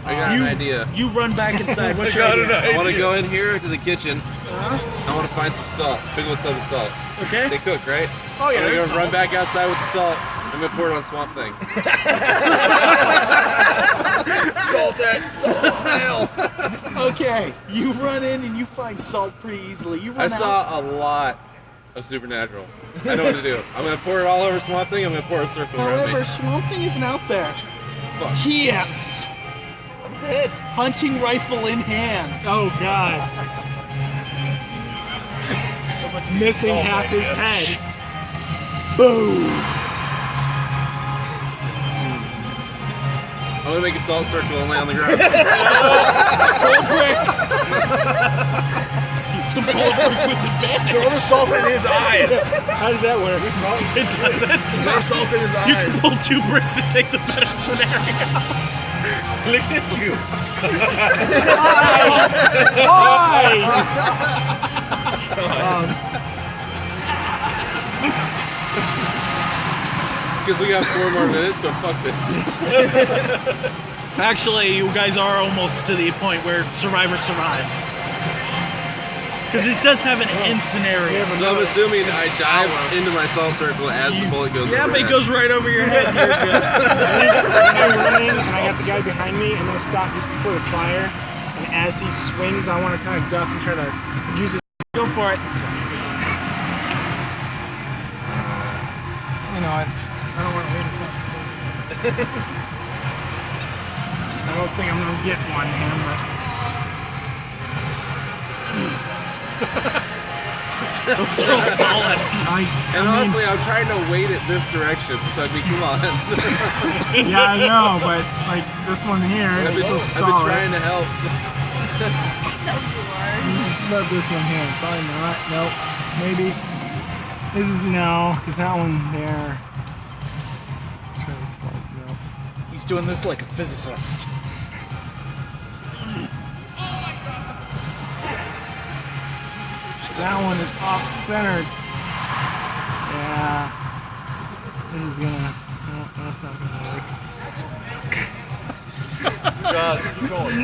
S3: I got an idea.
S1: You run back inside. What's your
S6: I got
S1: idea?
S6: an
S3: I want to go in here to the kitchen. I want to find some salt. Big old tub of salt.
S1: Okay.
S3: They cook, right?
S1: Oh, yeah,
S3: I'm
S1: there's
S3: gonna run back outside with the salt. I'm gonna pour it on Swamp Thing.
S6: Salt the snail.
S1: Okay. You run in and you find salt pretty easily. You run
S3: I
S1: out.
S3: saw a lot of Supernatural. I know what to do. I'm gonna pour it all over Swamp Thing. I'm gonna pour a circle around
S1: However,
S3: me.
S1: Swamp Thing isn't out there.
S3: Fuck.
S1: Yes. Hunting rifle in hand.
S5: Oh God. Missing half his head.
S1: Boom.
S3: I'm gonna make a salt circle and lay on the ground.
S1: Pull a brick. You can pull a brick with advantage.
S6: Throw the salt in his eyes.
S5: How does that work?
S1: It doesn't.
S6: Throw salt in his
S1: You can
S6: eyes.
S1: pull 2 bricks and take the better scenario.
S6: Look at you.
S5: Why?
S3: Because we got 4 more minutes, so fuck this.
S1: Actually, you guys are almost to the point where survivors survive. Because this does have an end scenario.
S3: So I'm assuming I dive into my salt circle as the bullet goes
S1: Yeah,
S3: over
S1: but it
S3: my
S1: goes right over your head. You're good.
S5: I'm running, and I got the guy behind me, and I'm gonna stop just before the fire. And as he swings, I want to kind of duck and try to use his.
S1: Go for it.
S5: You know, I don't want to hit him. I don't think I'm gonna get one him, but
S1: Those are all solid.
S3: And honestly, I'm trying to weight it this direction, so I mean, come on.
S5: yeah, I know, but like this one here is
S3: I've
S5: still
S3: been
S5: solid.
S3: trying to help.
S5: Love this one here. Probably not. Nope. Maybe. This is no, because that one there. It's like, no.
S1: He's doing this like a physicist.
S5: That one is off centered. Yeah. This is gonna. No, that's not gonna work.
S6: God, keep going.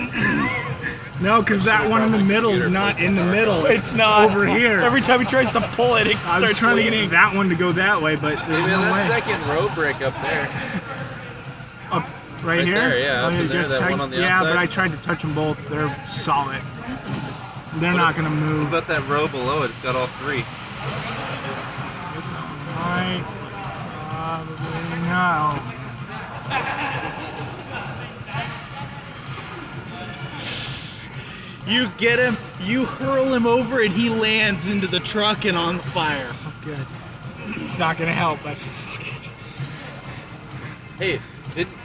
S5: No, because that one in the middle is not in the middle.
S10: It's not.
S5: Over here.
S10: Every time he tries to pull it, it
S5: I was
S10: starts
S5: trying to
S10: leaning.
S5: get that one to go that way, but there's
S3: Maybe
S5: no
S3: that
S5: way.
S3: second row break up there.
S5: Up right
S3: Right
S5: here?
S3: there, yeah, up in there,
S5: just
S3: that
S5: tag-
S3: one on the
S5: yeah,
S3: outside.
S5: but I tried to touch them both. They're solid. They're not going to
S3: What
S5: move.
S3: about that row below it? It's got all three.
S5: Right. Probably no.
S1: You get him, you hurl him over, and he lands into the truck and on the fire.
S5: Oh, good. It's not going to help, but fuck it.
S3: Hey, didn't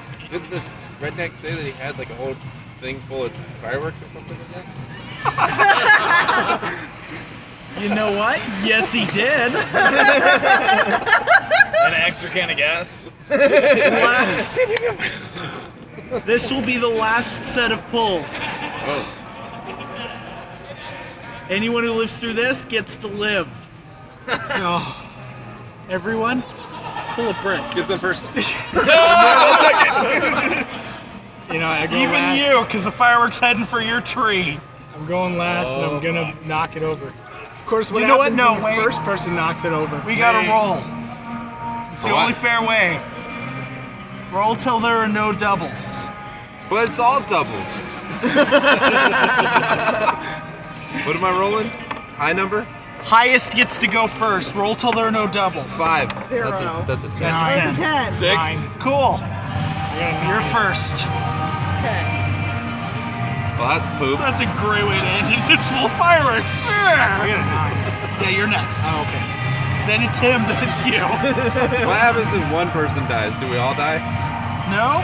S3: the redneck say that he had like a whole thing full of fireworks or something like that?
S1: You know what? Yes, he did.
S6: And an extra can of gas.
S1: This will be the last set of pulls. Anyone who lives through this gets to live.
S5: Oh,
S1: Everyone, pull a brick.
S3: Gives them first.
S5: you know, I go
S1: Even
S5: last.
S1: you, because the fireworks heading for your tree.
S5: I'm going last, and I'm going to knock it over. Of course, what
S1: You know what?
S5: happens
S1: No,
S5: when the
S1: wait.
S5: first person knocks it over?
S1: We gotta
S5: Wait.
S1: roll. It's the
S3: What?
S1: only fair way. Roll till there are no doubles.
S3: But it's all doubles. What am I rolling? High number?
S1: Highest gets to go first. Roll till there are no doubles.
S8: 5.
S4: Zero.
S3: That's a 10.
S1: That's a
S4: It's a 10.
S6: 6.
S5: Nine.
S1: Cool.
S5: I got a
S1: You're
S5: nine.
S1: first.
S4: Okay.
S3: Well, that's poop.
S1: That's a great way to end it. It's full of fireworks.
S5: I
S1: Sure.
S5: got a 9.
S1: Yeah, you're next.
S5: Oh, okay.
S1: Then it's him, then it's you.
S3: What happens if one person dies? Do we all die?
S1: No?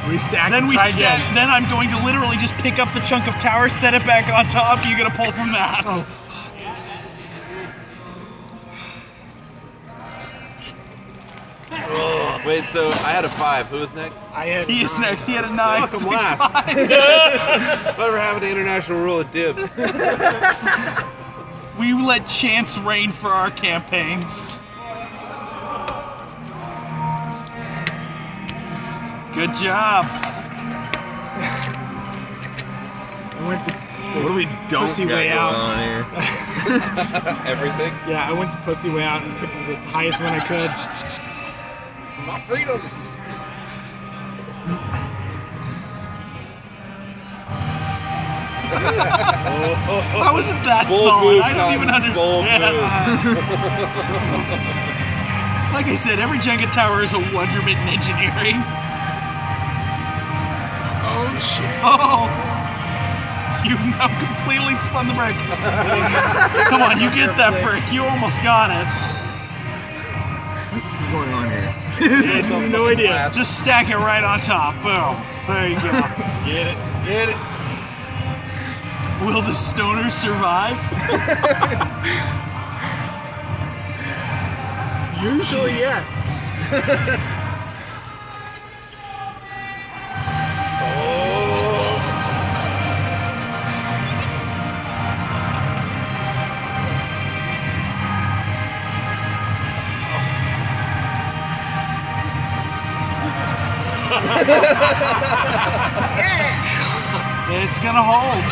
S5: We stack
S1: Then
S5: and
S1: we
S5: try
S1: stack.
S5: again.
S1: Then I'm going to literally just pick up the chunk of tower, set it back on top. You're gonna pull from that.
S5: Oh,
S3: Wait, so I had a 5. Who was next?
S5: I had
S1: He is
S5: 9.
S1: next. He had a 9.
S3: Fuck, I'm last. Whatever happened to international rule of dibs?
S1: We let chance reign for our campaigns. Good job.
S5: I went the
S6: What do we don't
S5: pussy
S6: got
S5: way
S6: going
S5: out.
S6: on here?
S3: Everything?
S5: Yeah, I went the pussy way out and took to the highest one I could.
S8: My freedoms.
S1: How is it that
S3: Bold
S1: solid?
S3: move,
S1: I don't even
S3: Cotton. Bold
S1: understand. Like I said, every Jenga tower is a wonderment in engineering.
S5: Oh shit.
S1: Oh! You've now completely spun the brick. Come on, you get that brick. You almost got it.
S6: What's going on here?
S5: No idea.
S1: Just stack it right on top. Boom. There you go.
S6: Get it. Get it.
S1: Will the stoner survive?
S5: Usually yes.
S1: It's gonna hold.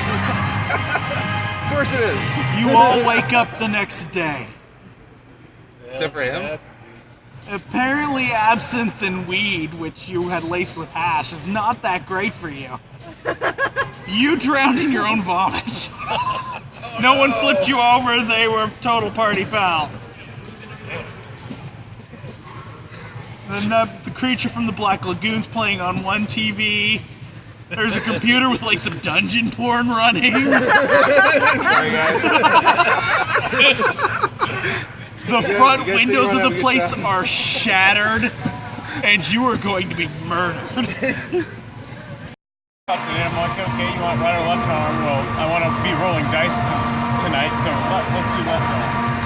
S3: Of course it is.
S1: You all wake up the next day.
S3: Except for him.
S1: Apparently, absinthe and weed, which you had laced with hash, is not that great for you. You drowned in your own vomit. No one flipped you over, they were total party foul. And the creature from the Black Lagoon's playing on one TV. There's a computer with like some dungeon porn running.
S3: Sorry, guys.
S1: The front
S3: you guys
S1: windows
S3: think
S1: of
S3: we're
S1: the
S3: having a good
S1: place
S3: time?
S1: are shattered, and you are going to be murdered.
S10: Talk to them. I'm like, okay, you want right or left arm? Well, I want to be rolling dice tonight, so let's do left arm.